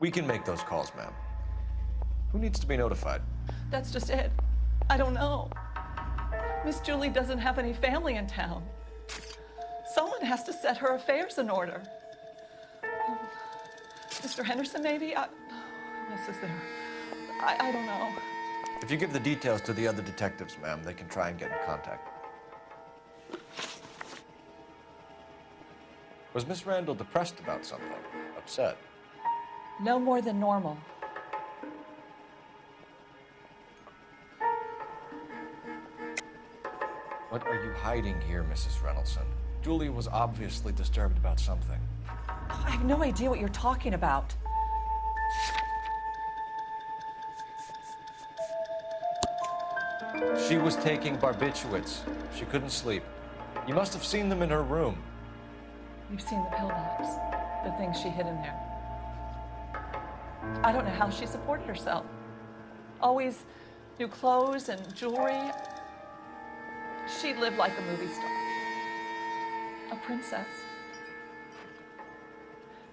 We can make those calls, ma'am. Who needs to be notified? That's just it. I don't know. Miss Julie doesn't have any family in town. Someone has to set her affairs in order. Mr. Henderson, maybe? Who else is there? I don't know. If you give the details to the other detectives, ma'am, they can try and get in contact. Was Miss Randall depressed about something? Upset? No more than normal. What are you hiding here, Mrs. Reynoldson? Julia was obviously disturbed about something. I have no idea what you're talking about. She was taking barbiturates. She couldn't sleep. You must have seen them in her room. You've seen the pill box, the things she hid in there. I don't know how she supported herself. Always new clothes and jewelry. She lived like a movie star. A princess.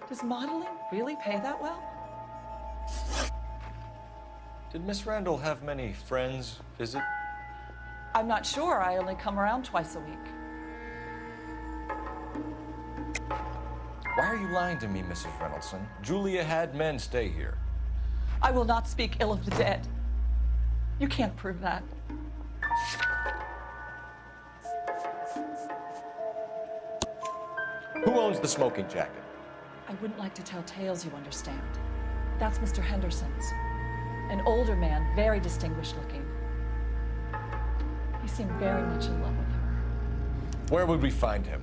Does modeling really pay that well? Did Miss Randall have many friends visit? I'm not sure. I only come around twice a week. Why are you lying to me, Mrs. Reynoldson? Julia had men stay here. I will not speak ill of the dead. You can't prove that. Who owns the smoking jacket? I wouldn't like to tell tales, you understand. That's Mr. Henderson's. An older man, very distinguished looking. He seemed very much in love with her. Where would we find him?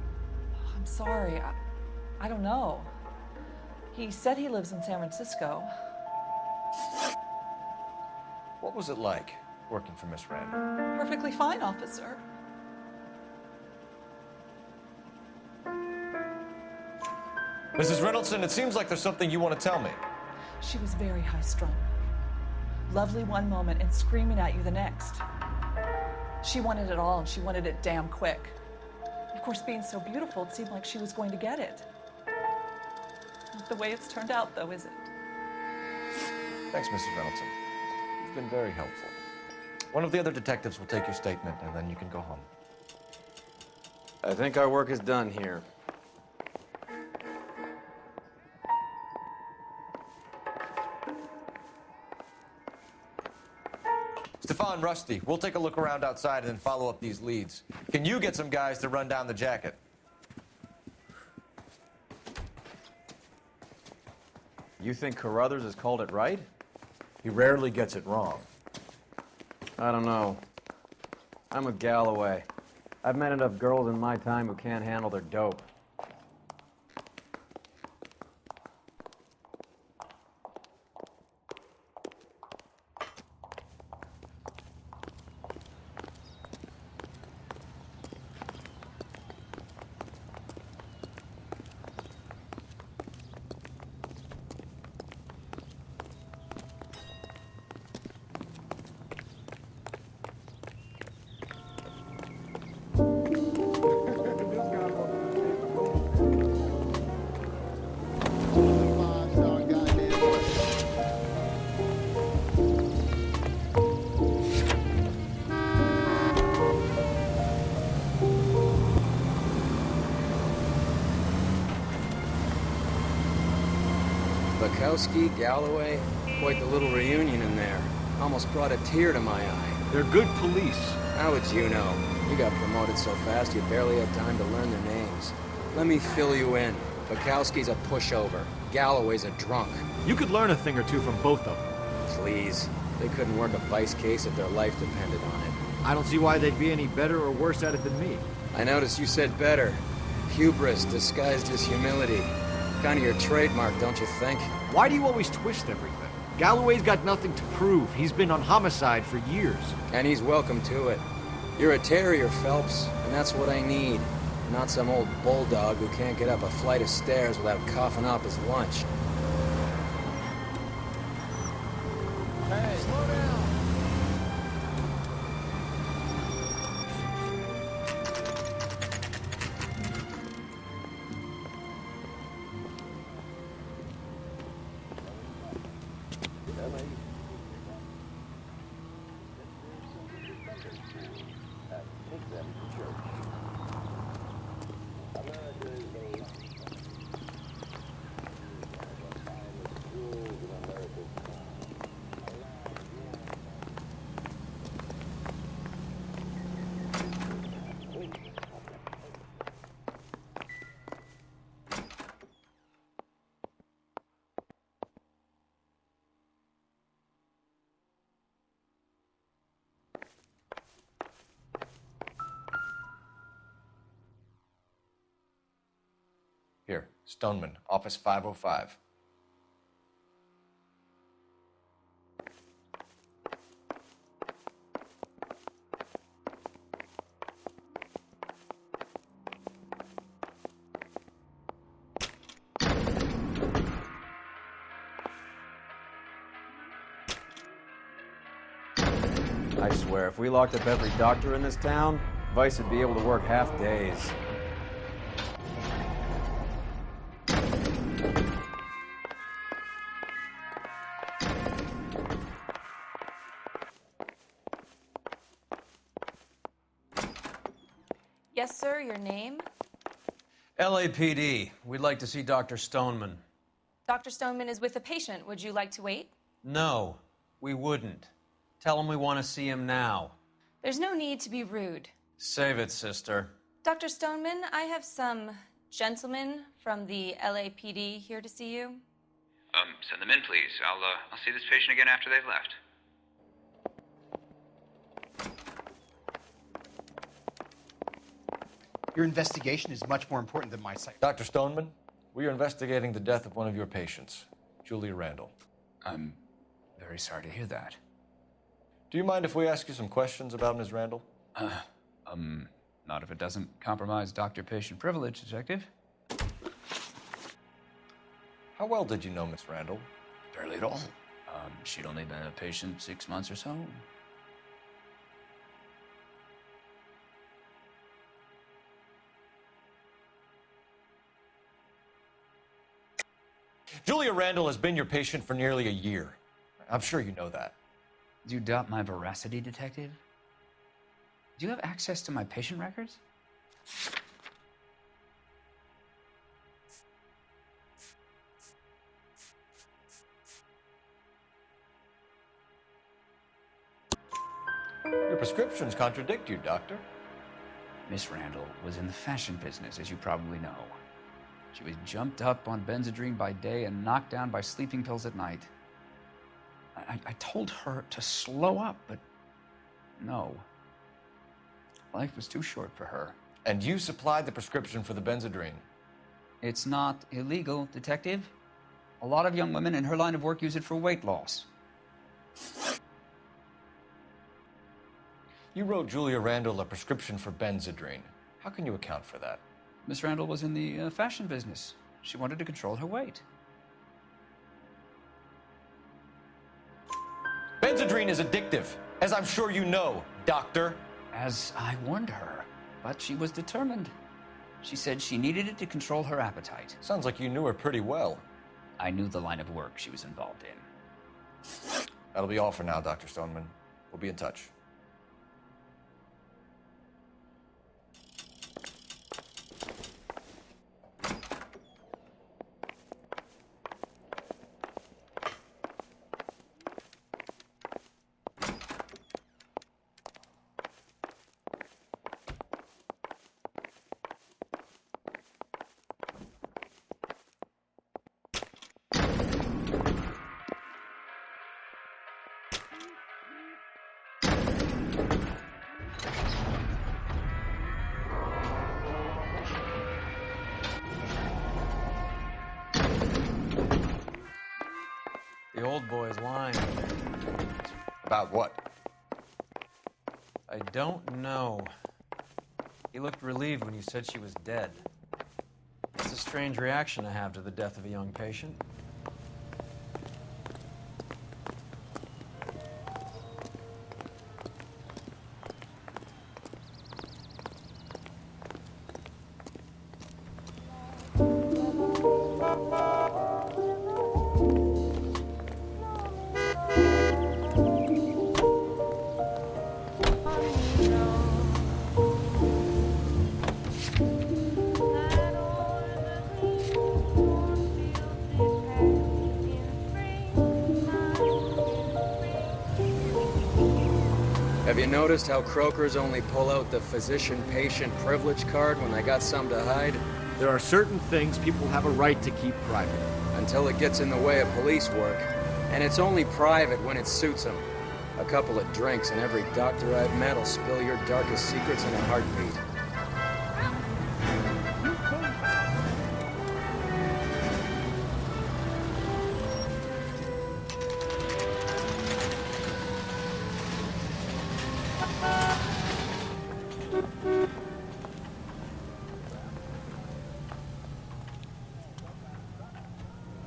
I'm sorry, I don't know. He said he lives in San Francisco. What was it like working for Miss Randall? Perfectly fine, officer. Mrs. Reynoldson, it seems like there's something you want to tell me. She was very high-strung. Lovely one moment and screaming at you the next. She wanted it all, and she wanted it damn quick. Of course, being so beautiful, it seemed like she was going to get it. Not the way it's turned out, though, is it? Thanks, Mrs. Reynoldson. You've been very helpful. One of the other detectives will take your statement, and then you can go home. I think our work is done here. Stefan, Rusty, we'll take a look around outside and then follow up these leads. Can you get some guys to run down the jacket? You think Carruthers has called it right? He rarely gets it wrong. I don't know. I'm with Galloway. I've met enough girls in my time who can't handle their dope. Bukowski, Galloway, quite the little reunion in there. Almost brought a tear to my eye. They're good police. How would you know? You got promoted so fast you barely had time to learn their names. Let me fill you in. Bukowski's a pushover. Galloway's a drunk. You could learn a thing or two from both of them. Please. They couldn't work a vice case if their life depended on it. I don't see why they'd be any better or worse at it than me. I noticed you said better. Hubris disguised as humility. Kind of your trademark, don't you think? Why do you always twist everything? Galloway's got nothing to prove. He's been on homicide for years. And he's welcome to it. You're a terrier, Phelps, and that's what I need. Not some old bulldog who can't get up a flight of stairs without coughing up his lunch. Hey, slow down. Here, Stoneman, office 505. I swear, if we locked up every doctor in this town, Vice would be able to work half days. Yes, sir, your name? LAPD. We'd like to see Dr. Stoneman. Dr. Stoneman is with a patient. Would you like to wait? No, we wouldn't. Tell him we want to see him now. There's no need to be rude. Save it, sister. Dr. Stoneman, I have some gentlemen from the LAPD here to see you. Send them in, please. I'll see this patient again after they've left. Your investigation is much more important than my psych. Dr. Stoneman, we are investigating the death of one of your patients, Julia Randall. I'm very sorry to hear that. Do you mind if we ask you some questions about Ms. Randall? Not if it doesn't compromise doctor-patient privilege, Detective. How well did you know Miss Randall? Barely at all. She'd only been a patient 6 months or so. Julia Randall has been your patient for nearly a year. I'm sure you know that. Do you doubt my veracity, Detective? Do you have access to my patient records? Your prescriptions contradict you, Doctor. Miss Randall was in the fashion business, as you probably know. She was jumped up on Benzedrine by day and knocked down by sleeping pills at night. I told her to slow up, but no. Life was too short for her. And you supplied the prescription for the Benzedrine? It's not illegal, Detective. A lot of young women in her line of work use it for weight loss. You wrote Julia Randall a prescription for Benzedrine. How can you account for that? Miss Randall was in the fashion business. She wanted to control her weight. Benzedrine is addictive, as I'm sure you know, Doctor. As I warned her, but she was determined. She said she needed it to control her appetite. Sounds like you knew her pretty well. I knew the line of work she was involved in. That'll be all for now, Dr. Stoneman. We'll be in touch. The old boy's lying. About what? I don't know. He looked relieved when you said she was dead. It's a strange reaction to have to the death of a young patient. Have you noticed how croakers only pull out the physician-patient privilege card when they got something to hide? There are certain things people have a right to keep private. Until it gets in the way of police work. And it's only private when it suits them. A couple of drinks and every doctor I've met will spill your darkest secrets in a heartbeat.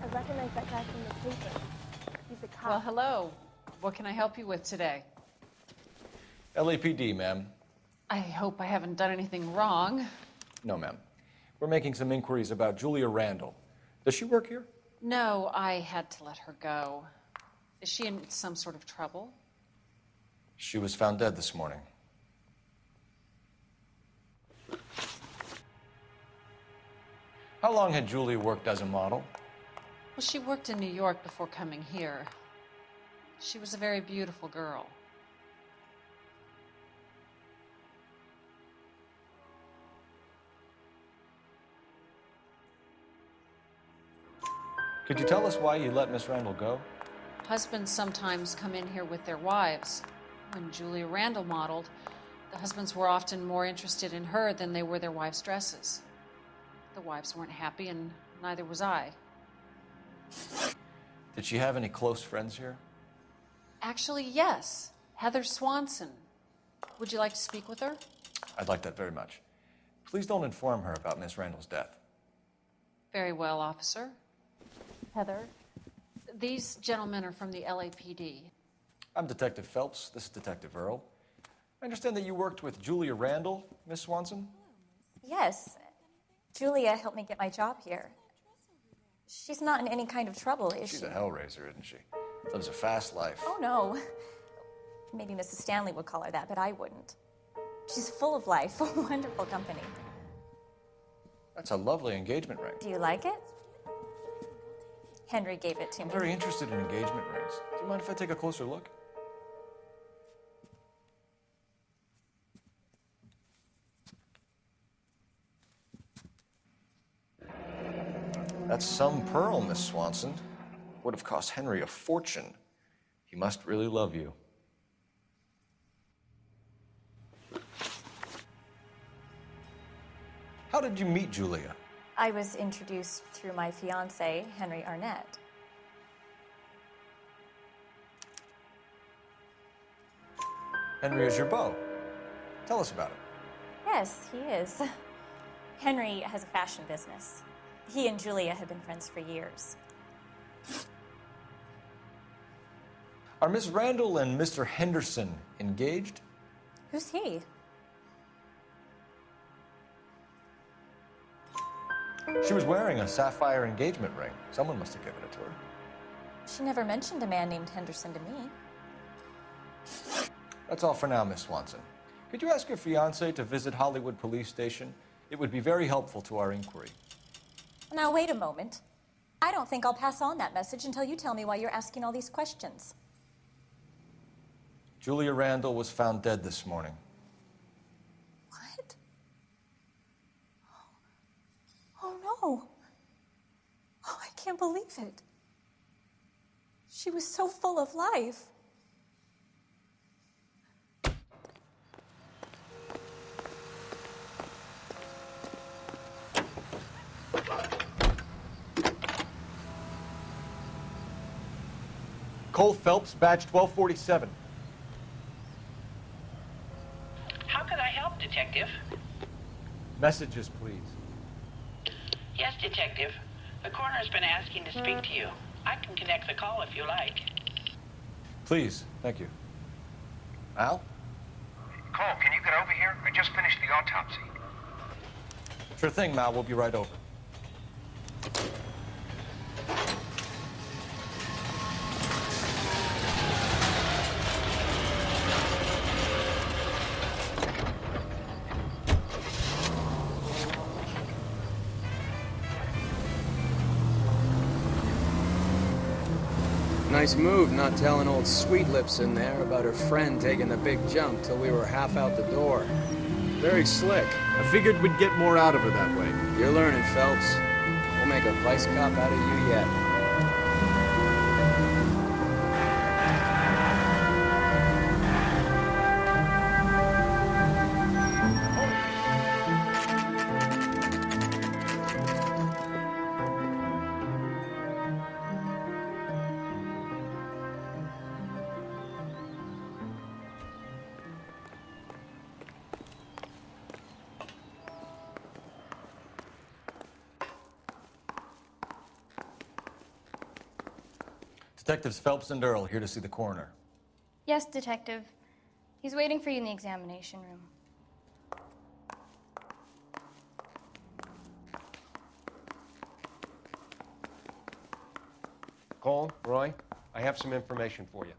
I recognize that guy from the paper. He's a cop. Well, hello. What can I help you with today? LAPD, ma'am. I hope I haven't done anything wrong. No, ma'am. We're making some inquiries about Julia Randall. Does she work here? No, I had to let her go. Is she in some sort of trouble? She was found dead this morning. How long had Julia worked as a model? Well, she worked in New York before coming here. She was a very beautiful girl. Could you tell us why you let Miss Randall go? Husbands sometimes come in here with their wives. When Julia Randall modeled, the husbands were often more interested in her than they were their wives' dresses. The wives weren't happy, and neither was I. Did she have any close friends here? Actually, yes. Heather Swanson. Would you like to speak with her? I'd like that very much. Please don't inform her about Miss Randall's death. Very well, officer. Heather, these gentlemen are from the LAPD. I'm Detective Phelps. This is Detective Earl. I understand that you worked with Julia Randall, Miss Swanson? Yes. Julia helped me get my job here. She's not in any kind of trouble, is she? She's a hellraiser, isn't she? Lives a fast life. Oh, no. Maybe Mrs. Stanley would call her that, but I wouldn't. She's full of life, a wonderful company. That's a lovely engagement ring. Do you like it? Henry gave it to I'm me. very interested in engagement rings. Do you mind if I take a closer look? That's some pearl, Miss Swanson. Would have cost Henry a fortune. He must really love you. How did you meet Julia? I was introduced through my fiancé, Henry Arnett. Henry is your beau. Tell us about it. Yes, he is. Henry has a fashion business. He and Julia have been friends for years. Are Miss Randall and Mr. Henderson engaged? Who's he? She was wearing a sapphire engagement ring. Someone must have given it to her. She never mentioned a man named Henderson to me. That's all for now, Miss Swanson. Could you ask your fiancé to visit Hollywood Police Station? It would be very helpful to our inquiry. Now, wait a moment. I don't think I'll pass on that message until you tell me why you're asking all these questions. Julia Randall was found dead this morning. What? Oh, no. Oh, I can't believe it. She was so full of life. Cole Phelps, badge 1247. How can I help, Detective? Messages, please. Yes, Detective. The coroner's been asking to speak to you. I can connect the call if you like. Please, thank you. Al? Cole, can you get over here? I just finished the autopsy. Sure thing, Mal. We'll be right over. Nice move not telling old Sweet Lips in there about her friend taking the big jump till we were half out the door. Very slick. I figured we'd get more out of her that way. You're learning, Phelps. We'll make a vice cop out of you yet. Detectives Phelps and Earl here to see the coroner. Yes, Detective. He's waiting for you in the examination room. Cole, Roy, I have some information for you.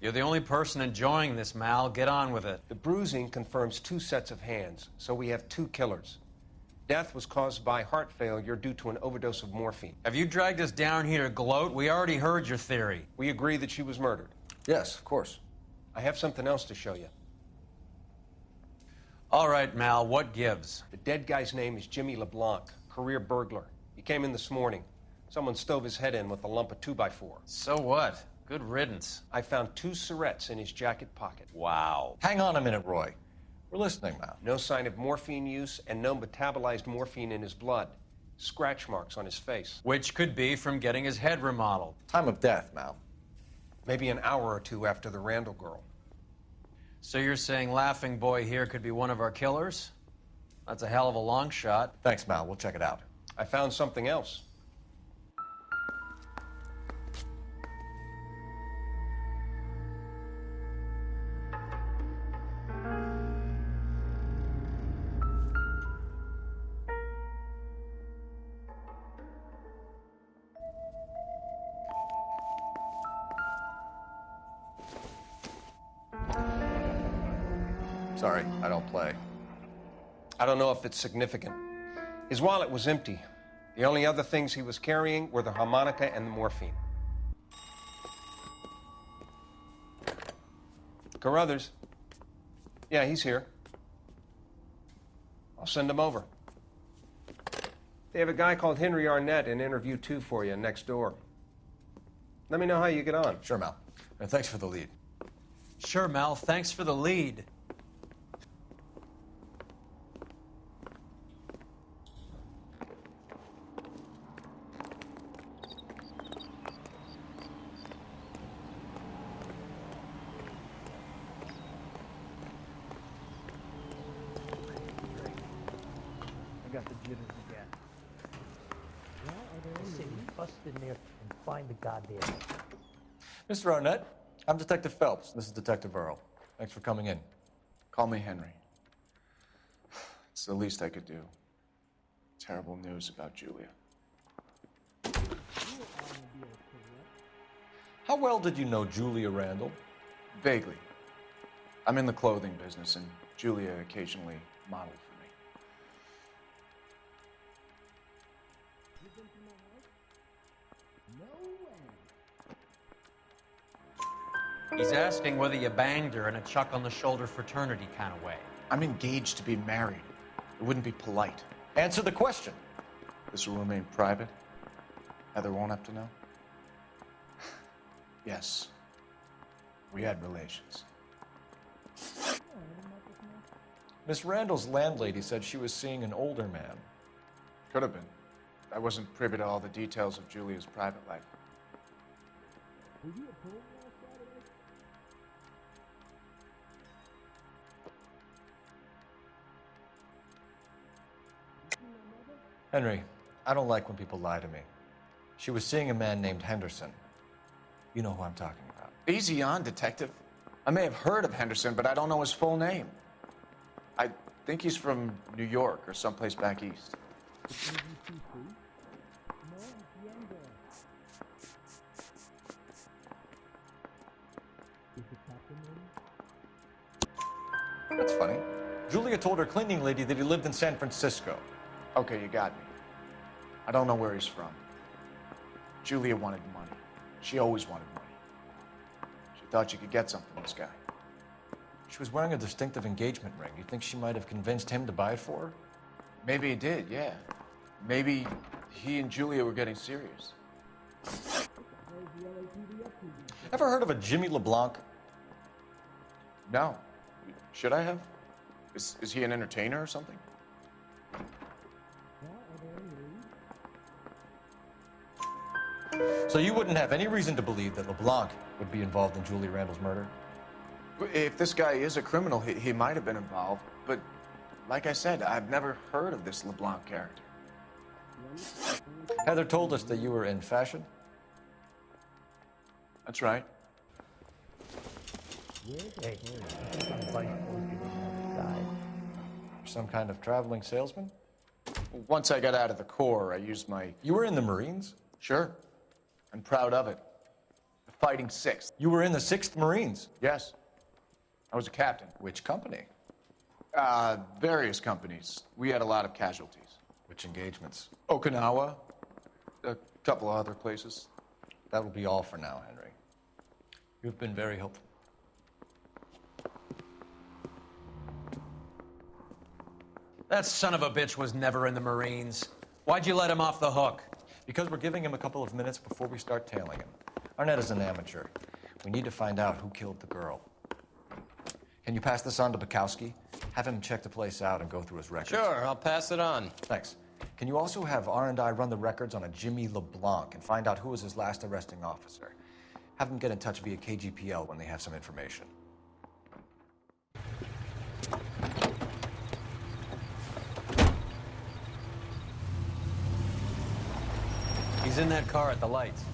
You're the only person enjoying this, Mal. Get on with it. The bruising confirms 2 sets of hands, so we have 2 killers. Death was caused by heart failure due to an overdose of morphine. Have you dragged us down here to gloat? We already heard your theory. We agree that she was murdered. Yes, of course. I have something else to show you. All right, Mal, what gives? The dead guy's name is Jimmy LeBlanc, career burglar. He came in this morning. Someone stove his head in with a lump of 2x4. So what? Good riddance. I found 2 cigarettes in his jacket pocket. Wow. Hang on a minute, Roy. We're listening, Mal. No sign of morphine use and no metabolized morphine in his blood. Scratch marks on his face. Which could be from getting his head remodeled. Time of death, Mal. Maybe an hour or 2 after the Randall girl. So you're saying Laughing Boy here could be one of our killers? That's a hell of a long shot. Thanks, Mal. We'll check it out. I found something else. Sorry, I don't play. I don't know if it's significant. His wallet was empty. The only other things he was carrying were the harmonica and the morphine. Carruthers. Yeah, he's here. I'll send him over. They have a guy called Henry Arnett in interview 2 for you next door. Let me know how you get on. Sure, Mal. And thanks for the lead. Sure, Mal. Thanks for the lead. Got the jitters again. Well, I say we bust in there and find the goddamn. Mr. Arnett, I'm Detective Phelps. This is Detective Earl. Thanks for coming in. Call me Henry. It's the least I could do. Terrible news about Julia. How well did you know Julia Randall? Vaguely. I'm in the clothing business, and Julia occasionally modeled for me. He's asking whether you banged her in a chuck-on-the-shoulder fraternity kind of way. I'm engaged to be married. It wouldn't be polite. Answer the question. This will remain private. Heather won't have to know. Yes. We had relations. Miss Randall's landlady said she was seeing an older man. Could have been. I wasn't privy to all the details of Julia's private life. Henry, I don't like when people lie to me. She was seeing a man named Henderson. You know who I'm talking about. Easy on, Detective. I may have heard of Henderson, but I don't know his full name. I think he's from New York or someplace back east. That's funny. Julia told her cleaning lady that he lived in San Francisco. Okay, you got me. I don't know where he's from. Julia wanted money. She always wanted money. She thought she could get something from this guy. She was wearing a distinctive engagement ring. You think she might have convinced him to buy it for her? Maybe he did, yeah. Maybe he and Julia were getting serious. Ever heard of a Jimmy LeBlanc? No. Should I have? Is he an entertainer or something? So you wouldn't have any reason to believe that LeBlanc would be involved in Julie Randall's murder? If this guy is a criminal, he might have been involved. But like I said, I've never heard of this LeBlanc character. Heather told us that you were in fashion. That's right. Some kind of traveling salesman? Once I got out of the Corps, I used my... You were in the Marines? Sure. I'm proud of it. The Fighting Sixth. You were in the 6th Marines? Yes. I was a captain. Which company? Various companies. We had a lot of casualties. Which engagements? Okinawa. A couple of other places. That will be all for now, Henry. You've been very helpful. That son of a bitch was never in the Marines. Why'd you let him off the hook? Because we're giving him a couple of minutes before we start tailing him. Arnett is an amateur. We need to find out who killed the girl. Can you pass this on to Bukowski? Have him check the place out and go through his records. Sure, I'll pass it on. Thanks. Can you also have R&I run the records on a Jimmy LeBlanc and find out who was his last arresting officer? Have them get in touch via KGPL when they have some information. He's in that car at the lights.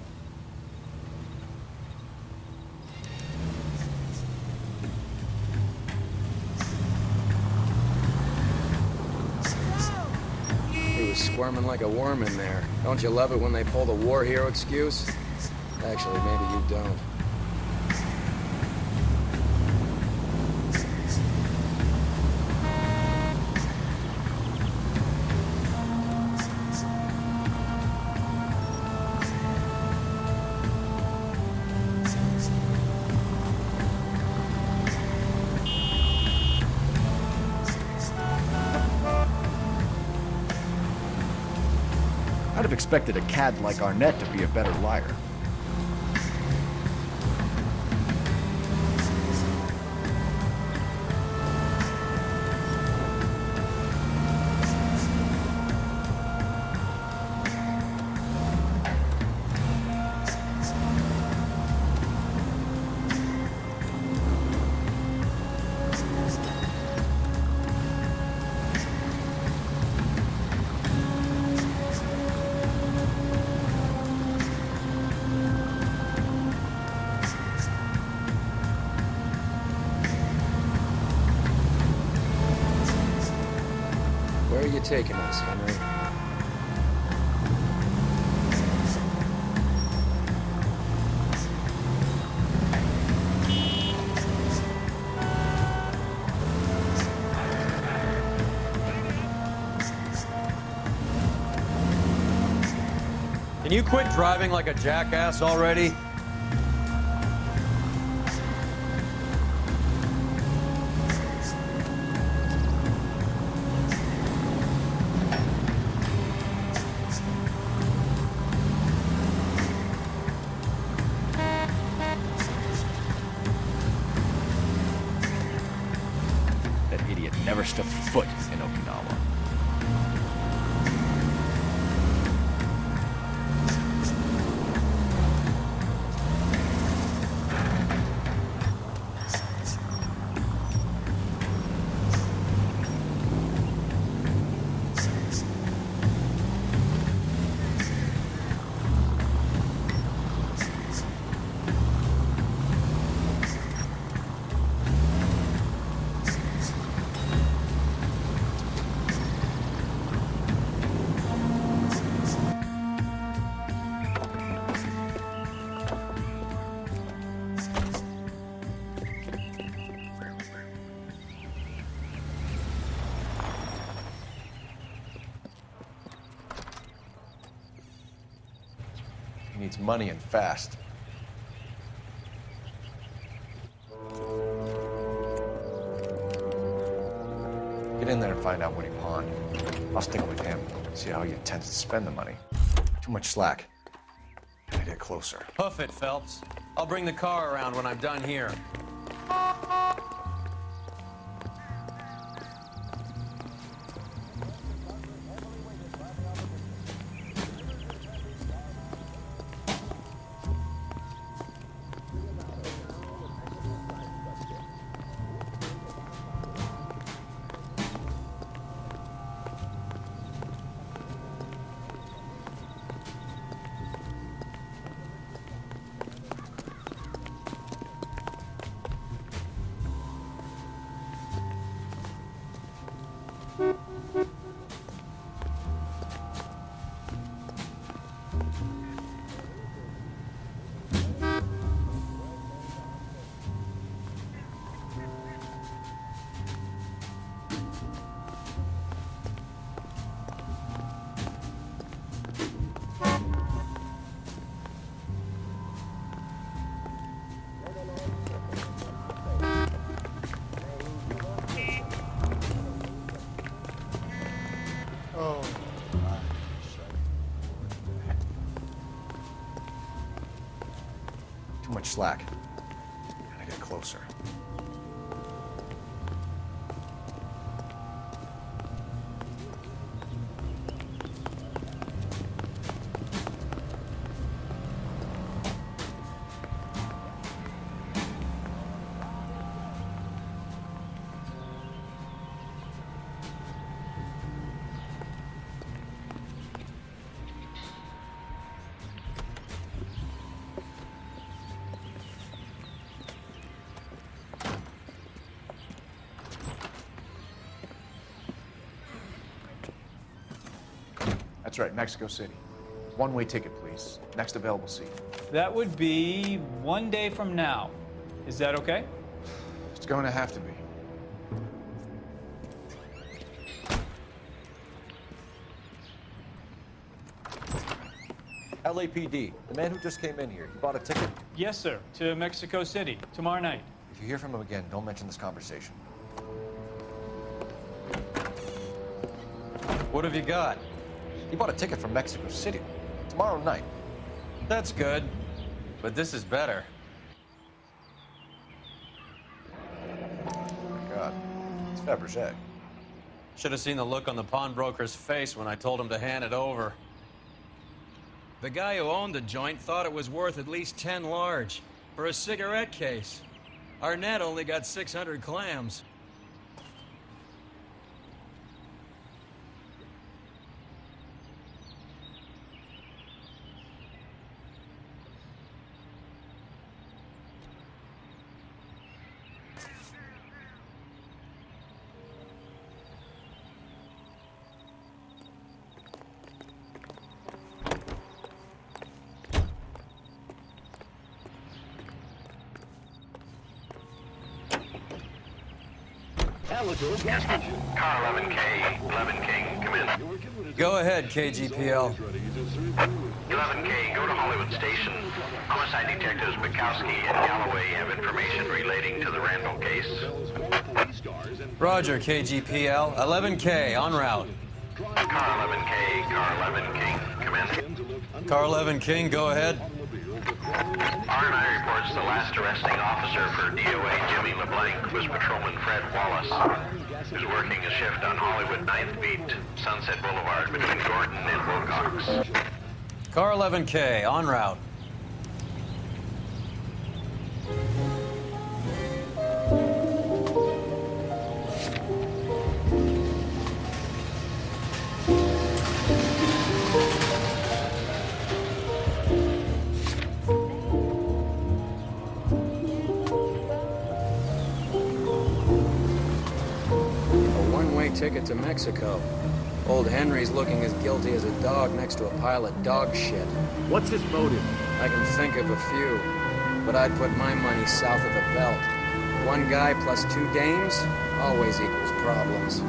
He was squirming like a worm in there. Don't you love it when they pull the war hero excuse? Actually, maybe you don't. I'd have expected a cad like Arnett to be a better liar. Where are you taking us, Henry? Can you quit driving like a jackass already? That idiot never stepped foot in Okinawa. He needs money and fast. Get in there and find out what he pawned. I'll stick with him, see how he intends to spend the money. Too much slack. Gotta get closer. Hoof it, Phelps. I'll bring the car around when I'm done here. Too much slack. Gotta get closer. That's right, Mexico City. One-way ticket, please. Next available seat. That would be 1 day from now. Is that okay? It's going to have to be. LAPD, the man who just came in here, he bought a ticket? Yes, sir. To Mexico City, tomorrow night. If you hear from him again, don't mention this conversation. What have you got? He bought a ticket from Mexico City. Tomorrow night. That's good. But this is better. Oh my God. It's Fabergé. Should have seen the look on the pawnbroker's face when I told him to hand it over. The guy who owned the joint thought it was worth at least 10 large for a cigarette case. Arnett only got 600 clams. Yes, car 11K, 11 King, come in. Go ahead, KGPL. 11K, go to Hollywood Station. Homicide detectives Bukowski and Galloway have information relating to the Randall case. Roger, KGPL. 11K, en route. Car 11K, car 11 King, come in. Car 11 King, go ahead. R&I reports the last arresting officer for DOA Jimmy LeBlanc was Patrolman Fred Wallace, who's working a shift on Hollywood 9th Beat, Sunset Boulevard, between Gordon and Wilcox. Car 11K, en route. Ticket to Mexico. Old Henry's looking as guilty as a dog next to a pile of dog shit. What's his motive? I can think of a few, but I'd put my money south of the belt. One guy plus 2 dames always equals problems.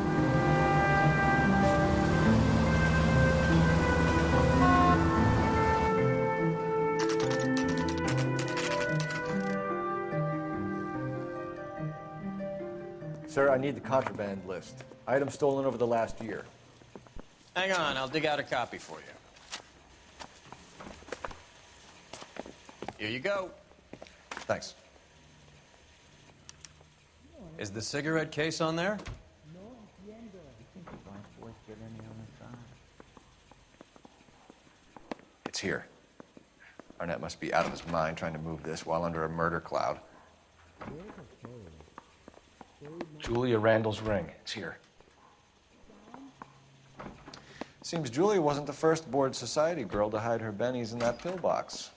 Sir, I need the contraband list. Items stolen over the last year. Hang on, I'll dig out a copy for you. Here you go. Thanks. Is the cigarette case on there? It's here. Arnett must be out of his mind trying to move this while under a murder cloud. Julia Randall's ring. It's here. Seems Julia wasn't the first bored society girl to hide her bennies in that pillbox.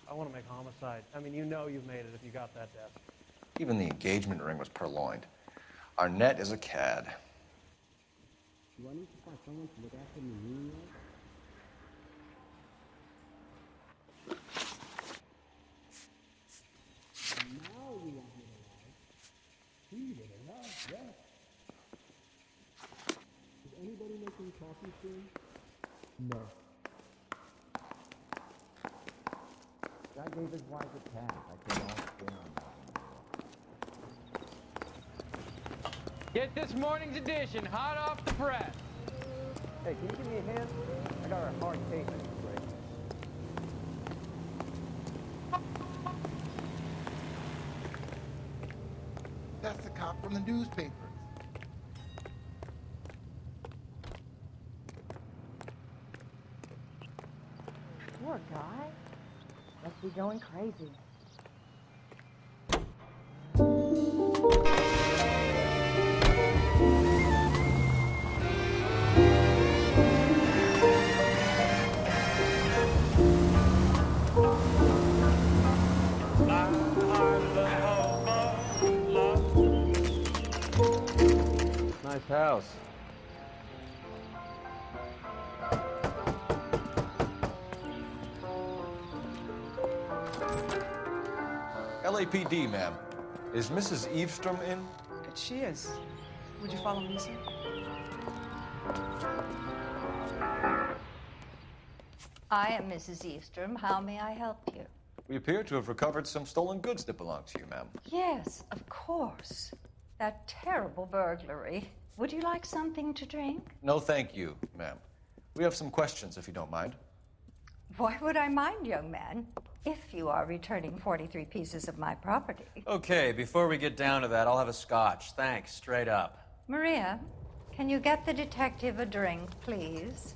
I want to make homicide. I mean, you know you've made it if you got that desk. Even the engagement ring was purloined. Arnett is a cad. Do I need to find someone to look after me meanwhile? Now you want me to lie. He would have loved that. Is anybody making coffee soon? No. Guy gave his wife a tap. I could all stand on that. Get this morning's edition hot off the press. Hey, can you give me a hand? I got a hard case I need to break. That's the cop from the newspapers. Poor guy. Must be going crazy. Nice house. LAPD, ma'am. Is Mrs. Eavestrom in? She is. Would you follow me, sir? I am Mrs. Eavestrom. How may I help you? We appear to have recovered some stolen goods that belong to you, ma'am. Yes, of course. That terrible burglary. Would you like something to drink? No, thank you, ma'am. We have some questions, if you don't mind. Why would I mind, young man, if you are returning 43 pieces of my property? Okay, before we get down to that, I'll have a scotch. Thanks, straight up. Maria, can you get the detective a drink, please?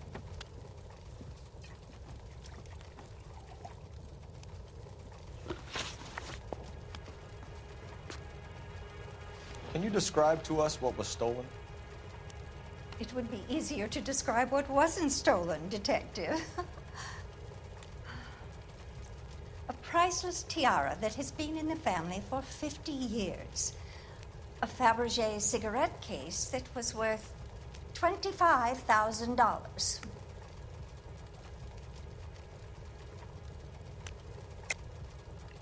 Can you describe to us what was stolen? It would be easier to describe what wasn't stolen, detective. A priceless tiara that has been in the family for 50 years. A Fabergé cigarette case that was worth $25,000.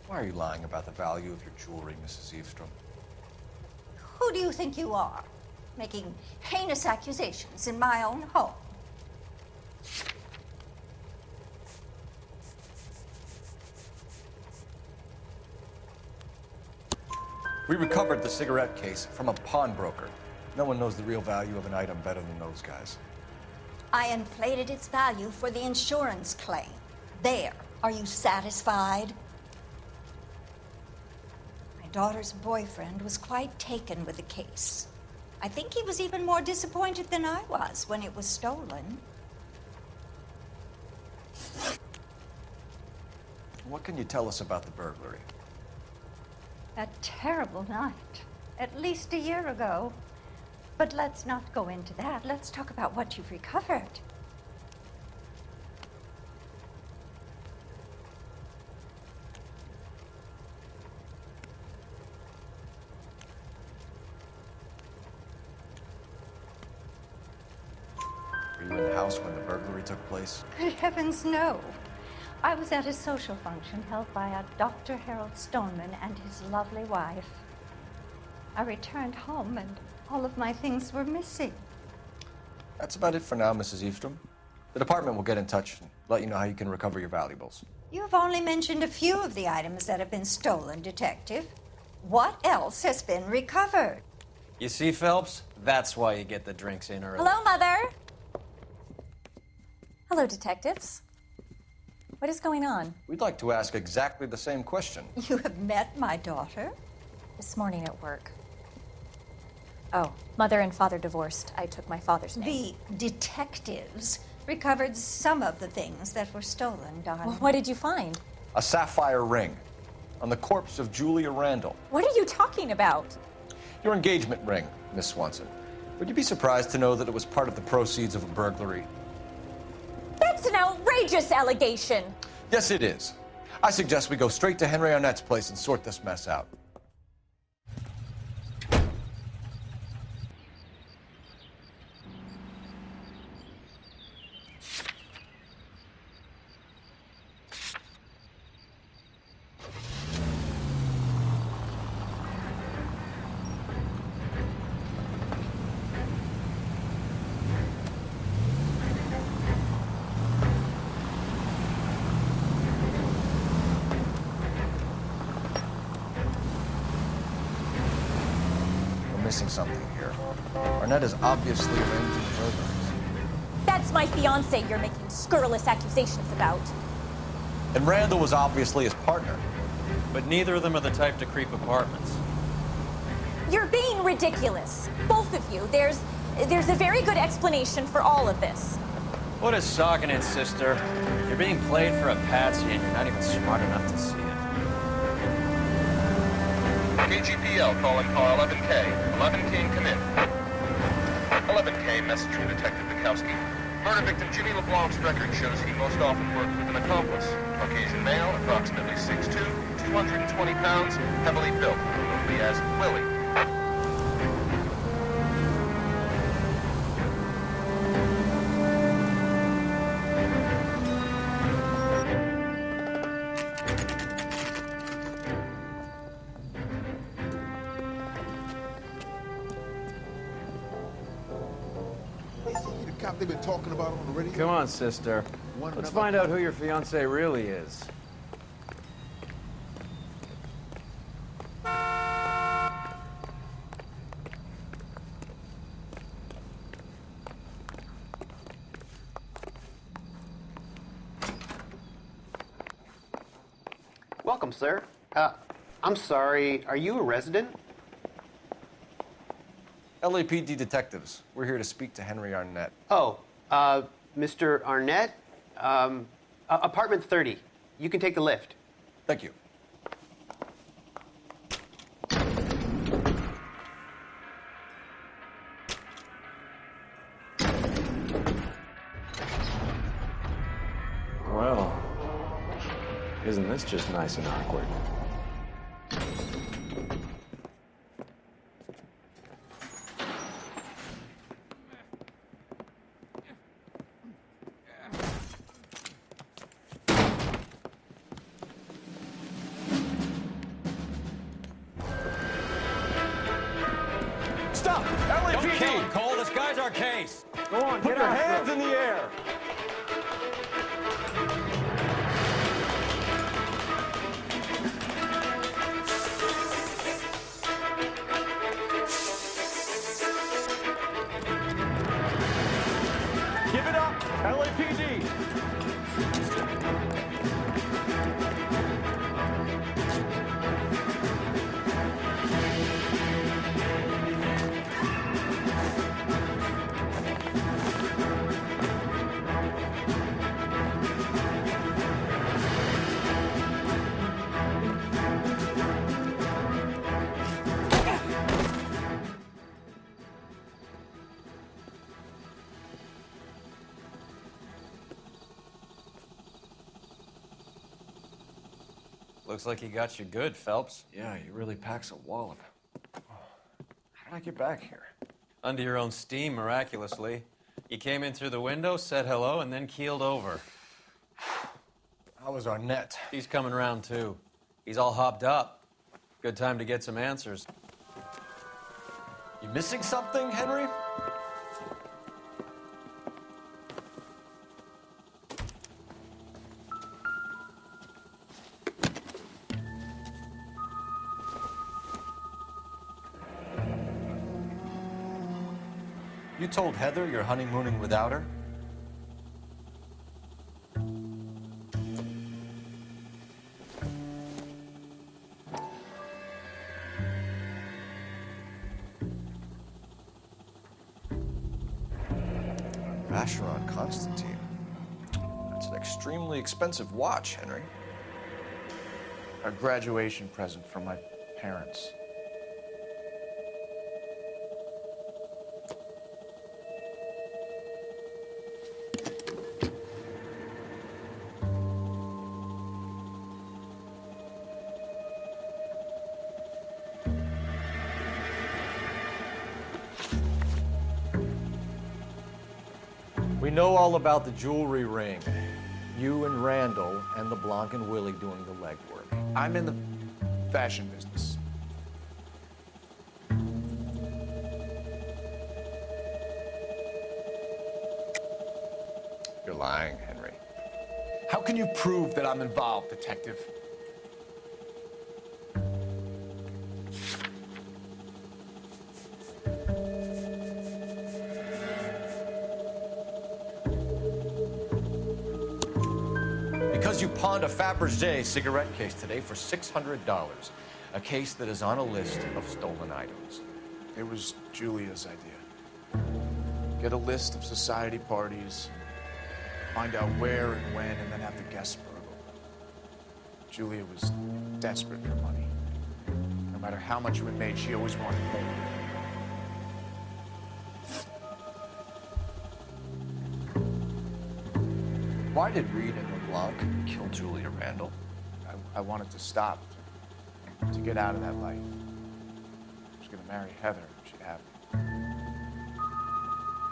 Why are you lying about the value of your jewelry, Mrs. Eavestrom? Who do you think you are, making heinous accusations in my own home? We recovered the cigarette case from a pawnbroker. No one knows the real value of an item better than those guys. I inflated its value for the insurance claim. There. Are you satisfied? My daughter's boyfriend was quite taken with the case. I think he was even more disappointed than I was when it was stolen. What can you tell us about the burglary? That terrible night, at least a year ago. But let's not go into that. Let's talk about what you've recovered. Were you in the house when the burglary took place? Good heavens, no. I was at a social function held by a Dr. Harold Stoneman and his lovely wife. I returned home and all of my things were missing. That's about it for now, Mrs. Eavestrom. The department will get in touch and let let you know how you can recover your valuables. You have only mentioned a few of the items that have been stolen, Detective. What else has been recovered? You see, Phelps? That's why you get the drinks in early. Hello, Mother. Hello, detectives. What is going on? We'd like to ask exactly the same question. You have met my daughter? This morning at work. Oh, mother and father divorced. I took my father's name. The detectives recovered some of the things that were stolen, darling. Well, what did you find? A sapphire ring on the corpse of Julia Randall. What are you talking about? Your engagement ring, Miss Swanson. Would you be surprised to know that it was part of the proceeds of a burglary? That's an outrageous allegation. Yes, it is. I suggest we go straight to Henry Arnett's place and sort this mess out. Missing something here. Arnett is obviously arranging burglaries. That's my fiance you're making scurrilous accusations about. And Randall was obviously his partner. But neither of them are the type to creep apartments. You're being ridiculous. Both of you. There's a very good explanation for all of this. What is sogging it, sister? You're being played for a patsy and you're not even smart enough to see it. KGPL calling car 11K. 11K, come in. 11K, message from Detective Bukowski. Murder victim Jimmy LeBlanc's record shows he most often worked with an accomplice. Caucasian male, approximately 6'2", 220 pounds, heavily built, probably as Willie. They've been talking about on the radio. Come on, sister. Let's find out who your fiancé really is. Welcome, sir. I'm sorry, are you a resident? LAPD detectives. We're here to speak to Henry Arnett. Oh, Mr. Arnett? Apartment 30. You can take the lift. Thank you. Well, isn't this just nice and awkward? Stop! LAPD! Don't kill him, Cole. This guy's our case. Go on, put your hands in the air! Give it up, LAPD! Looks like he got you good, Phelps. Yeah, he really packs a wallop. How did I get back here? Under your own steam, miraculously. You came in through the window, said hello, and then keeled over. How was Arnett? He's coming around, too. He's all hopped up. Good time to get some answers. You missing something, Henry? You told Heather you're honeymooning without her? Vacheron Constantine. That's an extremely expensive watch, Henry. A graduation present from my parents. We know all about the jewelry ring. You and Randall and LeBlanc and Willie doing the legwork. I'm in the fashion business. You're lying, Henry. How can you prove that I'm involved, Detective? Because you pawned a Fabergé cigarette case today for $600. A case that is on a list of stolen items. It was Julia's idea. Get a list of society parties, find out where and when, and then have the guests burgle. Julia was desperate for money. No matter how much it made, she always wanted more. Why did Reed and LeBlanc kill Julia Randall? I wanted to stop, to get out of that life. I was gonna marry Heather if she'd have me.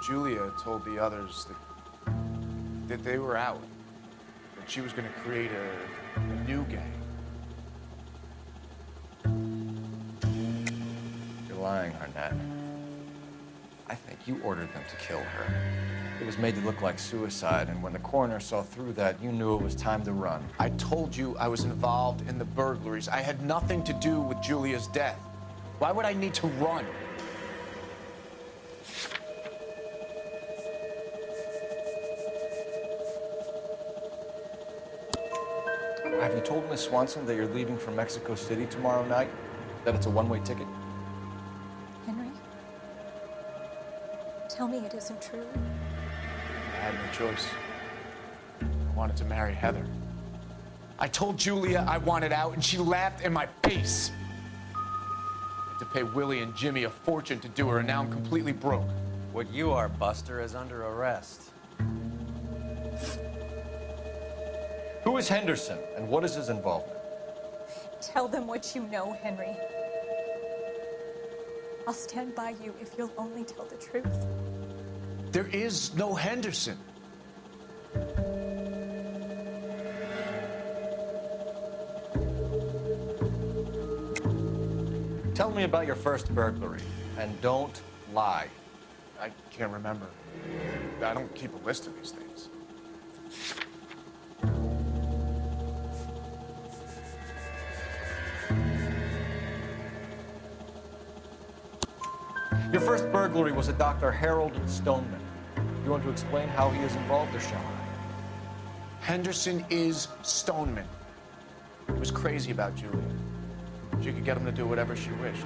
Julia told the others that they were out, that she was gonna create a new gang. You're lying, Arnett. I think you ordered them to kill her. It was made to look like suicide, and when the coroner saw through that, you knew it was time to run. I told you I was involved in the burglaries. I had nothing to do with Julia's death. Why would I need to run? Have you told Miss Swanson that you're leaving for Mexico City tomorrow night? That it's a one-way ticket? Henry? Tell me it isn't true. I had no choice. I wanted to marry Heather. I told Julia I wanted out, and she laughed in my face. I had to pay Willie and Jimmy a fortune to do her, and now I'm completely broke. What you are, Buster, is under arrest. Who is Henderson, and what is his involvement? Tell them what you know, Henry. I'll stand by you if you'll only tell the truth. There is no Henderson. Tell me about your first burglary, and don't lie. I can't remember. I don't keep a list of these things. Your first burglary was at Dr. Harold Stoneman. You want to explain how he is involved, or shall I? Henderson is Stoneman. He was crazy about Julia. She could get him to do whatever she wished.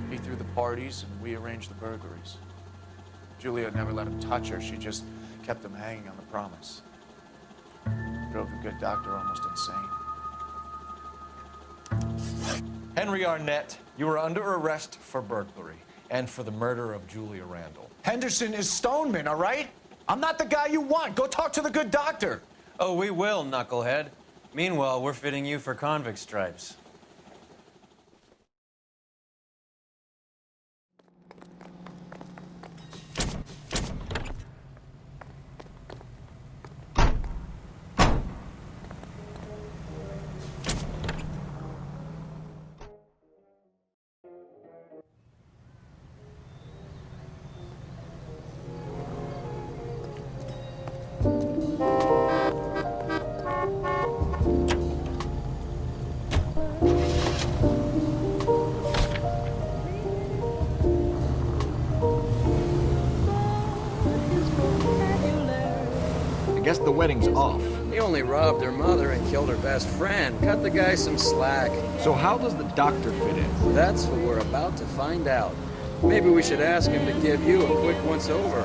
He threw the parties, and we arranged the burglaries. Julia never let him touch her. She just kept him hanging on the promise. Drove the good doctor almost insane. Henry Arnett, you are under arrest for burglary and for the murder of Julia Randall. Henderson is Stoneman, all right? I'm not the guy you want. Go talk to the good doctor. Oh, we will, knucklehead. Meanwhile, we're fitting you for convict stripes. guess the wedding's off. He only robbed her mother and killed her best friend. Cut the guy some slack. So how does the doctor fit in? That's what we're about to find out. Maybe we should ask him to give you a quick once-over.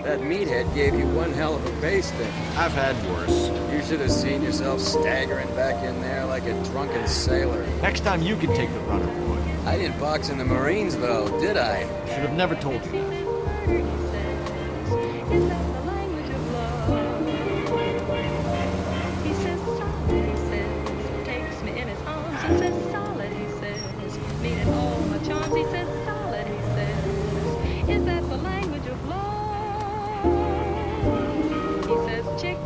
That meathead gave you one hell of a pasting. I've had worse. You should have seen yourself staggering back in there like a drunken sailor. Next time you can take the runner, boy. I didn't box in the Marines, though, did I? Should have never told you that.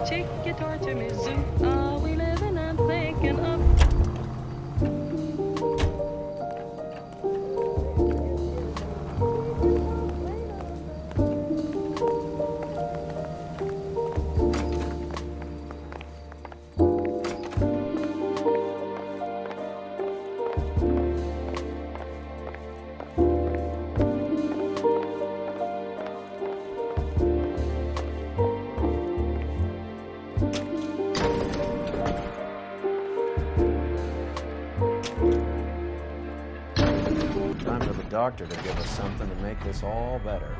Chick, you torture me, zoo. Are we living? I'm thinking of. Doctor to give us something to make this all better.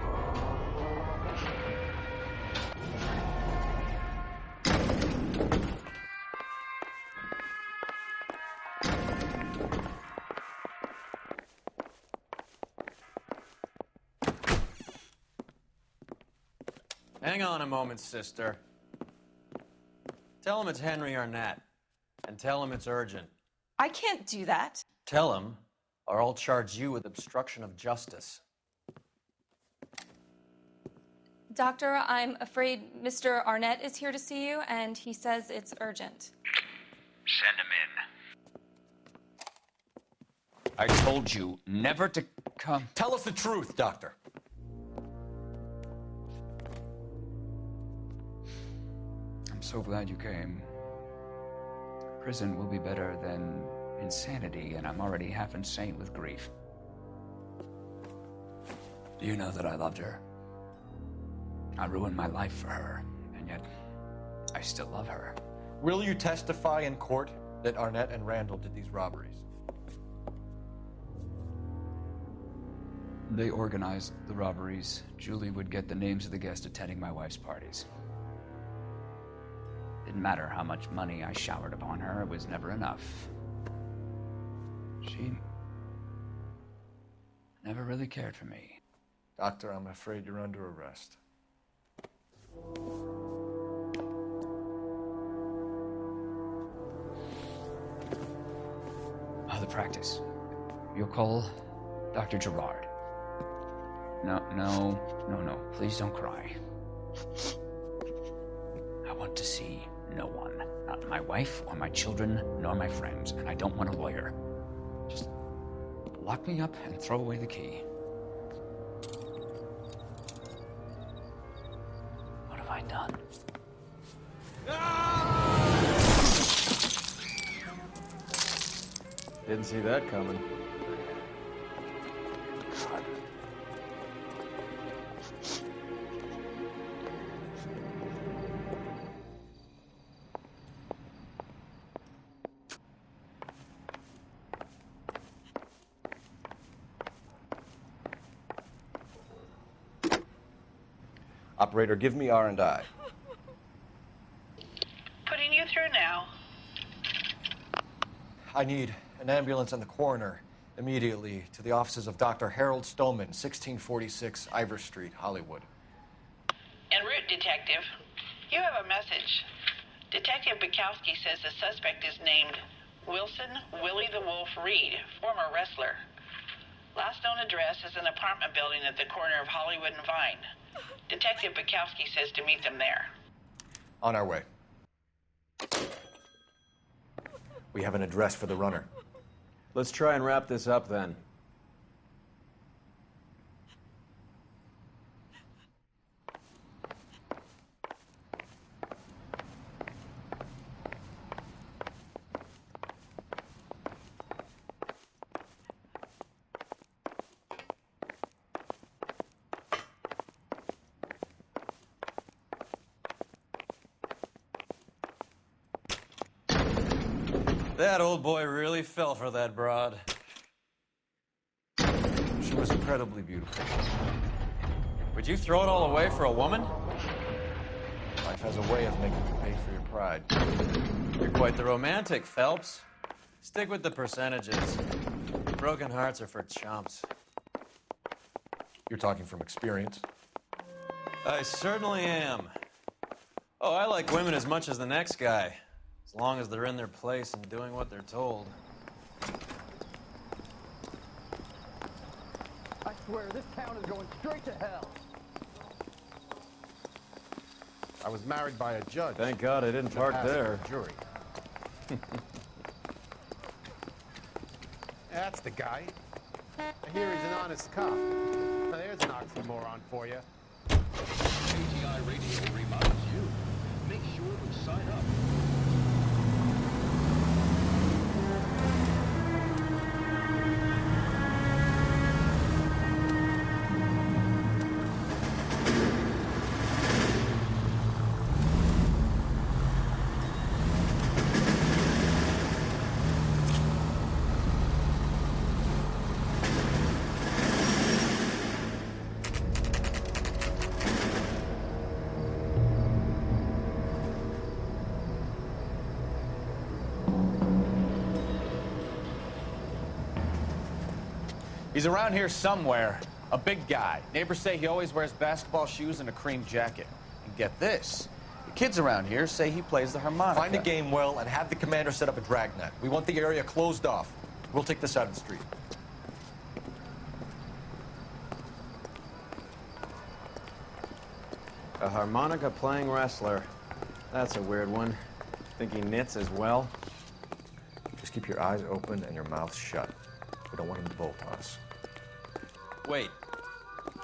Hang on a moment, sister. Tell him it's Henry Arnett, and tell him it's urgent. I can't do that. Tell him, or I'll charge you with obstruction of justice. Doctor, I'm afraid Mr. Arnett is here to see you, and he says it's urgent. Send him in. I told you never to come. Tell us the truth, Doctor. I'm so glad you came. Prison will be better than insanity, and I'm already half insane with grief. Do you know that I loved her? I ruined my life for her, and yet I still love her. Will you testify in court that Arnett and Randall did these robberies? They organized the robberies. Julie would get the names of the guests attending my wife's parties. Didn't matter how much money I showered upon her, it was never enough. She never really cared for me. Doctor, I'm afraid you're under arrest. The practice. You'll call Dr. Gerard. No. Please don't cry. I want to see no one. Not my wife or my children, nor my friends. And I don't want a lawyer. Just lock me up and throw away the key. What have I done? Didn't see that coming. Operator, give me R&I. Putting you through now. I need an ambulance and the coroner immediately to the offices of Dr. Harold Stoneman, 1646 Ivor Street, Hollywood. En route, Detective. You have a message. Detective Bukowski says the suspect is named Wilson Willie the Wolf Reed, former wrestler. Last known address is an apartment building at the corner of Hollywood and Vine. Detective Bukowski says to meet them there. On our way. We have an address for the runner. Let's try and wrap this up then. That old boy really fell for that broad. She was incredibly beautiful. Would you throw it all away for a woman? Life has a way of making you pay for your pride. You're quite the romantic, Phelps. Stick with the percentages. Broken hearts are for chumps. You're talking from experience. I certainly am. Oh, I like women as much as the next guy, as long as they're in their place and doing what they're told. I swear, this town is going straight to hell. I was married by a judge. Thank God I didn't park there. Jury. That's the guy. I hear he's an honest cop. Now there's an oxymoron for you. ATI Radio reminds you, make sure to sign up. He's around here somewhere. A big guy. Neighbors say he always wears basketball shoes and a cream jacket. And get this. The kids around here say he plays the harmonica. Find a game well and have the commander set up a dragnet. We want the area closed off. We'll take this out of the street. A harmonica-playing wrestler. That's a weird one. Think he knits as well? Just keep your eyes open and your mouth shut. We don't want him to bolt on us. Wait.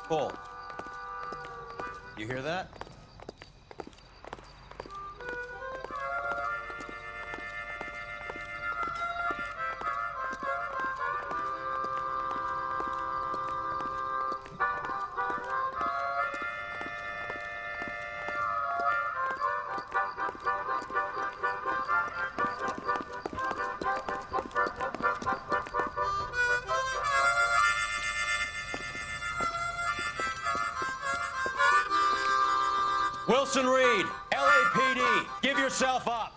Pull. You hear that? Wilson Reed, LAPD, give yourself up.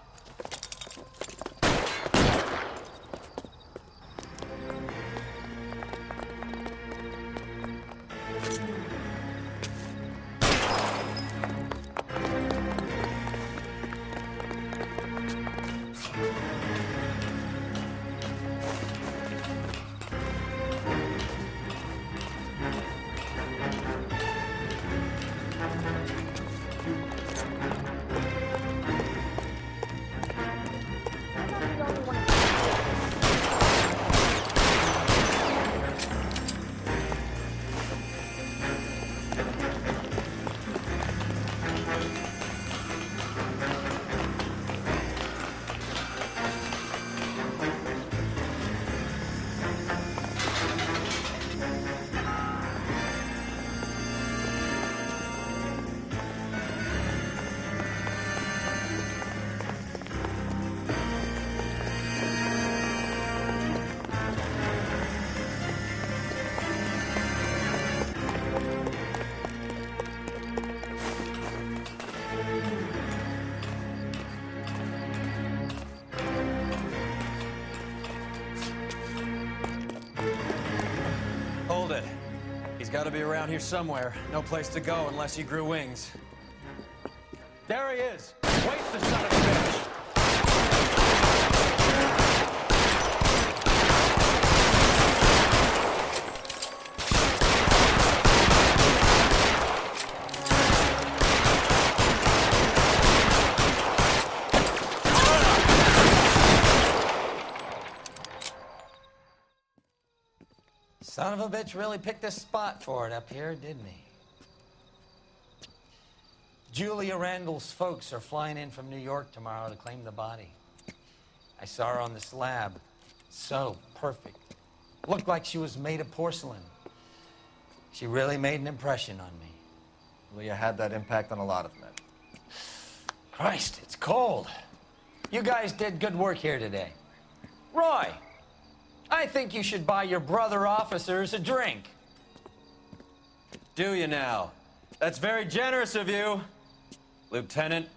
Hold it. He's got to be around here somewhere. No place to go unless he grew wings. There he is. Waste the son of a bitch. Son of a bitch really picked a spot for it up here, didn't he? Julia Randall's folks are flying in from New York tomorrow to claim the body. I saw her on the slab. So perfect. Looked like she was made of porcelain. She really made an impression on me. Leah had that impact on a lot of men. Christ, it's cold. You guys did good work here today. Roy, I think you should buy your brother officers a drink. Do you now? That's very generous of you, Lieutenant.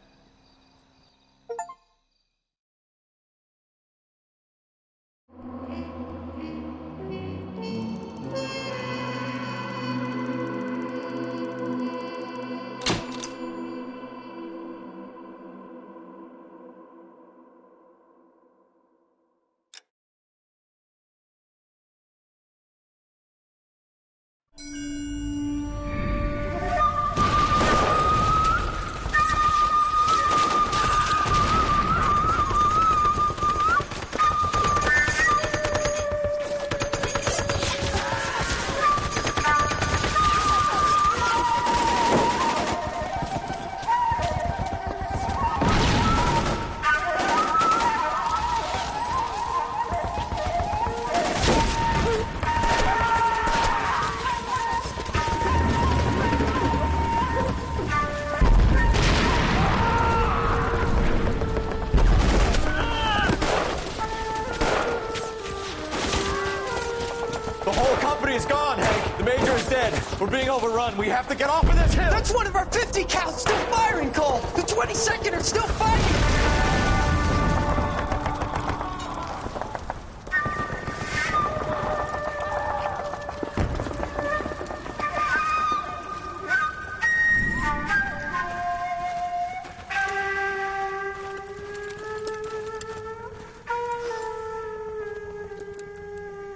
We're being overrun. We have to get off of this hill. That's one of our 50 cows still firing, Cole. The 22nd are still fighting.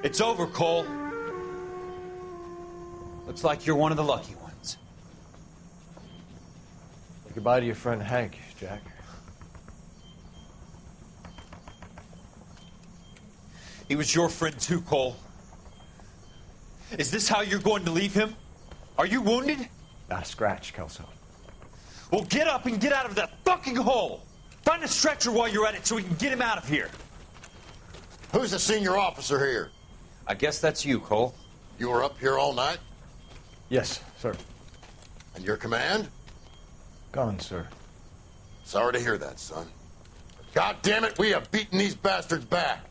It's over, Cole. Looks like you're one of the lucky ones. Say goodbye to your friend Hank, Jack. He was your friend too, Cole. Is this how you're going to leave him? Are you wounded? Not a scratch, Kelso. Well, get up and get out of that fucking hole! Find a stretcher while you're at it so we can get him out of here. Who's the senior officer here? I guess that's you, Cole. You were up here all night? Yes, sir. And your command? Gone, sir. Sorry to hear that, son. God damn it, we have beaten these bastards back.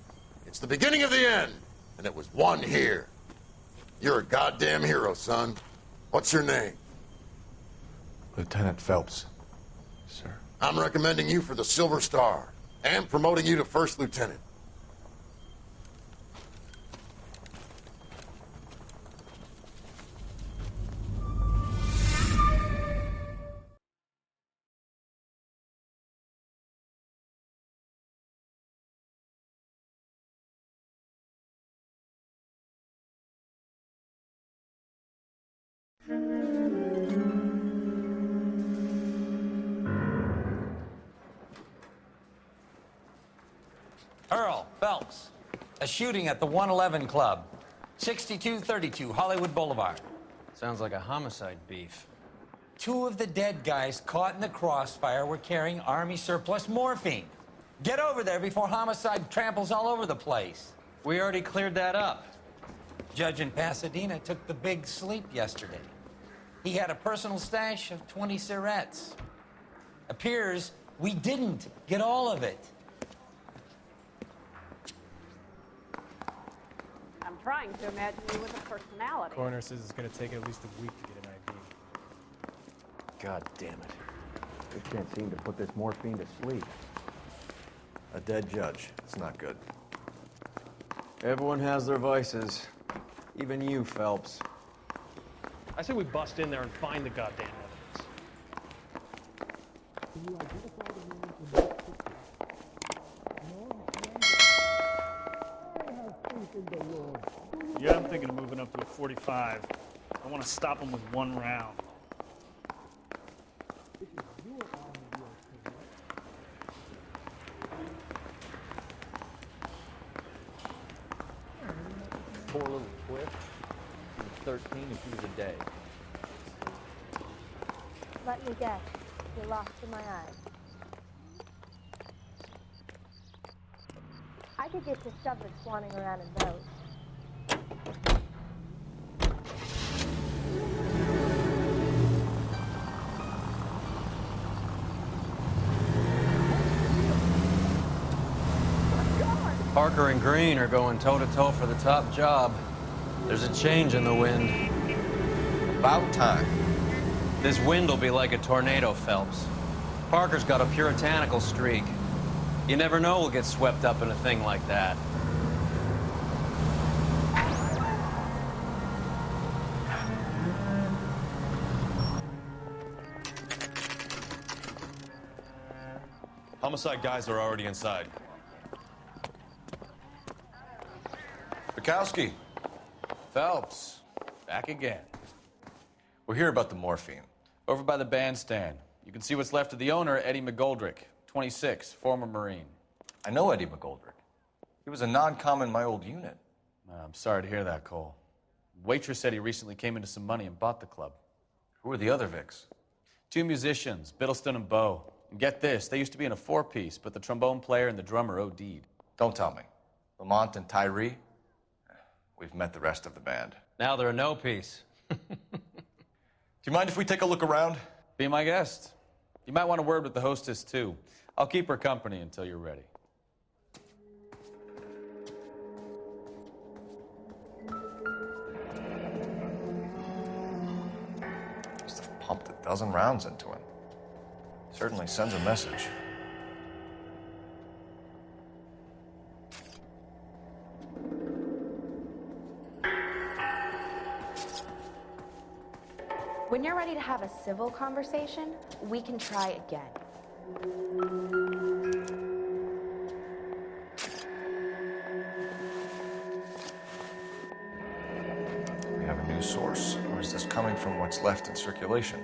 It's the beginning of the end, and it was one here. You're a goddamn hero, son. What's your name? Lieutenant Phelps, sir. I'm recommending you for the Silver Star, and promoting you to First Lieutenant. Earl, Phelps. A shooting at the 111 Club. 6232 Hollywood Boulevard. Sounds like a homicide beef. 2 of the dead guys caught in the crossfire were carrying Army surplus morphine. Get over there before homicide tramples all over the place. We already cleared that up. Judge in Pasadena took the big sleep yesterday. He had a personal stash of 20 cigarettes. Appears we didn't get all of it. I'm trying to imagine you with a personality. Coroner says it's going to take at least a week to get an ID. God damn it. They can't seem to put this morphine to sleep. A dead judge. It's not good. Everyone has their vices. Even you, Phelps. I say we bust in there and find the goddamn evidence. Yeah, I'm thinking of moving up to a 45. I want to stop him with 1 round. Poor little twist. She was 13 and she was a day. Let me guess. You're lost in my eyes. I could get you stuff that's swanning around in those. Parker and Green are going toe-to-toe for the top job. There's a change in the wind. About time. This wind will be like a tornado, Phelps. Parker's got a puritanical streak. You never know we'll get swept up in a thing like that. Homicide guys are already inside. Bukowski. Phelps, back again. We're here about the morphine. Over by the bandstand. You can see what's left of the owner, Eddie McGoldrick, 26, former Marine. I know Eddie McGoldrick. He was a non-com in my old unit. I'm sorry to hear that, Cole. Waitress said he recently came into some money and bought the club. Who are the other Vics? 2 musicians, Biddleston and Bowe. And get this, they used to be in a 4-piece, but the trombone player and the drummer OD'd. Don't tell me. Lamont and Tyree? We've met the rest of the band. Now they're a no-piece. Do you mind if we take a look around? Be my guest. You might want a word with the hostess, too. I'll keep her company until you're ready. Must have pumped a dozen rounds into him. Certainly sends a message. When you're ready to have a civil conversation, we can try again. Do we have a new source, or is this coming from what's left in circulation?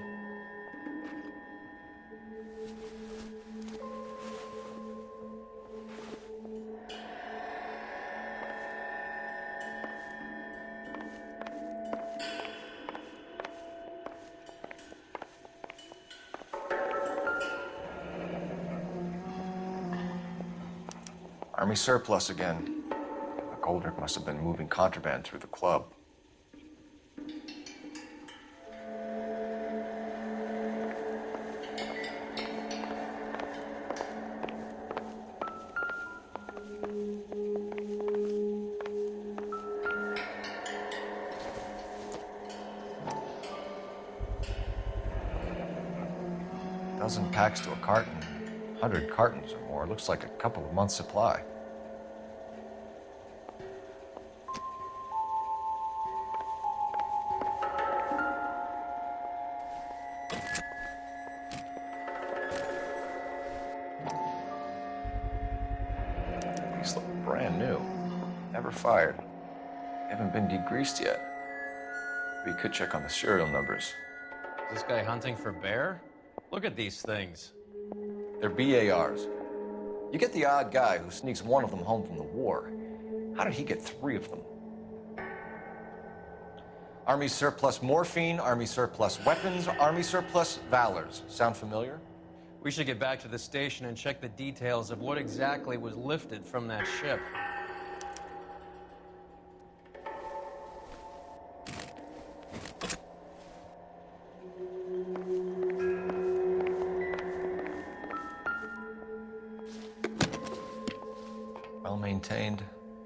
Army surplus again. McGoldrick must have been moving contraband through the club. Dozen packs to a carton. 100 cartons or more. Looks like a couple of months' supply. These look brand new. Never fired. They haven't been degreased yet. We could check on the serial numbers. Is this guy hunting for bear? Look at these things. They're BARs. You get the odd guy who sneaks one of them home from the war. How did he get 3 of them? Army surplus morphine, Army surplus weapons, Army surplus valors. Sound familiar? We should get back to the station and check the details of what exactly was lifted from that ship. Well-maintained,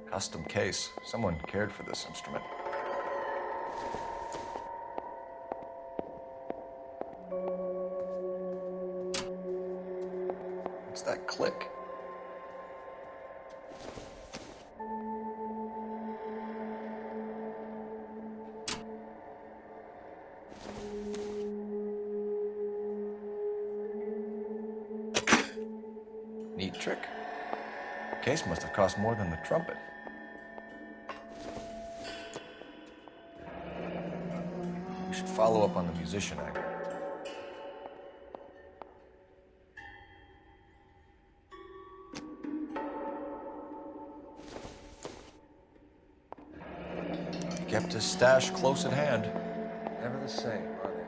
custom case. Someone cared for this instrument. What's that click? Neat trick. The case must have cost more than the trumpet. We should follow up on the musician angle. He kept his stash close at hand. Never the same, are they?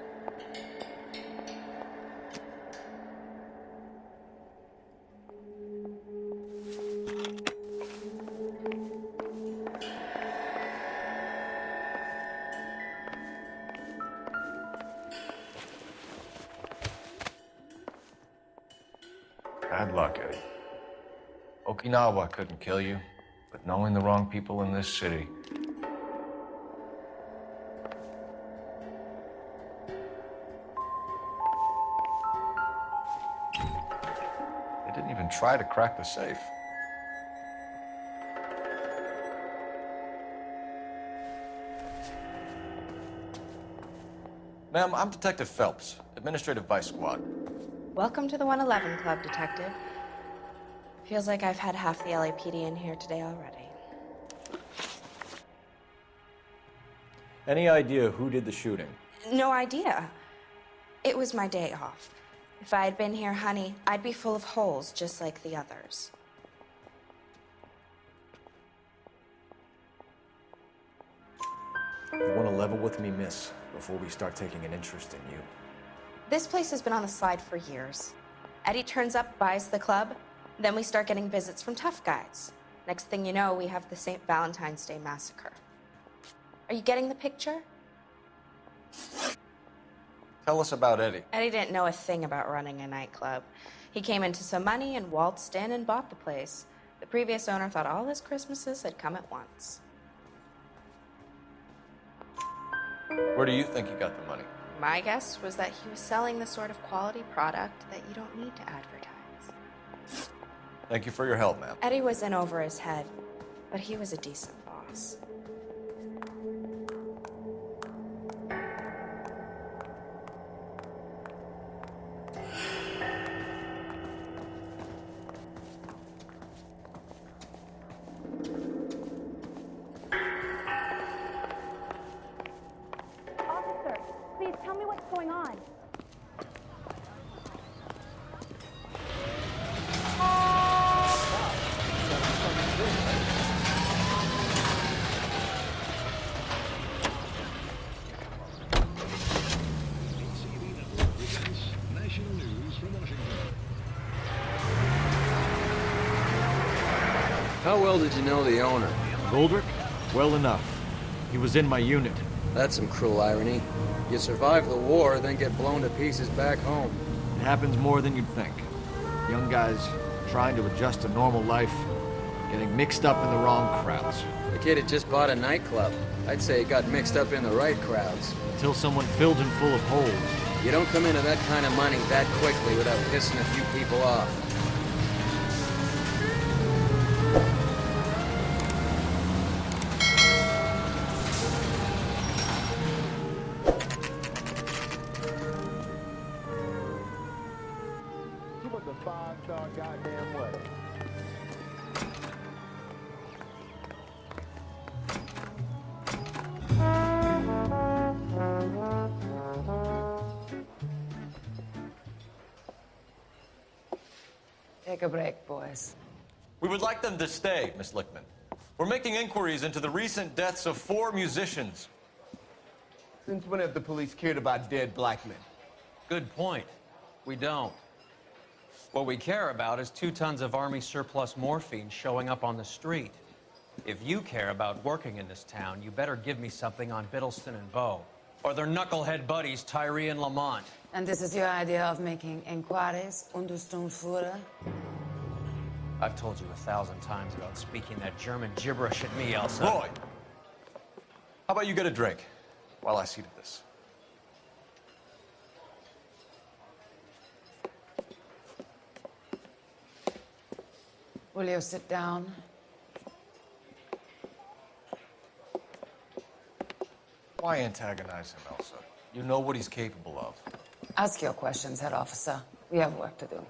Bad luck, Eddie. Okinawa couldn't kill you. But knowing the wrong people in this city... They didn't even try to crack the safe. Ma'am, I'm Detective Phelps, Administrative Vice Squad. Welcome to the 111 Club, Detective. Feels like I've had half the LAPD in here today already. Any idea who did the shooting? No idea. It was my day off. If I had been here, honey, I'd be full of holes just like the others. You want to level with me, miss, before we start taking an interest in you? This place has been on the slide for years. Eddie turns up, buys the club, then we start getting visits from tough guys. Next thing you know, we have the St. Valentine's Day massacre. Are you getting the picture? Tell us about Eddie. Eddie didn't know a thing about running a nightclub. He came into some money and waltzed in and bought the place. The previous owner thought all his Christmases had come at once. Where do you think he got the money? My guess was that he was selling the sort of quality product that you don't need to advertise. Thank you for your help, ma'am. Eddie was in over his head, but he was a decent boss. Officer, please tell me what's going on. National news from Washington. How well did you know the owner? Goldrick? Well enough. He was in my unit. That's some cruel irony. You survive the war, then get blown to pieces back home. It happens more than you'd think. Young guys trying to adjust to normal life, getting mixed up in the wrong crowds. The kid had just bought a nightclub. I'd say he got mixed up in the right crowds. Until someone filled him full of holes. You don't come into that kind of money that quickly without pissing a few people off. You want the 5-star goddamn way. Take a break, boys. We would like them to stay, Miss Lickman. We're making inquiries into the recent deaths of 4 musicians. Since when have the police cared about dead black men? Good point. We don't. What we care about is 2 tons of Army surplus morphine showing up on the street. If you care about working in this town, you better give me something on Biddleston and Bow, or their knucklehead buddies, Tyree and Lamont. And this is your idea of making inquiries, Untersturmführer? I've told you 1,000 times about speaking that German gibberish at me, Elsa. Roy! How about you get a drink while I see to this? Will you sit down? Why antagonize him, Elsa? You know what he's capable of. Ask your questions, head officer. We have work to do.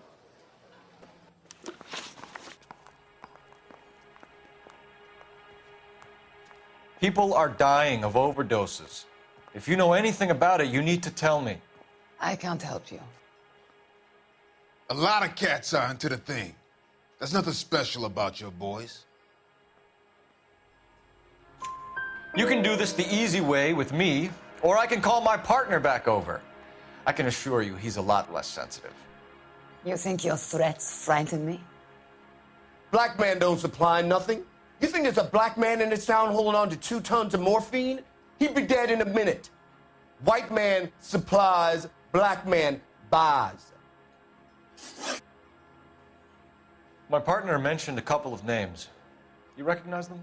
People are dying of overdoses. If you know anything about it, you need to tell me. I can't help you. A lot of cats are into the thing. There's nothing special about your boys. You can do this the easy way with me, or I can call my partner back over. I can assure you he's a lot less sensitive. You think your threats frighten me? Black man don't supply nothing. You think there's a black man in this town holding on to 2 tons of morphine? He'd be dead in a minute. White man supplies, black man buys. My partner mentioned a couple of names. You recognize them?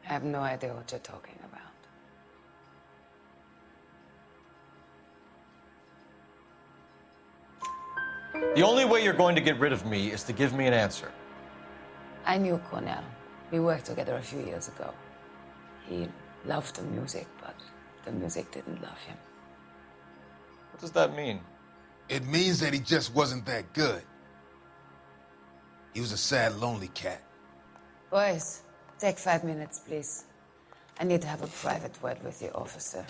I have no idea what you're talking about. The only way you're going to get rid of me is to give me an answer. I knew Cornell. We worked together a few years ago. He loved the music, but the music didn't love him. What does that mean? It means that he just wasn't that good. He was a sad, lonely cat. Boys, take 5 minutes, please. I need to have a private word with the officer.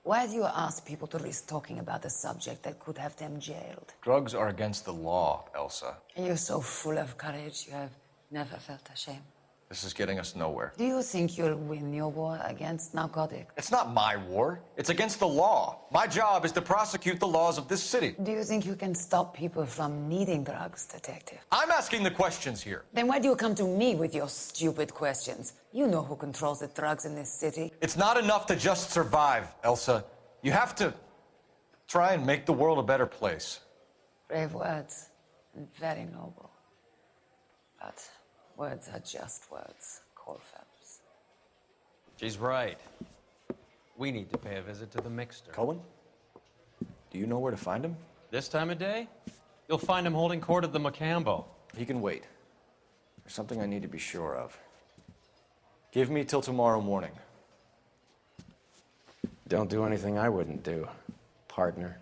Why do you ask people to risk talking about a subject that could have them jailed? Drugs are against the law, Elsa. And you're so full of courage, you have never felt ashamed. This is getting us nowhere. Do you think you'll win your war against narcotics? It's not my war. It's against the law. My job is to prosecute the laws of this city. Do you think you can stop people from needing drugs, detective? I'm asking the questions here. Then why do you come to me with your stupid questions? You know who controls the drugs in this city. It's not enough to just survive, Elsa. You have to try and make the world a better place. Brave words, and very noble. But words are just words, Cole Phelps. She's right. We need to pay a visit to the mixer. Cohen? Do you know where to find him? This time of day? You'll find him holding court at the Macambo. He can wait. There's something I need to be sure of. Give me till tomorrow morning. Don't do anything I wouldn't do, partner.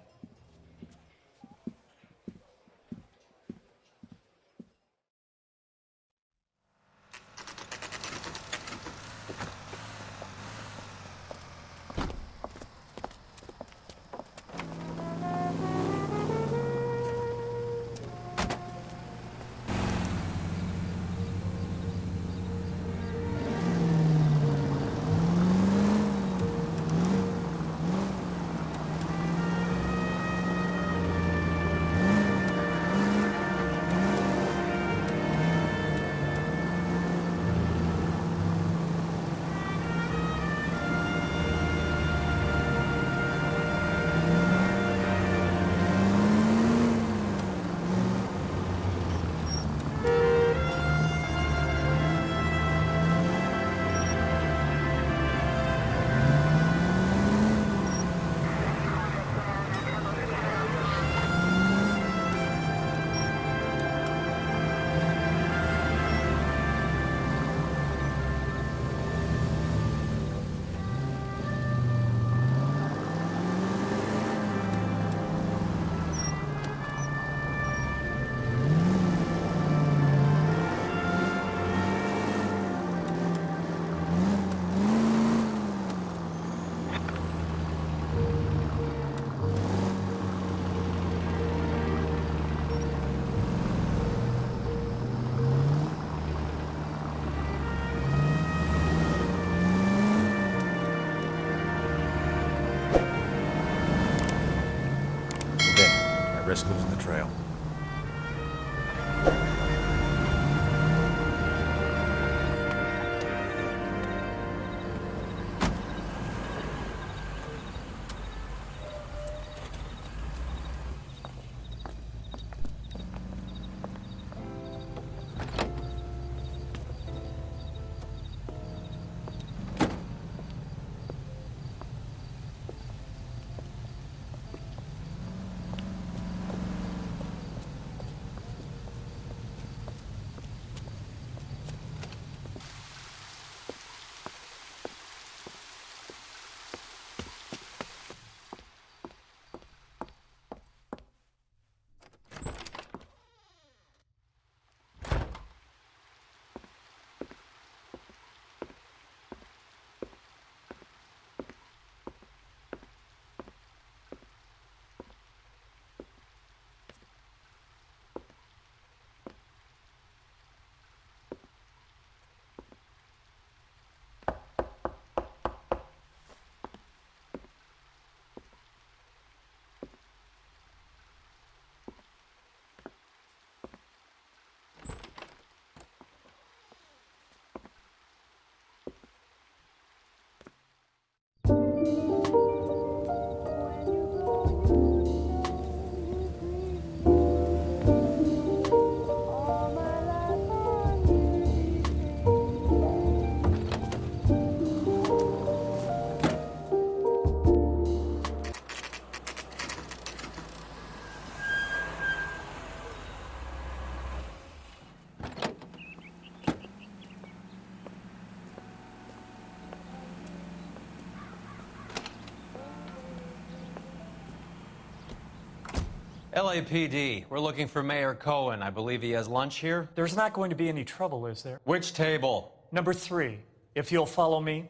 LAPD, we're looking for Mayor Cohen. I believe he has lunch here. There's not going to be any trouble, is there? Which table? Number 3, if you'll follow me.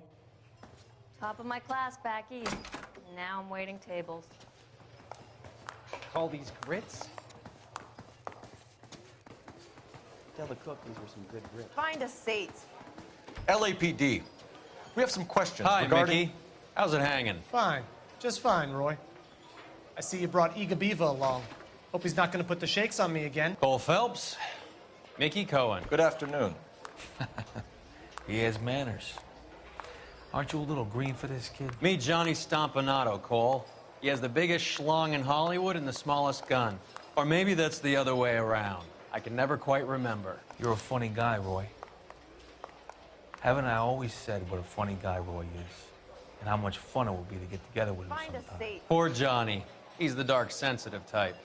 Top of my class, back east. Now I'm waiting tables. Call these grits? Tell the cook these were some good grits. Find a seat. LAPD, we have some questions Hi, regarding... Mickey. How's it hanging? Fine. Just fine, Roy. I see you brought Iga Beaver along. Hope he's not going to put the shakes on me again. Cole Phelps, Mickey Cohen. Good afternoon. He has manners. Aren't you a little green for this kid? Meet Johnny Stompanato, Cole. He has the biggest schlong in Hollywood and the smallest gun. Or maybe that's the other way around. I can never quite remember. You're a funny guy, Roy. Haven't I always said what a funny guy Roy is? And how much fun it would be to get together with him Find a sometime. seat. Poor Johnny. He's the dark, sensitive type.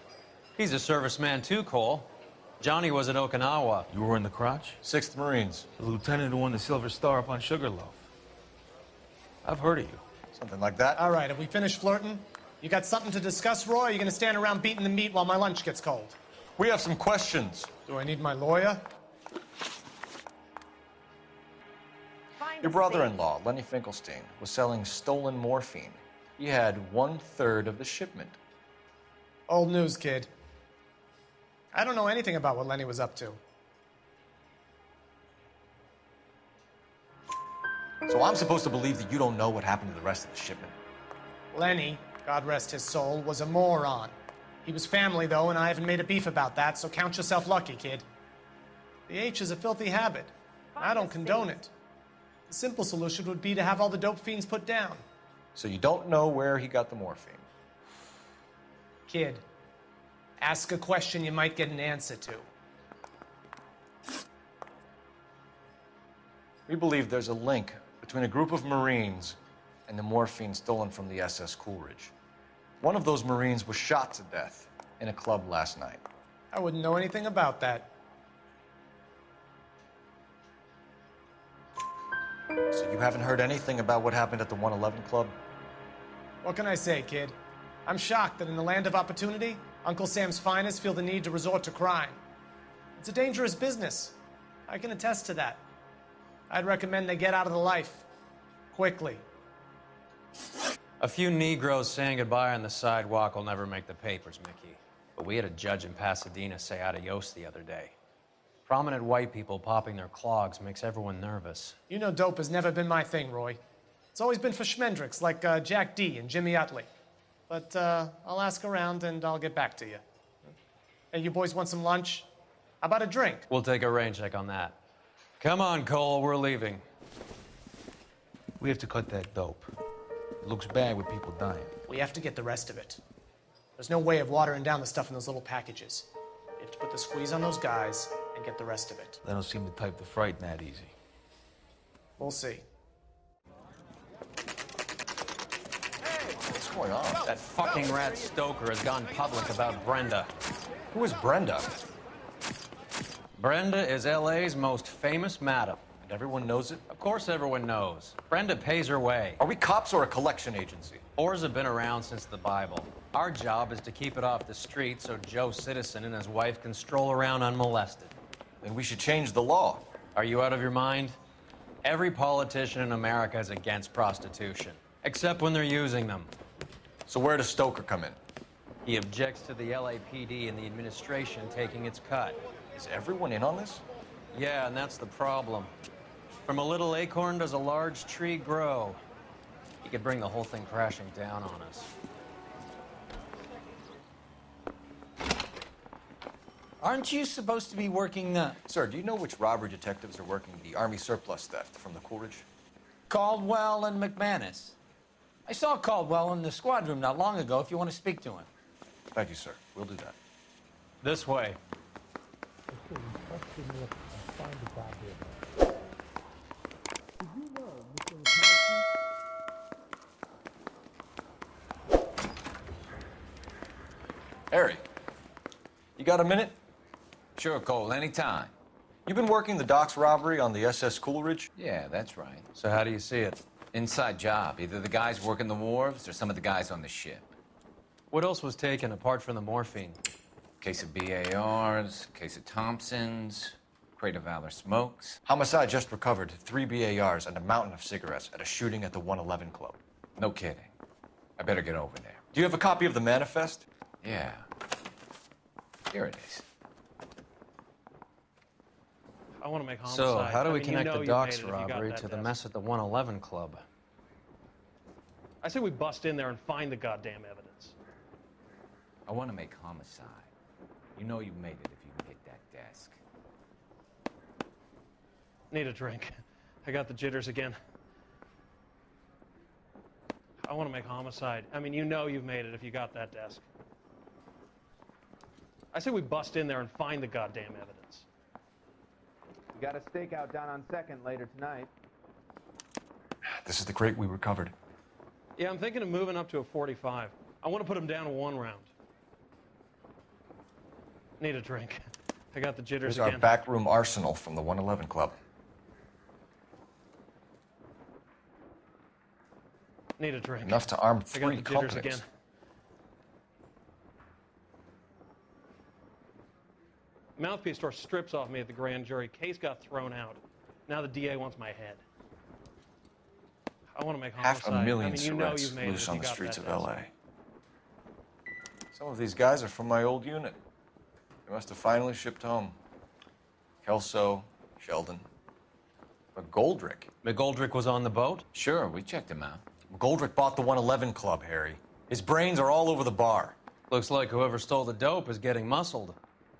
He's a serviceman too, Cole. Johnny was at Okinawa. You were in the crotch? 6th Marines. The lieutenant who won the Silver Star up on Sugarloaf. I've heard of you. Something like that. All right, have we finished flirting? You got something to discuss, Roy, or are you going to stand around beating the meat while my lunch gets cold? We have some questions. Do I need my lawyer? Find Your a brother-in-law, Lenny Finkelstein, was selling stolen morphine. He had 1/3 of the shipment. Old news, kid. I don't know anything about what Lenny was up to. So I'm supposed to believe that you don't know what happened to the rest of the shipment? Lenny, God rest his soul, was a moron. He was family, though, and I haven't made a beef about that, so count yourself lucky, kid. The H is a filthy habit. I don't condone it. The simple solution would be to have all the dope fiends put down. So you don't know where he got the morphine? Kid, ask a question you might get an answer to. We believe there's a link between a group of Marines and the morphine stolen from the SS Coolidge. One of those Marines was shot to death in a club last night. I wouldn't know anything about that. So you haven't heard anything about what happened at the 111 Club? What can I say, kid? I'm shocked that in the land of opportunity, Uncle Sam's finest feel the need to resort to crime. It's a dangerous business. I can attest to that. I'd recommend they get out of the life. Quickly. A few Negroes saying goodbye on the sidewalk will never make the papers, Mickey. But we had a judge in Pasadena say adios the other day. Prominent white people popping their clogs makes everyone nervous. You know dope has never been my thing, Roy. It's always been for schmendricks like Jack D. and Jimmy Utley. But I'll ask around and I'll get back to you. Hey, you boys want some lunch? How about a drink? We'll take a rain check on that. Come on, Cole, we're leaving. We have to cut that dope. It looks bad with people dying. We have to get the rest of it. There's no way of watering down the stuff in those little packages. You have to put the squeeze on those guys and get the rest of it. They don't seem to type the frighten that easy. We'll see. What's going on? That fucking rat Stoker has gone public about Brenda. Who is Brenda? Brenda is LA's most famous madam. And everyone knows it? Of course everyone knows. Brenda pays her way. Are we cops or a collection agency? Whores have been around since the Bible. Our job is to keep it off the street so Joe Citizen and his wife can stroll around unmolested. Then we should change the law. Are you out of your mind? Every politician in America is against prostitution, except when they're using them. So where does Stoker come in? He objects to the LAPD and the administration taking its cut. Is everyone in on this? Yeah, and that's the problem. From a little acorn does a large tree grow. He could bring the whole thing crashing down on us. Aren't you supposed to be working, Sir, do you know which robbery detectives are working the Army surplus theft from the Coolidge? Caldwell and McManus? I saw Caldwell in the squad room not long ago if you want to speak to him. Thank you, sir. We'll do that. This way. Harry, you got a minute? Sure, Cole, anytime. You've been working the docks robbery on the SS Coolidge? Yeah, that's right. So how do you see it? Inside job. Either the guys working the wharves or some of the guys on the ship. What else was taken apart from the morphine? Case of BARs, case of Thompsons, crate of Valor smokes. Homicide just recovered 3 BARs and a mountain of cigarettes at a shooting at the 111 Club. No kidding. I better get over there. Do you have a copy of the manifest? Yeah. Here it is. I want to make homicide. So, how do we you connect know the you docks made it if you got robbery that to the desk. mess at the 111 Club? I say we bust in there and find the goddamn evidence. I want to make homicide. You know you made it if you can get that desk. Need a drink. I got the jitters again. I want to make homicide. I mean, you know you've made it if you got that desk. I say we bust in there and find the goddamn evidence. We got a stakeout down on 2nd later tonight. This is the crate we recovered. Yeah, I'm thinking of moving up to a 45. I want to put them down to 1 round. Need a drink. I got the jitters Here's again. our backroom arsenal from the 111 Club. Need a drink. Enough to arm I got 3 the jitters companies. again. Mouthpiece store strips off me at the grand jury. Case got thrown out. Now the DA wants my head. I want to make homicide. Half a million I mean, you know cigarettes you've made it loose if on you the got streets of that desk. LA. Some of these guys are from my old unit. They must have finally shipped home. Kelso, Sheldon. McGoldrick. McGoldrick was on the boat? Sure, we checked him out. McGoldrick bought the 111 Club, Harry. His brains are all over the bar. Looks like whoever stole the dope is getting muscled.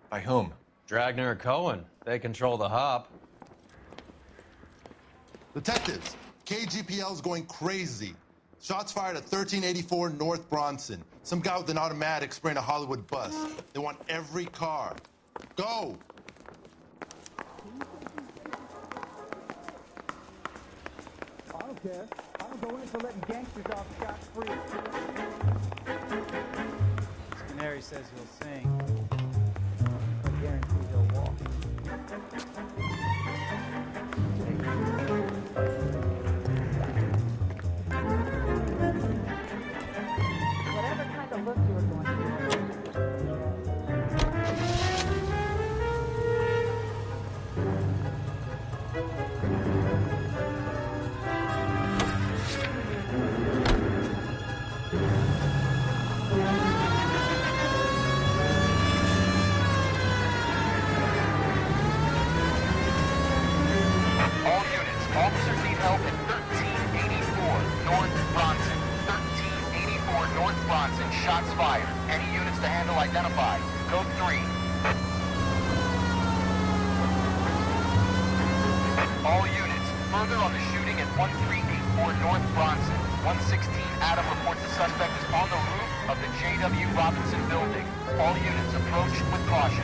By whom? Dragner or Cohen. They control the hop. Detectives, KGPL's going crazy. Shots fired at 1384 North Bronson. Some guy with an automatic spraying a Hollywood bus. They want every car. Go! I don't care. I don't go in for letting gangsters off scot-free. Canary says he'll sing. I guarantee he'll walk. Whatever kind of look you were going for. All units, officers need help at 1384 North Bronson. 1384 North Bronson, shots fired. Any units to handle identified. Code 3. All units, further on the shooting at 1384 North Bronson. 116 Adam reports the suspect is on the roof of the J.W. Robinson building. All units approach with caution.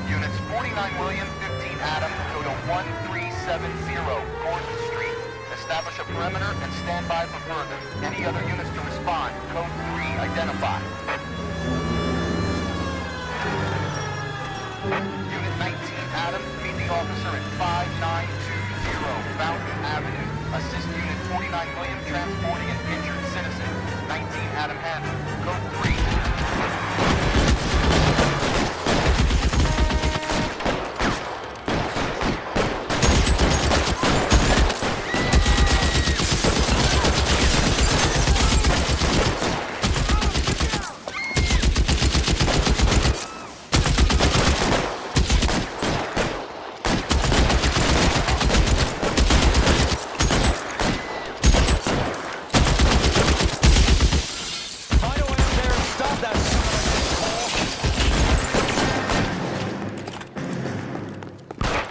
Units 49 William, 15 Adam, go to 1370 Gordon Street. Establish a perimeter and stand by for further. Any other units to respond. Code 3 identified. Unit 19 Adam, meet the officer at 5920 Fountain Avenue. Assist Unit 49 William transporting an injured citizen. 19 Adam handle. Code 3.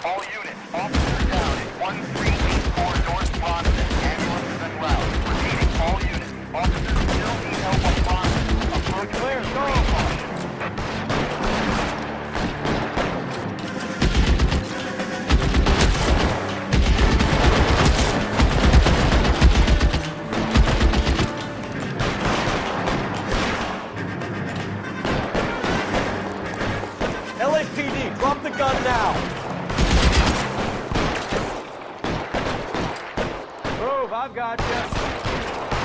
All units, officers down at 1384 North Bronson. Ambulances en route. Repeating, all units, officers still need help on Bronson. Approach clear, go! LAPD, drop the gun now! Move, I've got you.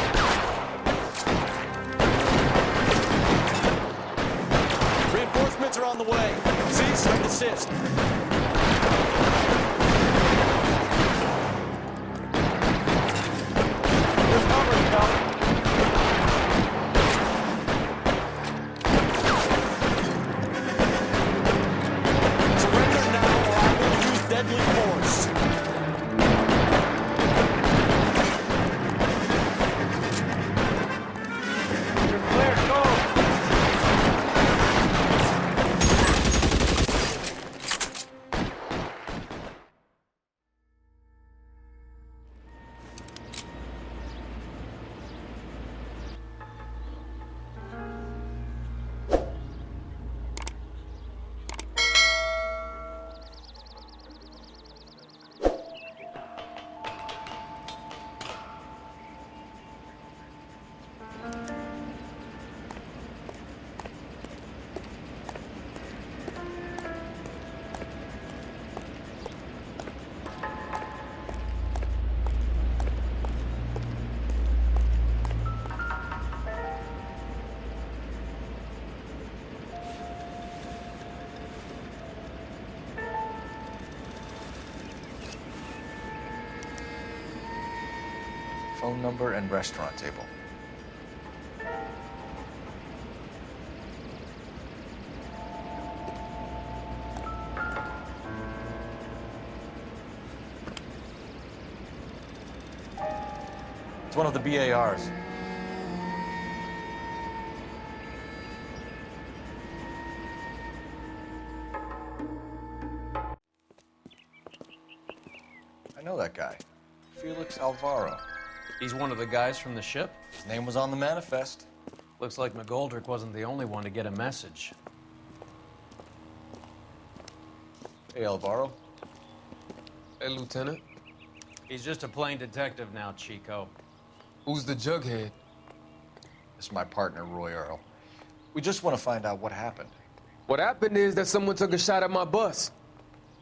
on the way. Cease and desist. There's cover, Phelps. Surrender now, or I will use deadly force. You're clear, go! Phone number and restaurant table. It's one of the BARs. I know that guy. Felix Alvaro. He's one of the guys from the ship? His name was on the manifest. Looks like McGoldrick wasn't the only one to get a message. Hey, Alvaro. Hey, Lieutenant. He's just a plain detective now, Chico. Who's the jughead? This is my partner, Roy Earl. We just want to find out what happened. What happened is that someone took a shot at my bus.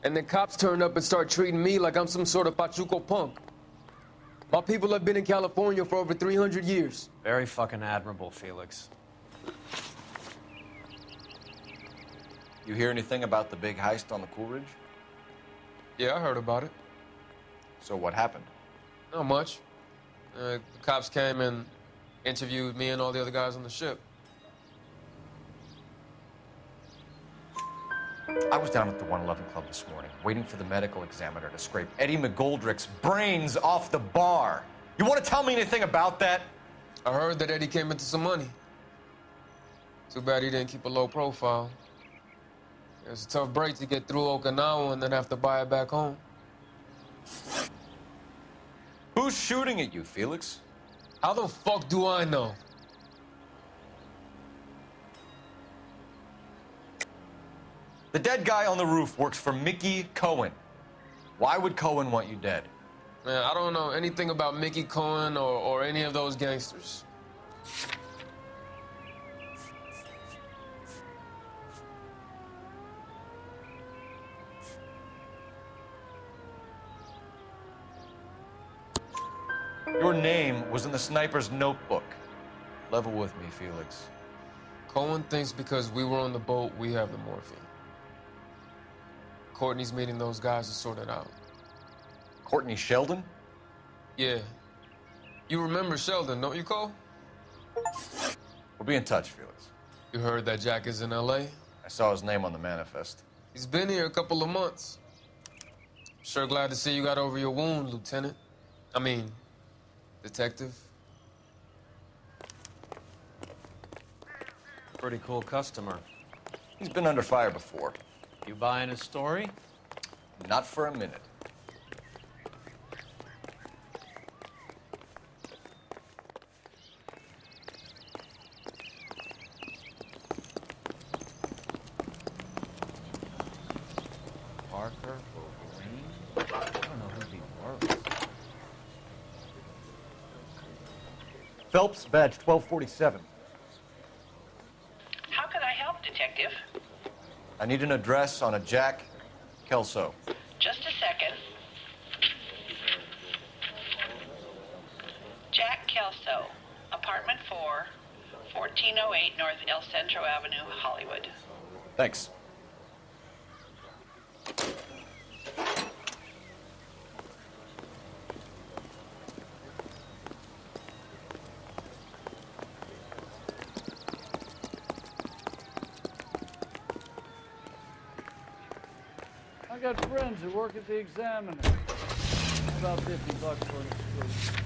And then cops turned up and start treating me like I'm some sort of Pachuco punk. My people have been in California for over 300 years. Very fucking admirable, Felix. You hear anything about the big heist on the Coolidge? Yeah, I heard about it. So what happened? Not much. The cops came and interviewed me and all the other guys on the ship. I was down at the 111 Club this morning, waiting for the medical examiner to scrape Eddie McGoldrick's brains off the bar. You want to tell me anything about that? I heard that Eddie came into some money. Too bad he didn't keep a low profile. It was a tough break to get through Okinawa and then have to buy it back home. Who's shooting at you, Felix? How the fuck do I know? The dead guy on the roof works for Mickey Cohen. Why would Cohen want you dead? Man, I don't know anything about Mickey Cohen or any of those gangsters. Your name was in the sniper's notebook. Level with me, Felix. Cohen thinks because we were on the boat, we have the morphine. Courtney's meeting those guys to sort it out. Courtney Sheldon? Yeah. You remember Sheldon, don't you, Cole? We'll be in touch, Felix. You heard that Jack is in L.A.? I saw his name on the manifest. He's been here a couple of months. Sure glad to see you got over your wound, Lieutenant. I mean, Detective. Pretty cool customer. He's been under fire before. You buying his story? Not for a minute. Parker, Wolverine? I don't know who he works. Phelps, badge 1247. How can I help, Detective? I need an address on a Jack Kelso. Just a second. Jack Kelso, apartment 4, 1408 North El Centro Avenue, Hollywood. Thanks. got friends who work at the Examiner. About $50 for an exclusive.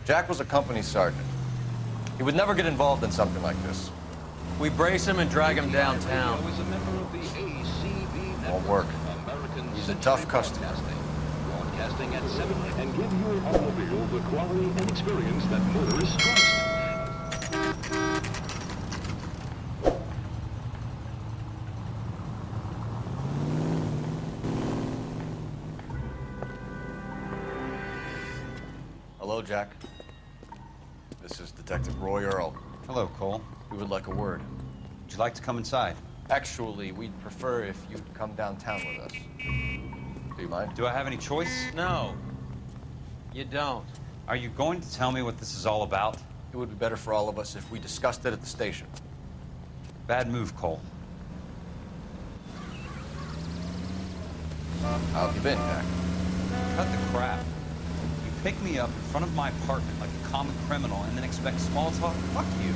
Jack was a company sergeant. He would never get involved in something like this. We brace him and drag him downtown. Won't work. He's a tough customer. Broadcasting at 7 and give your automobile the quality and experience that motorists trust. Hello, Jack. This is Detective Roy Earl. Hello, Cole. We would like a word. Would you like to come inside? Actually, we'd prefer if you'd come downtown with us. Do you mind? Do I have any choice? No, you don't. Are you going to tell me what this is all about? It would be better for all of us if we discussed it at the station. Bad move, Cole. How have you been, Jack? Cut the crap. You pick me up in front of my apartment like a common criminal and then expect small talk? Fuck you.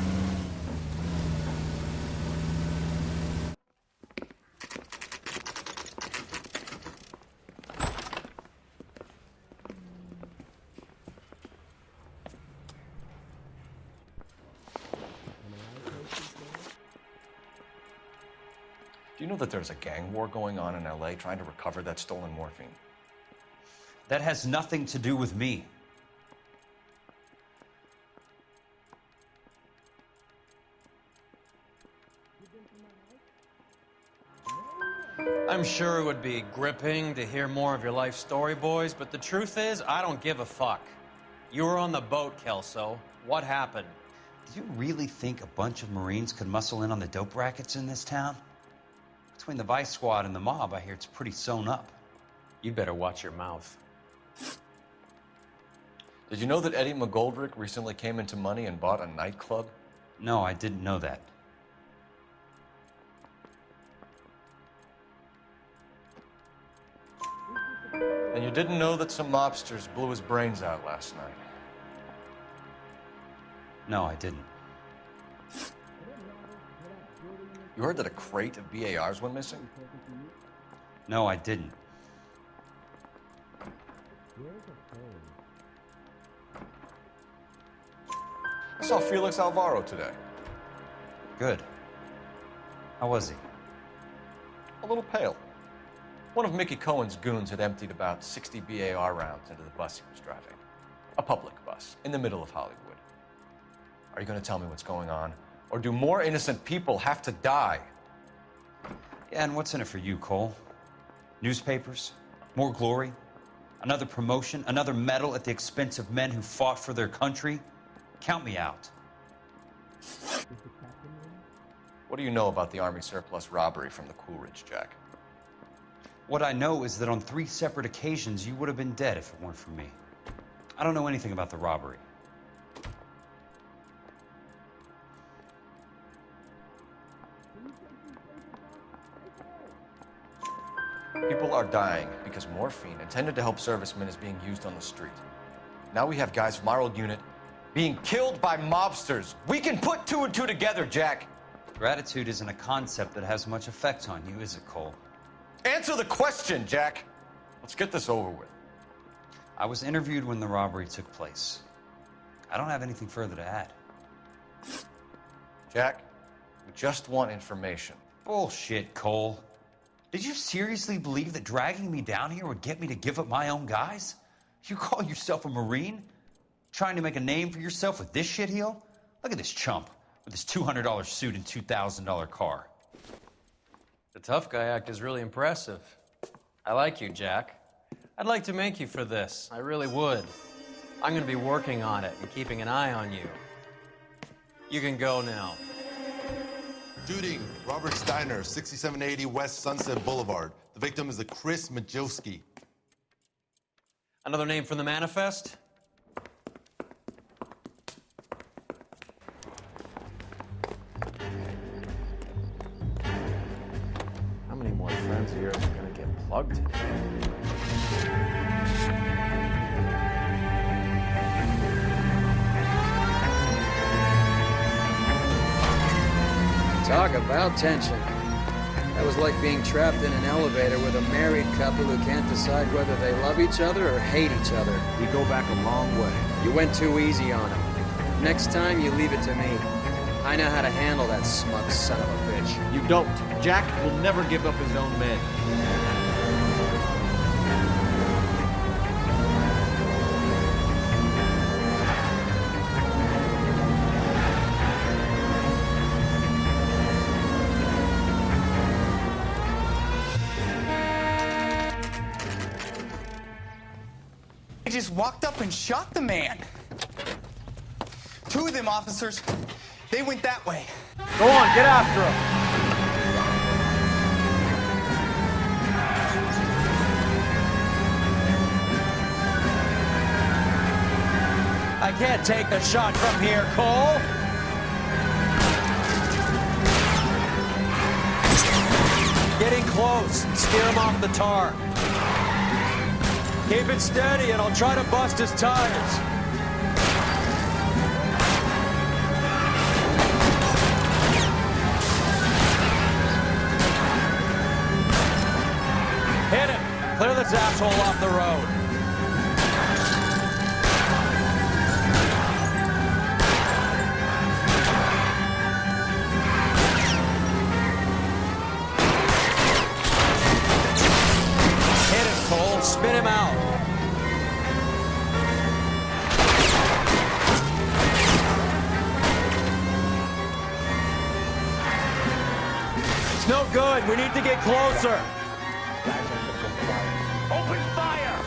Do you know that there's a gang war going on in LA trying to recover that stolen morphine? That has nothing to do with me. I'm sure it would be gripping to hear more of your life story, boys, but the truth is, I don't give a fuck. You were on the boat, Kelso. What happened? Do you really think a bunch of Marines could muscle in on the dope rackets in this town? Between the Vice Squad and the mob, I hear it's pretty sewn up. You better watch your mouth. Did you know that Eddie McGoldrick recently came into money and bought a nightclub? No, I didn't know that. And you didn't know that some mobsters blew his brains out last night? No, I didn't. You heard that a crate of BARs went missing? No, I didn't. I saw Felix Alvaro today. Good. How was he? A little pale. One of Mickey Cohen's goons had emptied about 60 BAR rounds into the bus he was driving. A public bus, in the middle of Hollywood. Are you going to tell me what's going on? Or do more innocent people have to die? Yeah, and what's in it for you, Cole? Newspapers? More glory? Another promotion? Another medal at the expense of men who fought for their country? Count me out. What do you know about the Army surplus robbery from the Coolidge, Jack? What I know is that on 3 separate occasions, you would have been dead if it weren't for me. I don't know anything about the robbery. People are dying because morphine intended to help servicemen is being used on the street. Now we have guys from our old unit being killed by mobsters. We can put 2 and 2 together, Jack. Gratitude isn't a concept that has much effect on you, is it, Cole? Answer the question, Jack. Let's get this over with. I was interviewed when the robbery took place. I don't have anything further to add. Jack, we just want information. Bullshit, Cole. Did you seriously believe that dragging me down here would get me to give up my own guys? You call yourself a Marine? Trying to make a name for yourself with this shitheel? Look at this chump with his $200 suit and $2,000 car. The tough guy act is really impressive. I like you, Jack. I'd like to make you for this. I really would. I'm going to be working on it and keeping an eye on you. You can go now. Shooting, Robert Steiner, 6780 West Sunset Boulevard. The victim is a Chris Majowski. Another name from the manifest? How many more friends of yours are going to get plugged today? Talk about tension. That was like being trapped in an elevator with a married couple who can't decide whether they love each other or hate each other. We go back a long way. You went too easy on him. Next time, you leave it to me. I know how to handle that smug son of a bitch. You don't. Jack will never give up his own men. They just walked up and shot the man. Two of them officers, they went that way. Go on, get after him. I can't take the shot from here, Cole. Getting close. Steer him off the tar. Keep it steady, and I'll try to bust his tires. Hit him! Clear this asshole off the road. Hit him, Cole. Spin him out. It's no good. We need to get closer. Open fire!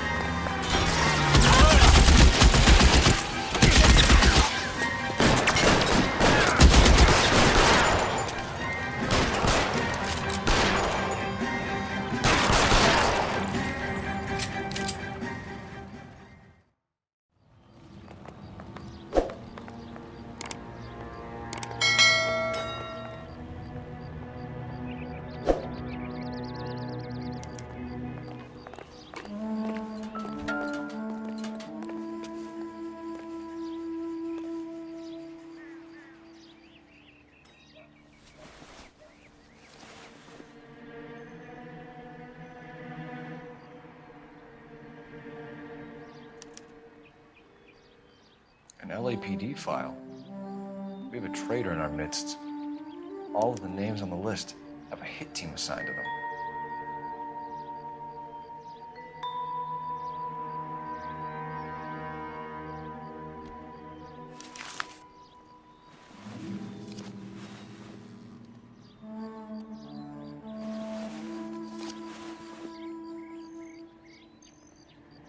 An LAPD file. We have a traitor in our midst. All of the names on the list have a hit team assigned to them.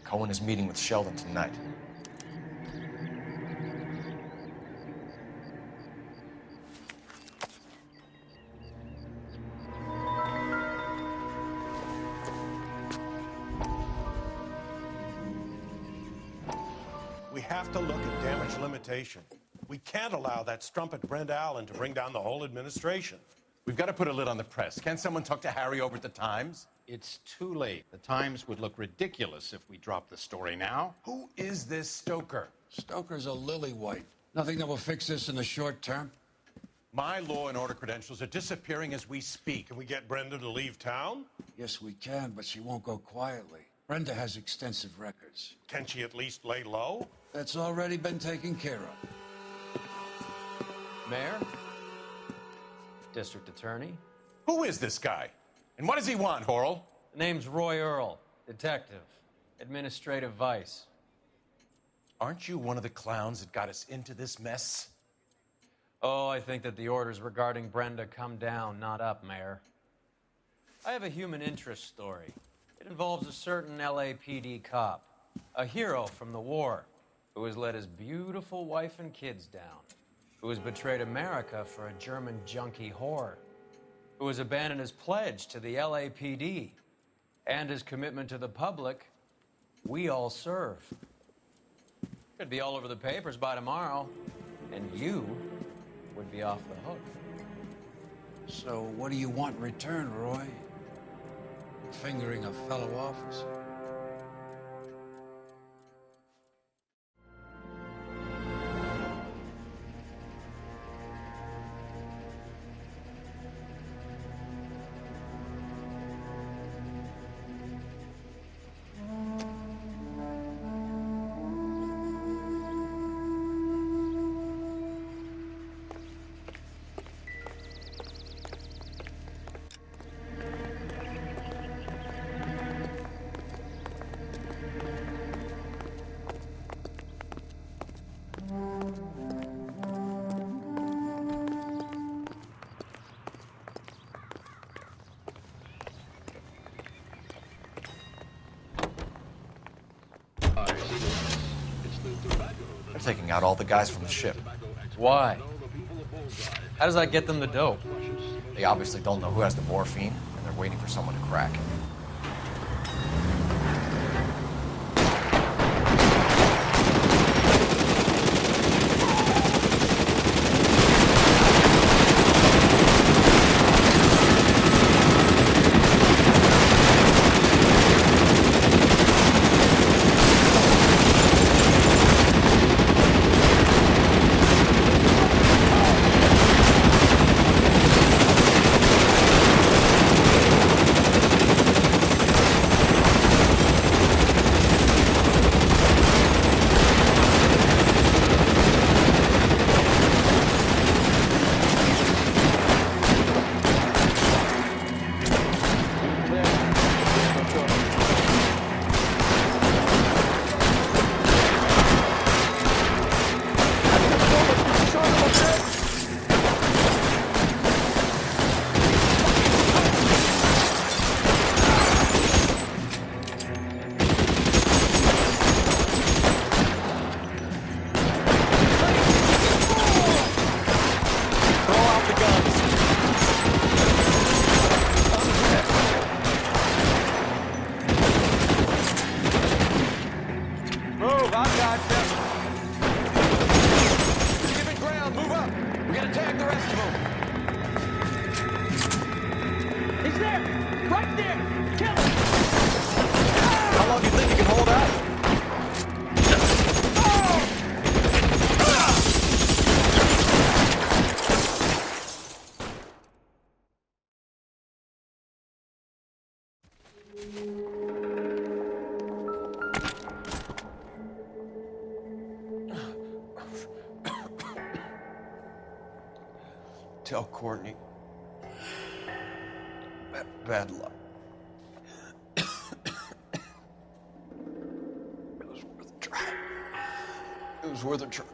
Cohen is meeting with Sheldon tonight. We have to look at damage limitation. We can't allow that strumpet Brenda Allen to bring down the whole administration. We've got to put a lid on the press. Can't someone talk to Harry over at the Times? It's too late. The Times would look ridiculous if we dropped the story now. Who is this Stoker? Stoker's a lily-white. Nothing that will fix this in the short term. My law and order credentials are disappearing as we speak. Can we get Brenda to leave town? Yes, we can, but she won't go quietly. Brenda has extensive records. Can she at least lay low? That's already been taken care of. Mayor? District Attorney? Who is this guy? And what does he want, Horrell? The name's Roy Earl, detective, administrative vice. Aren't you one of the clowns that got us into this mess? Oh, I think that the orders regarding Brenda come down, not up, Mayor. I have a human interest story. It involves a certain LAPD cop, a hero from the war, who has let his beautiful wife and kids down, who has betrayed America for a German junkie whore, who has abandoned his pledge to the LAPD and his commitment to the public we all serve. Could be all over the papers by tomorrow, and you would be off the hook. So what do you want in return, Roy? Fingering a fellow officer? taking out all the guys from the ship. Why? How does that get them the dope? They obviously don't know who has the morphine, and they're waiting for someone to crack it. Tell Courtney. Bad luck. It was worth a try. It was worth a try.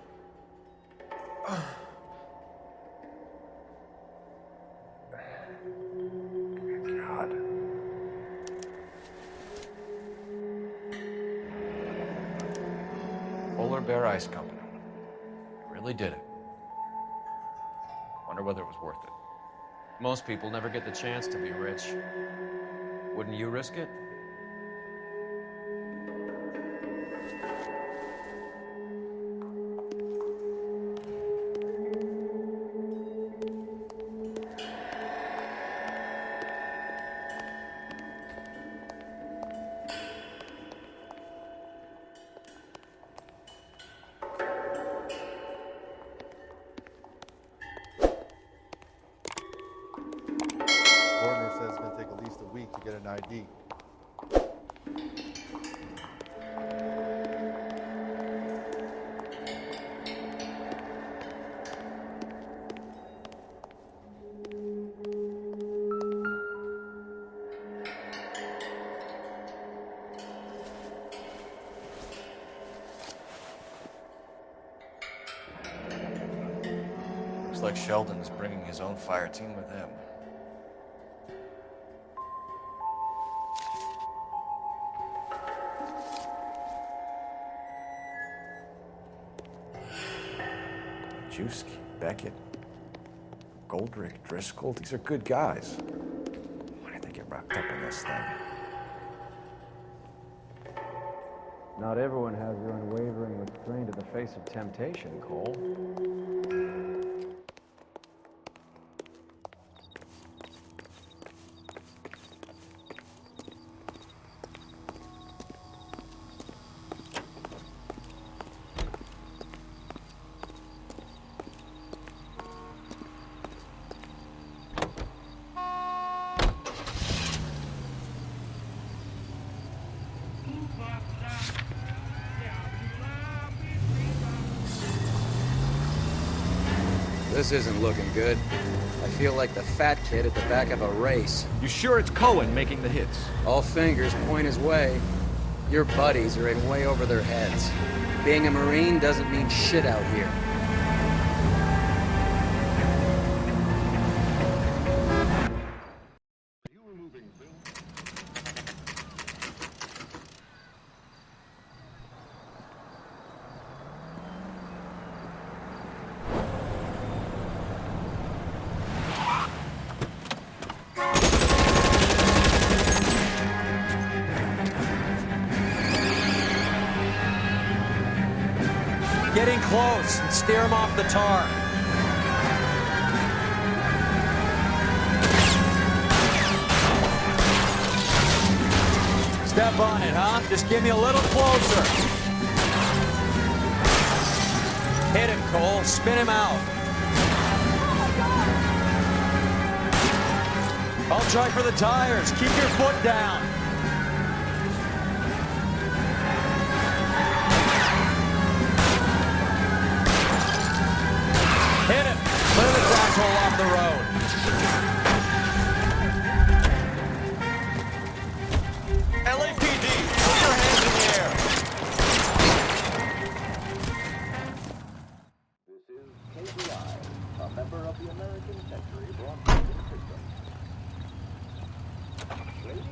God. Polar Bear Ice Company. Really did it. Wonder whether it was worth it. Most people never get the chance to be rich. Wouldn't you risk it? To get an ID. Looks like Sheldon is bringing his own fire team with him. Juski, Beckett, Goldrick, Driscoll, these are good guys. Why did they get wrapped up in this thing? Not everyone has your unwavering restraint in the face of temptation, Cole. This isn't looking good. I feel like the fat kid at the back of a race. You sure it's Cohen making the hits? All fingers point his way. Your buddies are in way over their heads. Being a Marine doesn't mean shit out here. Get in close and steer him off the tar. Step on it, huh? Just give me a little closer. Hit him, Cole. Spin him out. I'll try for the tires. Keep your foot down. Hit him. Clear this asshole off the road. LAPD, put your hands in the air. This is KBI, a member of the American Century Broadcasting System. Ladies,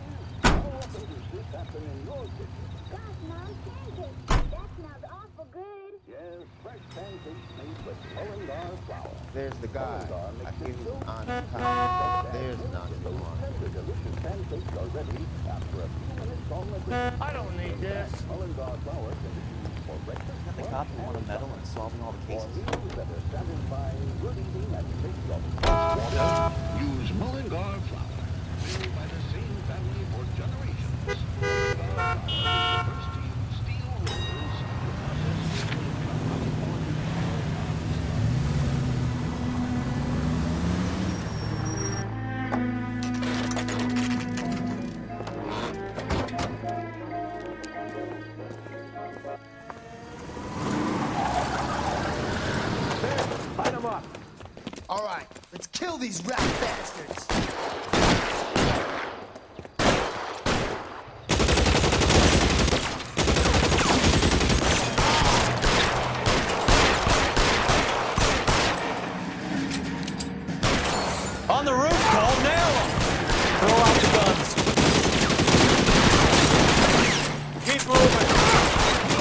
how often does this happen in your kitchen? Gosh, Mom, pancakes. That smells awful good. Yes, fresh pancakes made with Mullingar flour. There's the guy. Mullingar I makes hear it he's so on easy to top. make. There's none to go on. The delicious pancakes are ready after a few minutes on the grill. I don't need this. Mullingar flour can be used for breakfast, The cop who won a medal in solving all the for cases. meals that are satisfying, good eating, and make your water. Use Mullingar flour. Made by the same family for generations. Mullingar flour is the first to use steel rollers to process steel from high-quality Light them up. All right, let's kill these rat bastards. On the roof, Cole. Nail him. Throw out the guns. Keep moving.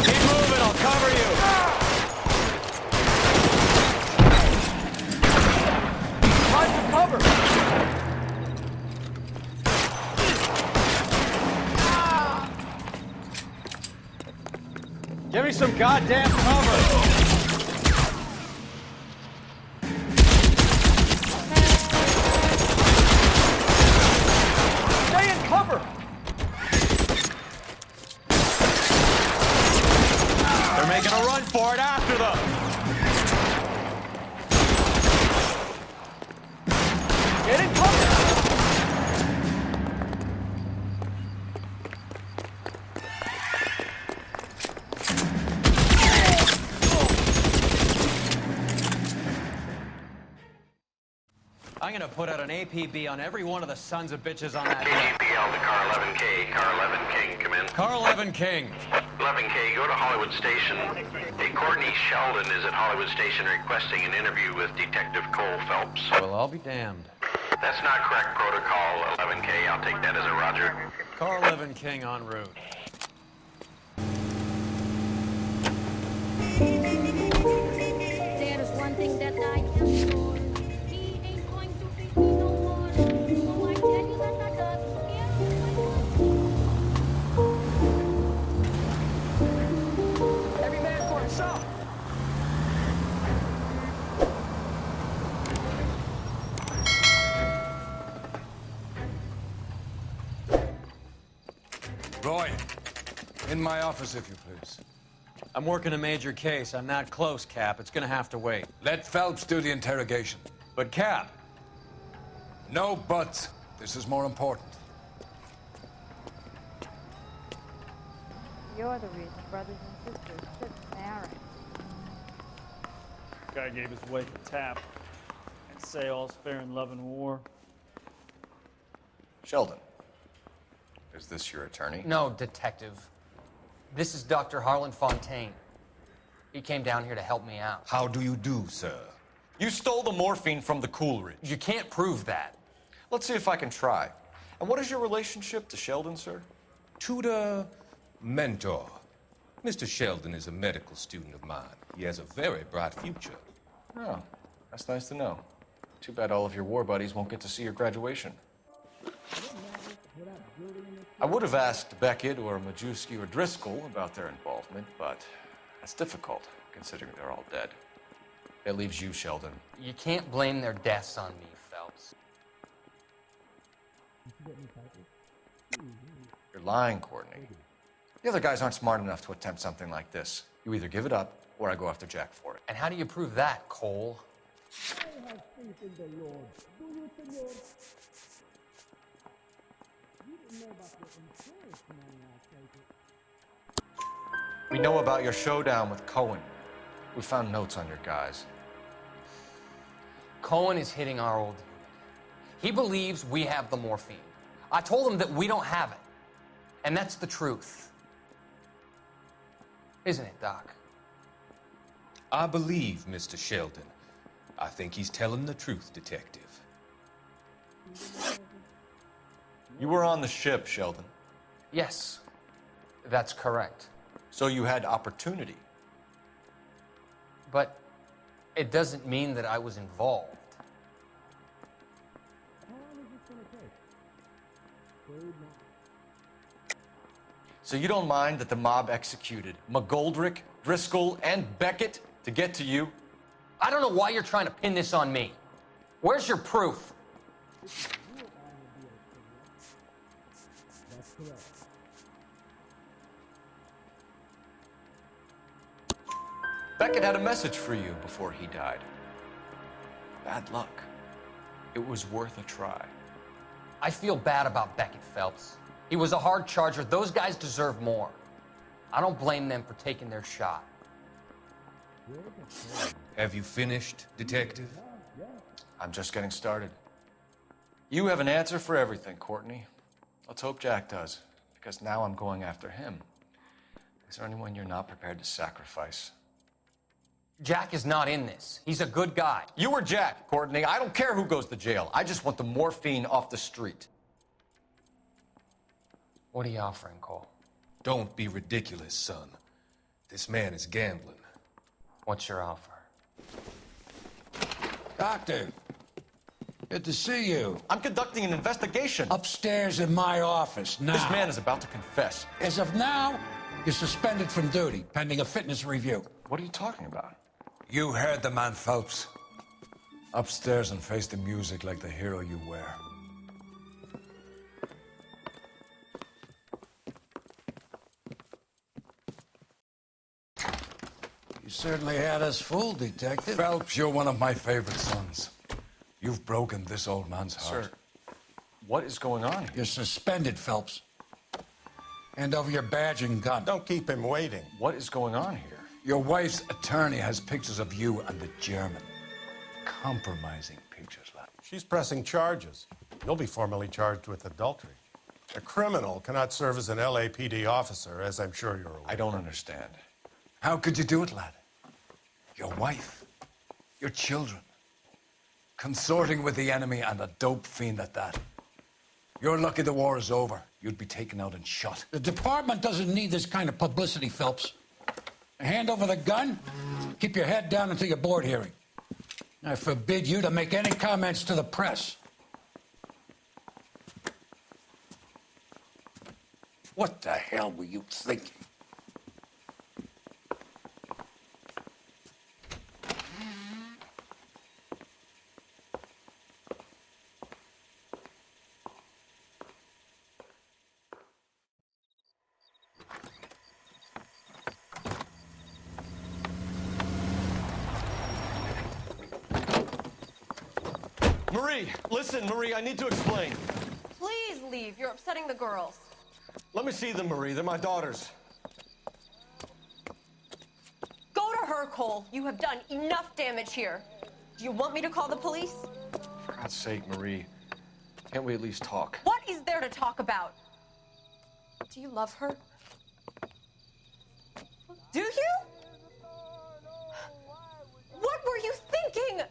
Keep moving. I'll cover you. Find some cover. Give me some goddamn cover. Stay in cover. They're making a run for it after them. Get in cover. I'm gonna put out an APB on every one of the sons of bitches on that list. KGPL to car 11K. Car 11 King, come in. Car 11 King. 11K, go to Hollywood Station. Hey, Courtney Sheldon is at Hollywood Station requesting an interview with Detective Cole Phelps. Well, I'll be damned. That's not correct protocol, 11K. I'll take that as a roger. Car 11 King en route. There is one thing that I am sure. He ain't going to treat me no more. So I tell you that I does scare my Every man for himself. Roy, in my office, if you please. I'm working a major case. I'm not close, Cap. It's gonna have to wait. Let Phelps do the interrogation. But, Cap. No buts. This is more important. You're the reason brothers and sisters shouldn't marry. Guy gave his wife a tap and say all's fair in love and war. Sheldon, is this your attorney? No, detective. This is Dr. Harlan Fontaine. He came down here to help me out. How do you do, sir? You stole the morphine from the Coolidge. You can't prove that. Let's see if I can try. And what is your relationship to Sheldon, sir? Tutor, mentor. Mr. Sheldon is a medical student of mine. He has a very bright future. Oh, that's nice to know. Too bad all of your war buddies won't get to see your graduation. I would have asked Beckett or Majewski or Driscoll about their involvement, but that's difficult. considering they're all dead. It leaves you, Sheldon. You can't blame their deaths on me, Phelps. You're lying, Courtney. The other guys aren't smart enough to attempt something like this. You either give it up, or I go after Jack for it. And how do you prove that, Cole? I have faith in the Lord. Do you, Senor? You didn't know about the insurance money, I take it. We know about your showdown with Cohen. We found notes on your guys. Cohen is hitting our old unit. He believes we have the morphine. I told him that we don't have it. And that's the truth. Isn't it, Doc? I believe Mr. Sheldon. I think he's telling the truth, Detective. You were on the ship, Sheldon. Yes, that's correct. So you had opportunity. But it doesn't mean that I was involved. How long is this going to take? 3 months. So you don't mind that the mob executed McGoldrick, Driscoll, and Beckett to get to you? I don't know why you're trying to pin this on me. Where's your proof? That's correct. Beckett had a message for you before he died. Bad luck. It was worth a try. I feel bad about Beckett, Phelps. He was a hard charger. Those guys deserve more. I don't blame them for taking their shot. Have you finished, Detective? I'm just getting started. You have an answer for everything, Courtney. Let's hope Jack does, because now I'm going after him. Is there anyone you're not prepared to sacrifice? Jack is not in this. He's a good guy. You or Jack, Courtney. I don't care who goes to jail. I just want the morphine off the street. What are you offering, Cole? Don't be ridiculous, son. This man is gambling. What's your offer? Doctor, good to see you. I'm conducting an investigation. Upstairs in my office now. This man is about to confess. As of now, you're suspended from duty, pending a fitness review. What are you talking about? You heard the man, Phelps. Upstairs and face the music like the hero you were. You certainly had us fooled, Detective. Phelps, you're one of my favorite sons. You've broken this old man's heart. Sir, what is going on here? You're suspended, Phelps. Hand over your badge and gun. Don't keep him waiting. What is going on here? Your wife's attorney has pictures of you and the German. Compromising pictures, lad. She's pressing charges. You'll be formally charged with adultery. A criminal cannot serve as an LAPD officer, as I'm sure you're aware. I don't understand. How could you do it, lad? Your wife, your children, consorting with the enemy and a dope fiend at that. You're lucky the war is over. You'd be taken out and shot. The department doesn't need this kind of publicity, Phelps. Hand over the gun, keep your head down until your board hearing. I forbid you to make any comments to the press. What the hell were you thinking? Marie, listen, Marie, I need to explain. Please leave. You're upsetting the girls. Let me see them, Marie. They're my daughters. Go to her, Cole. You have done enough damage here. Do you want me to call the police? For God's sake, Marie, can't we at least talk? What is there to talk about? Do you love her? Do you? What were you thinking?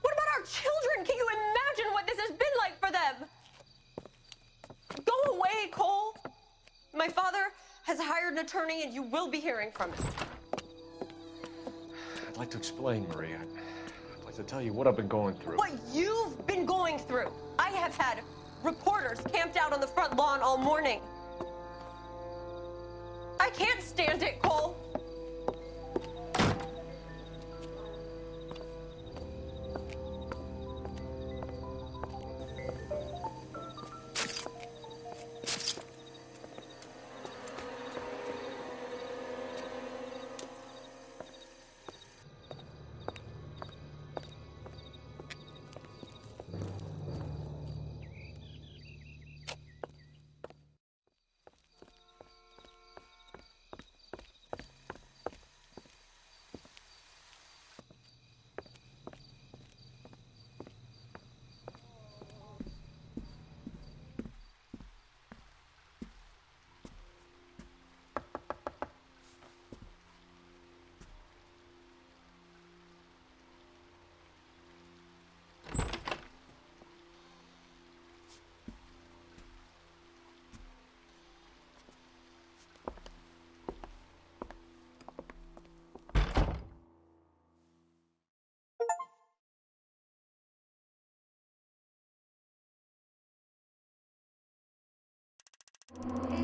What about our children? Can you imagine what this has been like for them? Go away, Cole. My father has hired an attorney and you will be hearing from him. I'd like to explain, Marie. I'd like to tell you what I've been going through. What you've been going through. I have had reporters camped out on the front lawn all morning. I can't stand it, Cole. Hey,